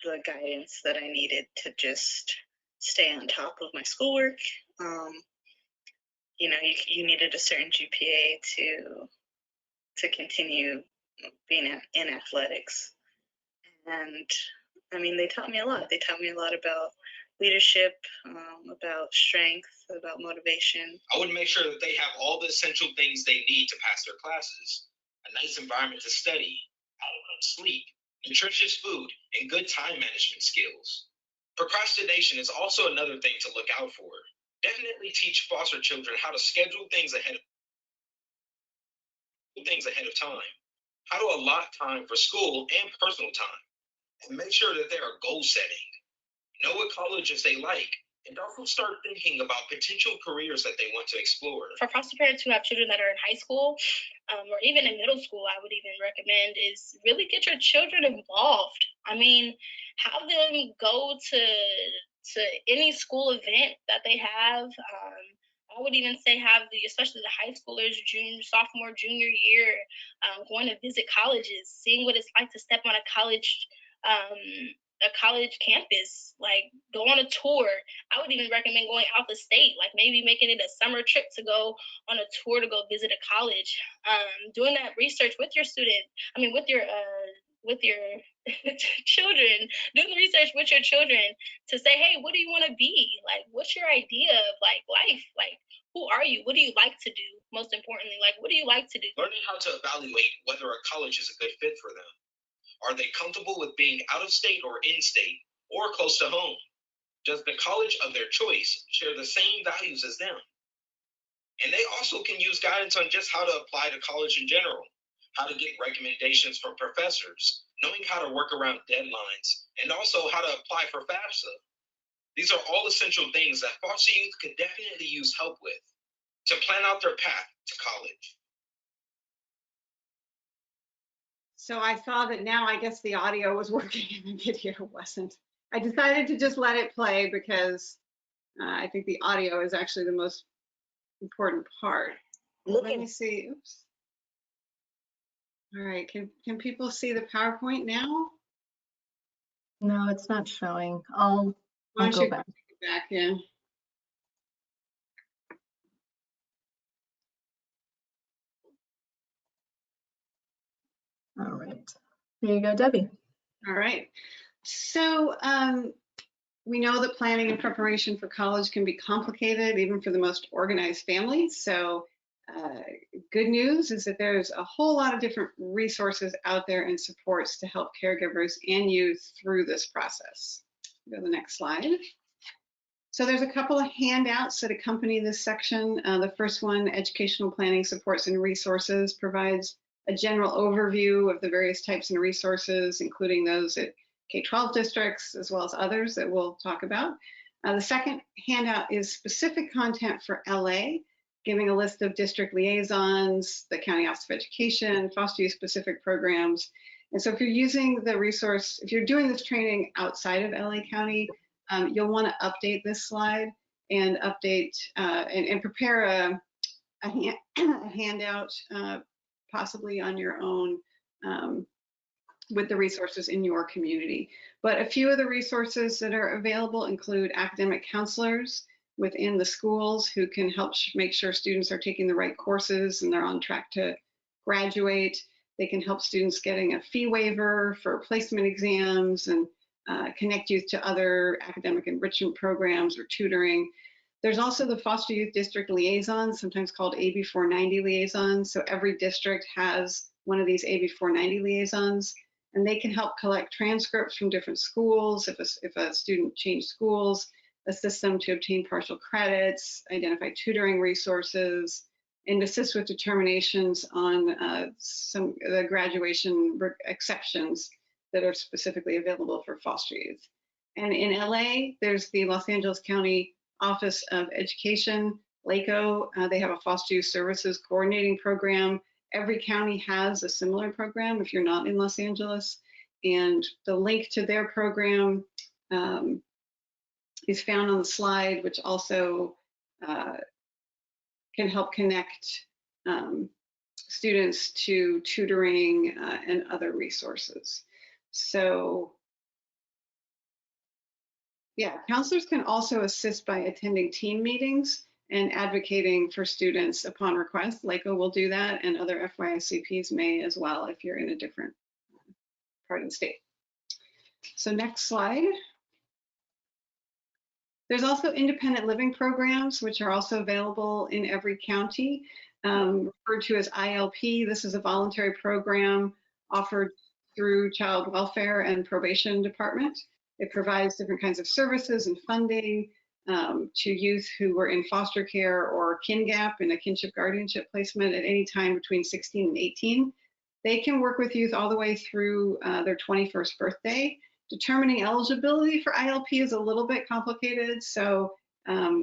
the guidance that I needed to just stay on top of my schoolwork. You know, you needed a certain GPA to continue being in athletics. And I mean, they taught me a lot. They taught me a lot about leadership, about strength, about motivation. I would make sure that they have all the essential things they need to pass their classes: a nice environment to study, adequate sleep, nutritious food, and good time management skills. Procrastination is also another thing to look out for. Definitely teach foster children how to schedule things ahead of time, how to allot time for school and personal time, and make sure that they are goal setting. Know what colleges they like, and also start thinking about potential careers that they want to explore. For foster parents who have children that are in high school or even in middle school, I would even recommend is really get your children involved. I mean, have them go to any school event that they have. I would even say have especially the high schoolers, sophomore, junior year, going to visit colleges, seeing what it's like to step on a college campus, like go on a tour. I would even recommend going out the state, like maybe making it a summer trip to go on a tour to go visit a college. Doing that research with your with your children, doing the research with your children to say, hey, what do you want to be? Like, what's your idea of like life? Like, who are you? What do you like to do? Most importantly, like, what do you like to do? Learning how to evaluate whether a college is a good fit for them. Are they comfortable with being out of state or in state or close to home? Does the college of their choice share the same values as them? And they also can use guidance on just how to apply to college in general, how to get recommendations from professors, knowing how to work around deadlines, and also how to apply for FAFSA. These are all essential things that foster youth could definitely use help with to plan out their path to college. So I saw that now I guess the audio was working and the video wasn't. I decided to just let it play because I think the audio is actually the most important part. Let me see. Oops. All right. Can people see the PowerPoint now? No, it's not showing. I'll go back. Yeah. All right. Here you go, Debbie. All right. So we know that planning and preparation for college can be complicated, even for the most organized families. So good news is that there's a whole lot of different resources out there and supports to help caregivers and youth through this process. Go to the next slide. So there's a couple of handouts that accompany this section. The first one, Educational Planning Supports and Resources, provides a general overview of the various types and resources, including those at K-12 districts, as well as others that we'll talk about. The second handout is specific content for LA, giving a list of district liaisons, the County Office of Education, foster youth specific programs. And so if you're using the resource, if you're doing this training outside of LA County, you'll want to update this slide and update and prepare a handout, possibly on your own with the resources in your community. But a few of the resources that are available include academic counselors within the schools who can help make sure students are taking the right courses and they're on track to graduate. They can help students getting a fee waiver for placement exams and connect youth to other academic enrichment programs or tutoring. There's also the Foster Youth District Liaisons, sometimes called AB 490 liaisons. So every district has one of these AB 490 liaisons, and they can help collect transcripts from different schools. If a student changed schools, assist them to obtain partial credits, identify tutoring resources, and assist with determinations on some of the graduation exceptions that are specifically available for foster youth. And in LA, there's the Los Angeles County Office of Education, LACO. They have a foster youth services coordinating program. Every county has a similar program if you're not in Los Angeles. And the link to their program is found on the slide, which also can help connect students to tutoring and other resources. So Yeah, counselors can also assist by attending team meetings and advocating for students upon request. LACO will do that, and other FYSCPs may as well if you're in a different part of the state. So next slide. There's also independent living programs, which are also available in every county, referred to as ILP. This is a voluntary program offered through Child Welfare and Probation Department. It provides different kinds of services and funding to youth who were in foster care or kin gap in a kinship guardianship placement at any time between 16 and 18. They can work with youth all the way through their 21st birthday. Determining eligibility for ILP is a little bit complicated, so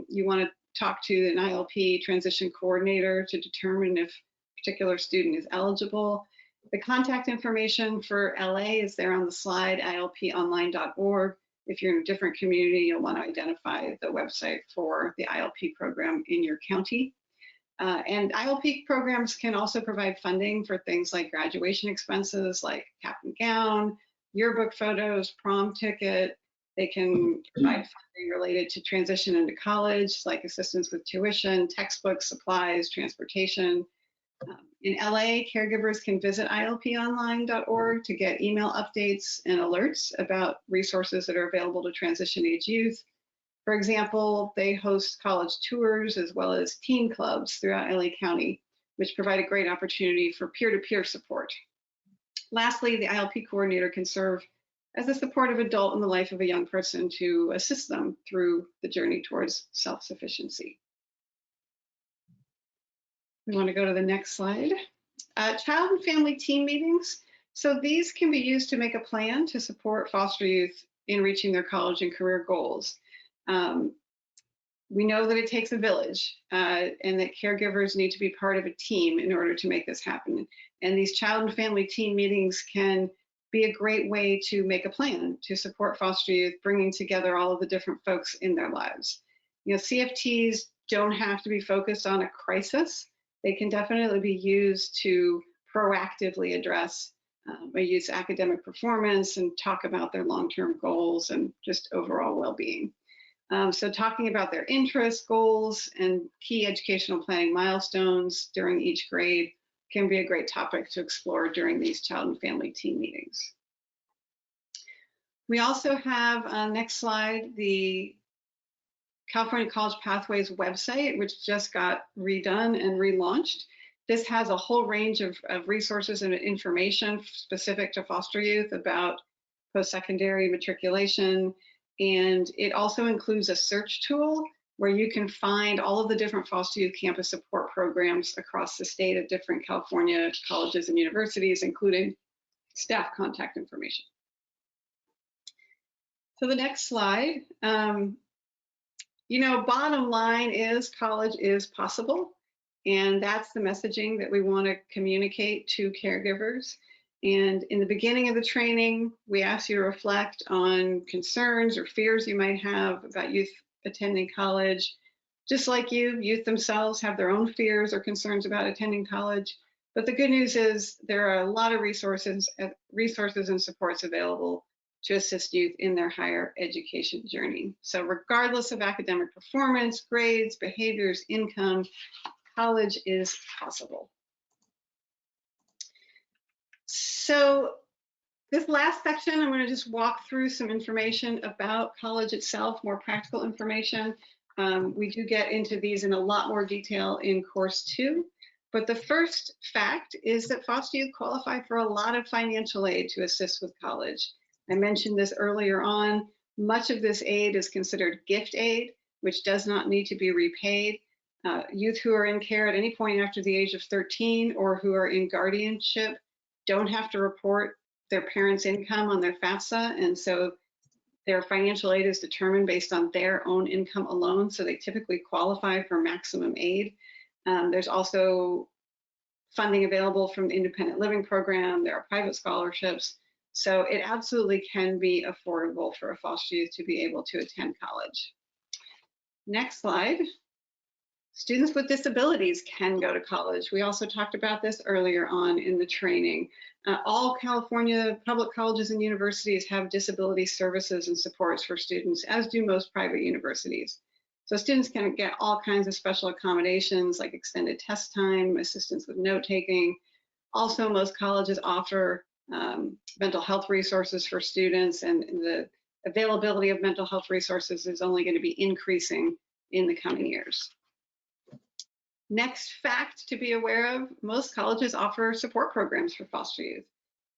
you want to talk to an ILP transition coordinator to determine if a particular student is eligible. The contact information for LA is there on the slide, ilponline.org. If you're in a different community, you'll want to identify the website for the ILP program in your county. And ILP programs can also provide funding for things like graduation expenses, like cap and gown, yearbook photos, prom ticket. They can provide funding related to transition into college, like assistance with tuition, textbooks, supplies, transportation. In LA, caregivers can visit ilponline.org to get email updates and alerts about resources that are available to transition age youth. For example, they host college tours as well as teen clubs throughout LA County, which provide a great opportunity for peer-to-peer support. Lastly, the ILP coordinator can serve as a supportive adult in the life of a young person to assist them through the journey towards self-sufficiency. We want to go to the next slide. Child and family team meetings. So these can be used to make a plan to support foster youth in reaching their college and career goals. We know that it takes a village and that caregivers need to be part of a team in order to make this happen. And these child and family team meetings can be a great way to make a plan to support foster youth, bringing together all of the different folks in their lives. You know, CFTs don't have to be focused on a crisis. They can definitely be used to proactively address a youth's academic performance and talk about their long-term goals and just overall well-being. So talking about their interests, goals, and key educational planning milestones during each grade can be a great topic to explore during these child and family team meetings. We also have, next slide, the California College Pathways website, which just got redone and relaunched. This has a whole range of resources and information specific to foster youth about post-secondary matriculation. And it also includes a search tool where you can find all of the different foster youth campus support programs across the state at different California colleges and universities, including staff contact information. So the next slide, you know, bottom line is college is possible. And that's the messaging that we want to communicate to caregivers. And in the beginning of the training, we ask you to reflect on concerns or fears you might have about youth attending college. Just like you, youth themselves have their own fears or concerns about attending college. But the good news is there are a lot of resources and supports available to assist youth in their higher education journey. So regardless of academic performance, grades, behaviors, income, college is possible. So this last section, I'm going to just walk through some information about college itself, more practical information. We do get into these in a lot more detail in course 2. But the first fact is that foster youth qualify for a lot of financial aid to assist with college. I mentioned this earlier on. Much of this aid is considered gift aid, which does not need to be repaid. Youth who are in care at any point after the age of 13 or who are in guardianship don't have to report their parents' income on their FAFSA, and so their financial aid is determined based on their own income alone, so they typically qualify for maximum aid. There's also funding available from the Independent Living Program. There are private scholarships, so it absolutely can be affordable for a foster youth to be able to attend college. Next slide. Students with disabilities can go to college. We also talked about this earlier on in the training. All California public colleges and universities have disability services and supports for students, as do most private universities. So students can get all kinds of special accommodations like extended test time, assistance with note taking. Also, most colleges offer mental health resources for students, and the availability of mental health resources is only going to be increasing in the coming years. Next fact to be aware of, most colleges offer support programs for foster youth.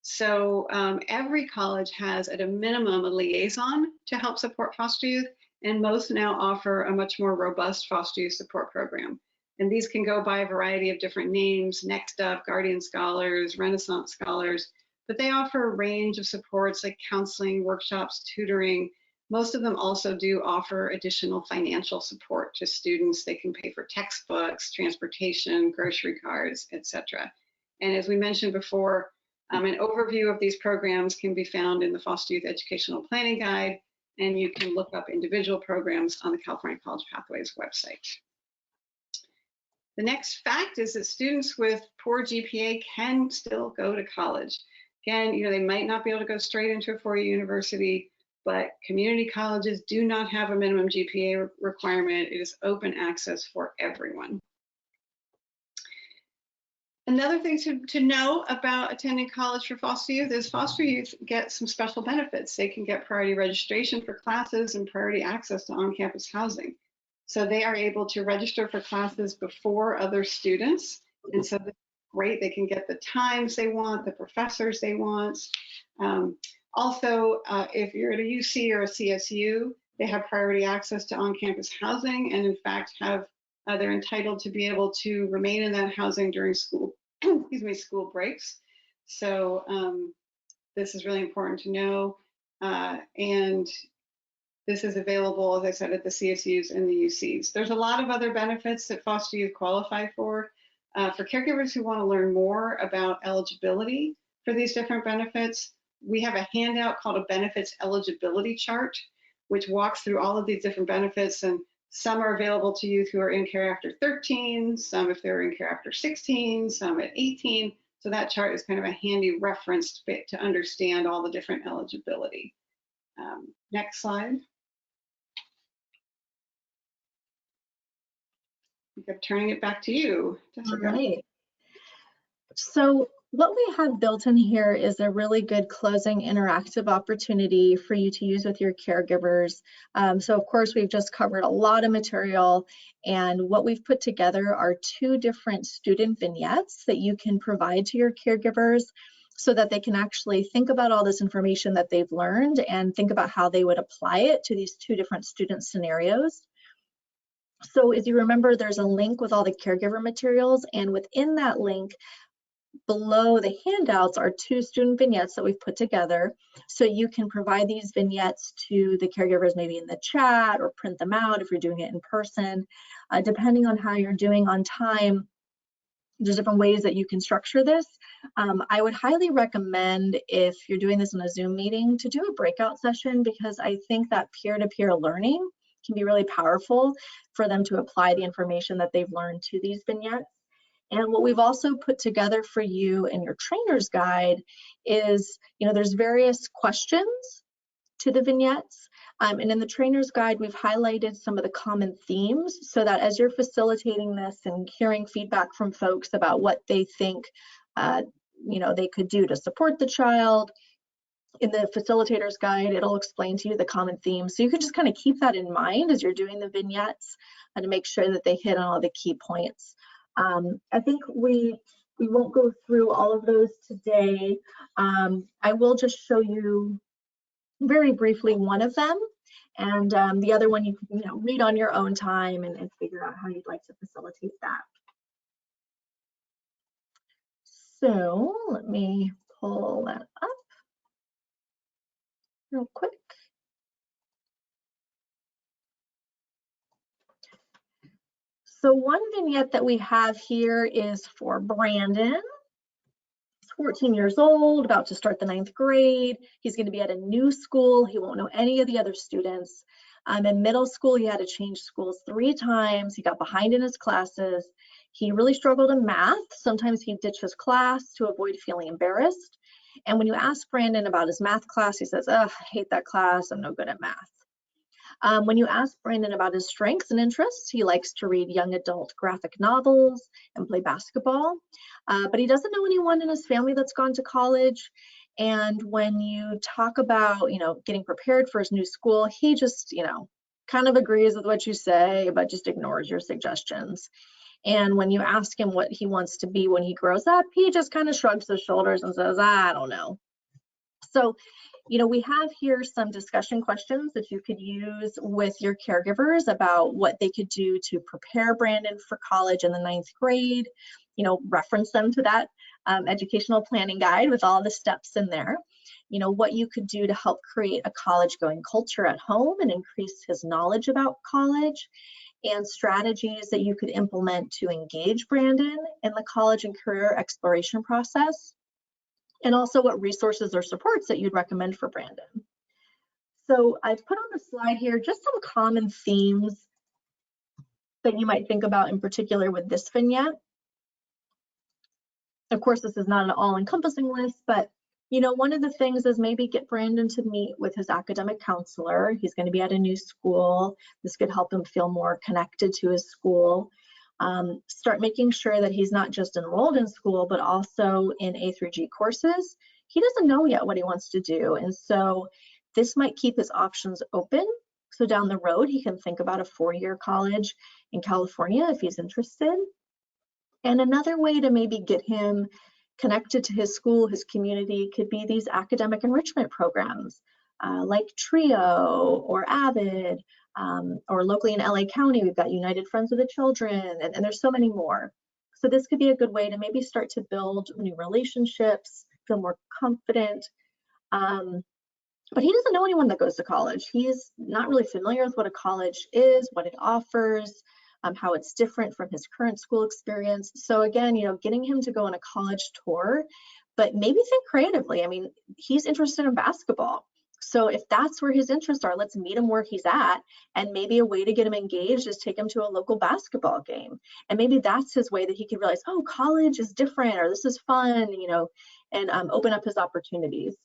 So every college has at a minimum a liaison to help support foster youth, and most now offer a much more robust foster youth support program. And these can go by a variety of different names: Next Up, Guardian Scholars, Renaissance Scholars, but they offer a range of supports like counseling, workshops, tutoring. Most of them also do offer additional financial support to students. They can pay for textbooks, transportation, grocery cards, etc. And as we mentioned before, an overview of these programs can be found in the Foster Youth Educational Planning Guide, and you can look up individual programs on the California College Pathways website. The next fact is that students with poor GPA can still go to college. Again, they might not be able to go straight into a four-year university, but community colleges do not have a minimum GPA requirement. It is open access for everyone. Another thing to know about attending college for foster youth is foster youth get some special benefits. They can get priority registration for classes and priority access to on-campus housing. So they are able to register for classes before other students. And so that's great. They can get the times they want, the professors they want. Also, if you're at a UC or a CSU, they have priority access to on-campus housing, and in fact they're entitled to be able to remain in that housing during school, school breaks. So this is really important to know. And this is available, as I said, at the CSUs and the UCs. There's a lot of other benefits that foster youth qualify for. For caregivers who want to learn more about eligibility for these different benefits, we have a handout called a benefits eligibility chart, which walks through all of these different benefits, and some are available to youth who are in care after 13, some if they're in care after 16, some at 18. So that chart is kind of a handy reference to understand all the different eligibility. Next slide. I think I'm turning it back to you, Jessica. All right. So what we have built in here is a really good closing interactive opportunity for you to use with your caregivers. So of course, we've just covered a lot of material, and what we've put together are 2 different student vignettes that you can provide to your caregivers so that they can actually think about all this information that they've learned and think about how they would apply it to these 2 different student scenarios. So as you remember, there's a link with all the caregiver materials, and within that link, below the handouts are 2 student vignettes that we've put together. So you can provide these vignettes to the caregivers maybe in the chat or print them out if you're doing it in person. Depending on how you're doing on time, there's different ways that you can structure this. I would highly recommend, if you're doing this in a Zoom meeting, to do a breakout session, because I think that peer-to-peer learning can be really powerful for them to apply the information that they've learned to these vignettes. And what we've also put together for you in your trainer's guide is, there's various questions to the vignettes. And in the trainer's guide, we've highlighted some of the common themes so that as you're facilitating this and hearing feedback from folks about what they think, they could do to support the child, in the facilitator's guide, it'll explain to you the common themes. So you can just kind of keep that in mind as you're doing the vignettes and to make sure that they hit on all the key points. I think we won't go through all of those today. I will just show you very briefly one of them, and the other one you can read on your own time and figure out how you'd like to facilitate that. So let me pull that up real quick. So one vignette that we have here is for Brandon. 14 years old, about to start the 9th grade. He's going to be at a new school. He won't know any of the other students. In middle school, he had to change schools 3 times. He got behind in his classes. He really struggled in math. Sometimes he'd ditch his class to avoid feeling embarrassed. And when you ask Brandon about his math class, he says, "Ugh, I hate that class. I'm no good at math." When you ask Brandon about his strengths and interests, he likes to read young adult graphic novels and play basketball, but he doesn't know anyone in his family that's gone to college. And when you talk about, getting prepared for his new school, he just, kind of agrees with what you say, but just ignores your suggestions. And when you ask him what he wants to be when he grows up, he just kind of shrugs his shoulders and says, "I don't know." So, we have here some discussion questions that you could use with your caregivers about what they could do to prepare Brandon for college in the 9th grade. Reference them to that educational planning guide with all the steps in there. What you could do to help create a college-going culture at home and increase his knowledge about college, and strategies that you could implement to engage Brandon in the college and career exploration process, and also what resources or supports that you'd recommend for Brandon. So I've put on the slide here just some common themes that you might think about in particular with this vignette. Of course, this is not an all-encompassing list, but one of the things is maybe get Brandon to meet with his academic counselor. He's going to be at a new school. This could help him feel more connected to his school. Start making sure that he's not just enrolled in school, but also in A through G courses. He doesn't know yet what he wants to do. And so this might keep his options open. So down the road, he can think about a 4-year college in California if he's interested. And another way to maybe get him connected to his school, his community, could be these academic enrichment programs like TRIO or AVID, or locally in LA County, we've got United Friends of the Children, and there's so many more. So this could be a good way to maybe start to build new relationships, feel more confident. But he doesn't know anyone that goes to college. He's not really familiar with what a college is, what it offers, how it's different from his current school experience. So again, getting him to go on a college tour, but maybe think creatively. I mean, he's interested in basketball. So if that's where his interests are, let's meet him where he's at. And maybe a way to get him engaged is take him to a local basketball game. And maybe that's his way that he could realize, oh, college is different, or this is fun, and open up his opportunities.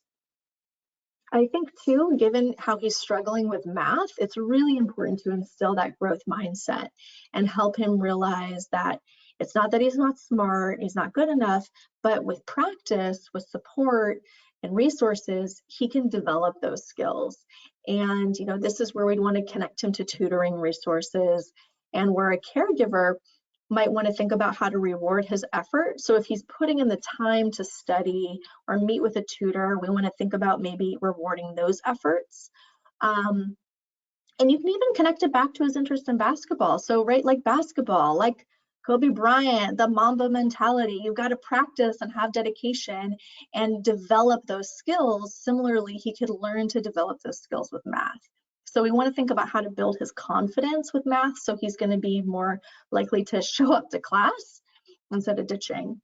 I think too, given how he's struggling with math, it's really important to instill that growth mindset and help him realize that it's not that he's not smart, he's not good enough, but with practice, with support and resources, he can develop those skills. And this is where we'd want to connect him to tutoring resources, and where a caregiver might want to think about how to reward his effort. So if he's putting in the time to study or meet with a tutor, we want to think about maybe rewarding those efforts. And you can even connect it back to his interest in basketball. So like basketball, like Kobe Bryant, the Mamba mentality, you've got to practice and have dedication and develop those skills. Similarly, he could learn to develop those skills with math. So we want to think about how to build his confidence with math, so he's going to be more likely to show up to class instead of ditching.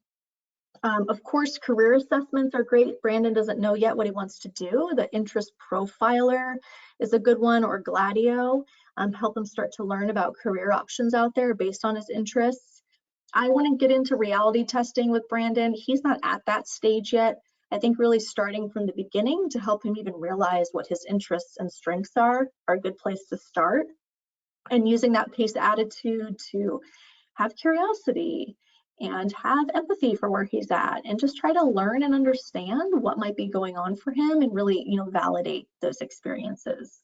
Of course, career assessments are great. Brandon doesn't know yet what he wants to do. The interest profiler is a good one, or Gladio. Help him start to learn about career options out there based on his interests. I want to get into reality testing with Brandon. He's not at that stage yet. I think really starting from the beginning to help him even realize what his interests and strengths are a good place to start. And using that PACE attitude to have curiosity and have empathy for where he's at, and just try to learn and understand what might be going on for him, and really, validate those experiences.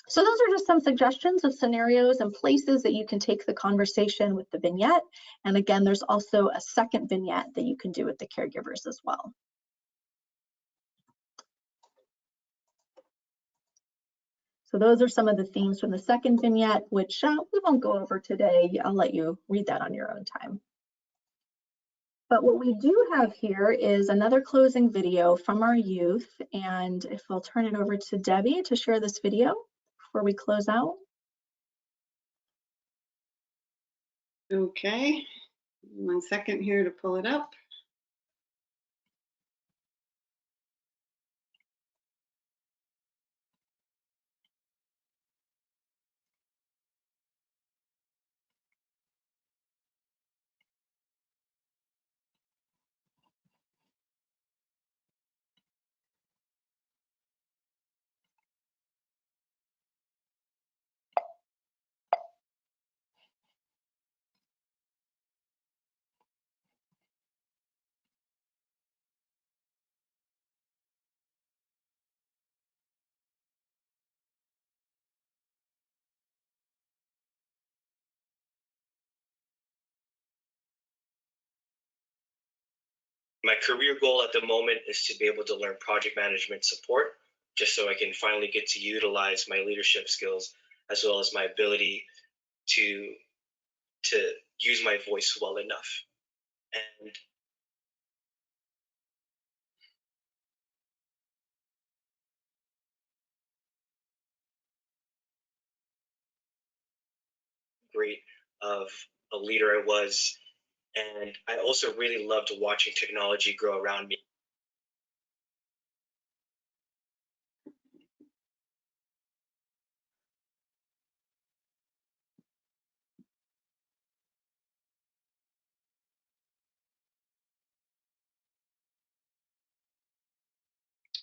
So those are just some suggestions of scenarios and places that you can take the conversation with the vignette. And again, there's also a second vignette that you can do with the caregivers as well. So those are some of the themes from the second vignette, which we won't go over today. I'll let you read that on your own time. But what we do have here is another closing video from our youth. And if I'll turn it over to Debbie to share this video before we close out. Okay, 1 second here to pull it up. My career goal at the moment is to be able to learn project management support, just so I can finally get to utilize my leadership skills as well as my ability to use my voice well enough. And great of a leader I was. And I also really loved watching technology grow around me.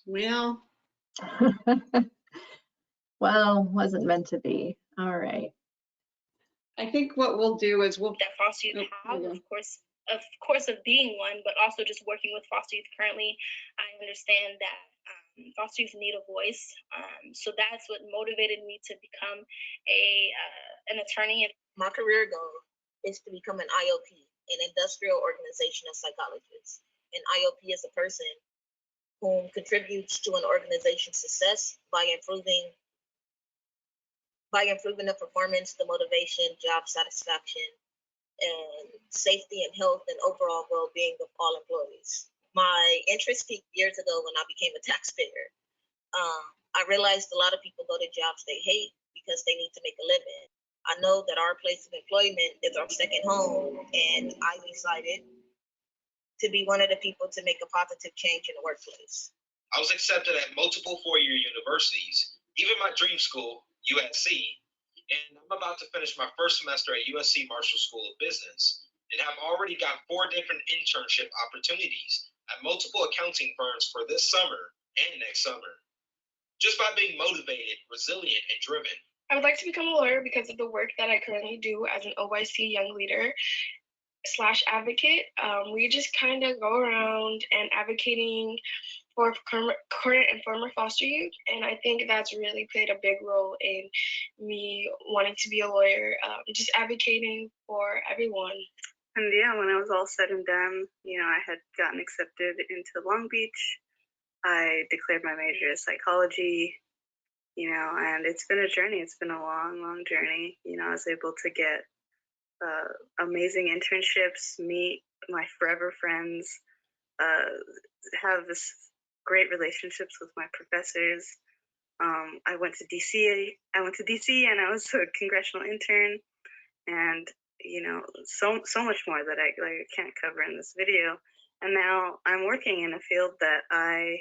Well, Well, wasn't meant to be. All right. I think what we'll do is we'll. That foster youth have, of course, of being one, but also just working with foster youth currently, I understand that foster youth need a voice. So that's what motivated me to become an attorney. My career goal is to become an IOP, an industrial organizational psychologist. An IOP is a person who contributes to an organization's success by improving the performance, the motivation, job satisfaction, and safety and health and overall well-being of all employees. My interest peaked years ago when I became a taxpayer. I realized a lot of people go to jobs they hate because they need to make a living. I know that our place of employment is our second home, and I decided to be one of the people to make a positive change in the workplace. I was accepted at multiple four-year universities, even my dream school, USC, and I'm about to finish my first semester at USC Marshall School of Business and have already got 4 different internship opportunities at multiple accounting firms for this summer and next summer. Just by being motivated, resilient, and driven. I would like to become a lawyer because of the work that I currently do as an OYC Young Leader / advocate. We just kind of go around and advocating for current and former foster youth, and I think that's really played a big role in me wanting to be a lawyer, just advocating for everyone. And yeah, when it was all said and done, I had gotten accepted into Long Beach. I declared my major as psychology, and it's been a journey. It's been a long, long journey. I was able to get amazing internships, meet my forever friends, have this great relationships with my professors. I went to DC and I was a congressional intern, and so much more that I can't cover in this video. And now I'm working in a field that I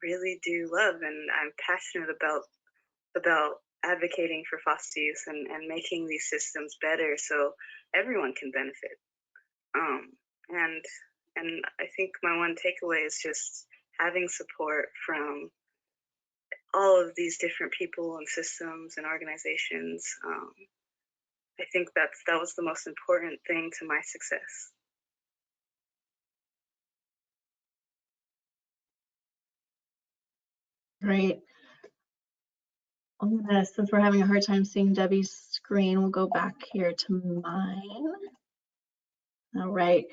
really do love, and I'm passionate about advocating for foster youth and making these systems better so everyone can benefit. And I think my one takeaway is just having support from all of these different people and systems and organizations. I think that was the most important thing to my success. Great. Since we're having a hard time seeing Debbie's screen, we'll go back here to mine. All right.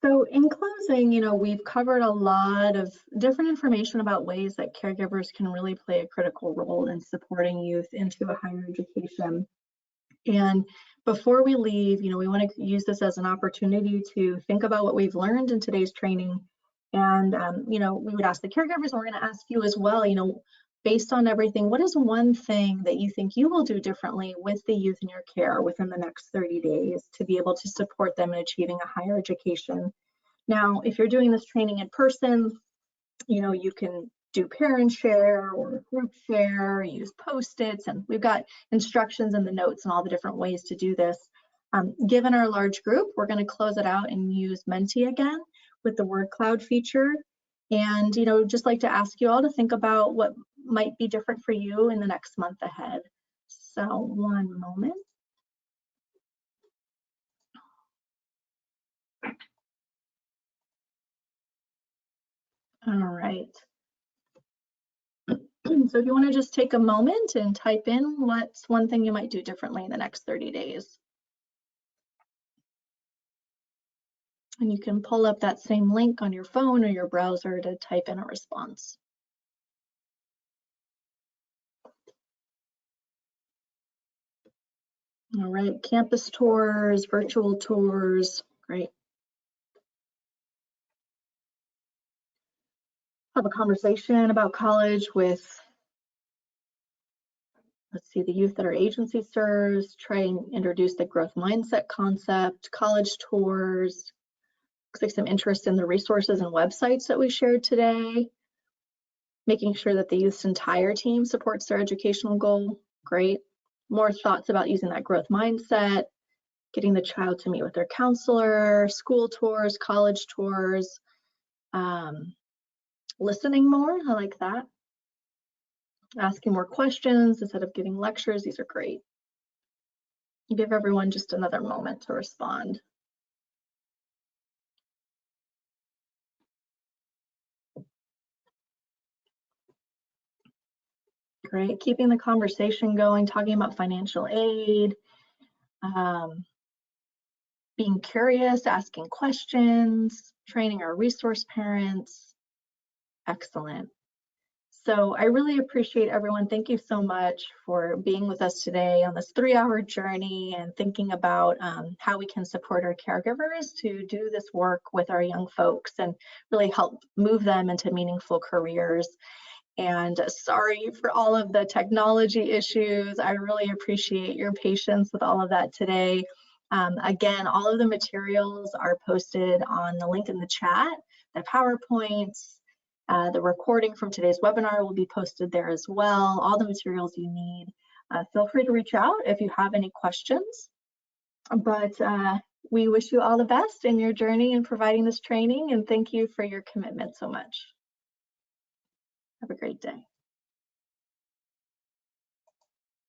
So in closing, we've covered a lot of different information about ways that caregivers can really play a critical role in supporting youth into a higher education. And before we leave, we want to use this as an opportunity to think about what we've learned in today's training. And, we would ask the caregivers, and we're going to ask you as well, based on everything, what is one thing that you think you will do differently with the youth in your care within the next 30 days to be able to support them in achieving a higher education? Now, if you're doing this training in person, you can do parent share or group share, use Post-its, and we've got instructions in the notes and all the different ways to do this. Given our large group, we're going to close it out and use Mentee again with the word cloud feature. And, just like to ask you all to think about what might be different for you in the next month ahead. So one moment. All right. So if you want to just take a moment and type in what's one thing you might do differently in the next 30 days. And you can pull up that same link on your phone or your browser to type in a response. All right, campus tours, virtual tours, great. Have a conversation about college with, let's see, the youth that our agency serves, try and introduce the growth mindset concept, college tours. Looks like some interest in the resources and websites that we shared today. Making sure that the youth's entire team supports their educational goal, great. More thoughts about using that growth mindset, getting the child to meet with their counselor, school tours, college tours, listening more, I like that. Asking more questions instead of giving lectures, these are great. Give everyone just another moment to respond. Great, keeping the conversation going, talking about financial aid, being curious, asking questions, training our resource parents. Excellent. So I really appreciate everyone. Thank you so much for being with us today on this 3-hour journey and thinking about how we can support our caregivers to do this work with our young folks and really help move them into meaningful careers. And sorry for all of the technology issues. I really appreciate your patience with all of that today. Again, all of the materials are posted on the link in the chat, the PowerPoints, the recording from today's webinar will be posted there as well. All the materials you need. Feel free to reach out if you have any questions. But we wish you all the best in your journey in providing this training, and thank you for your commitment so much. Have a great day.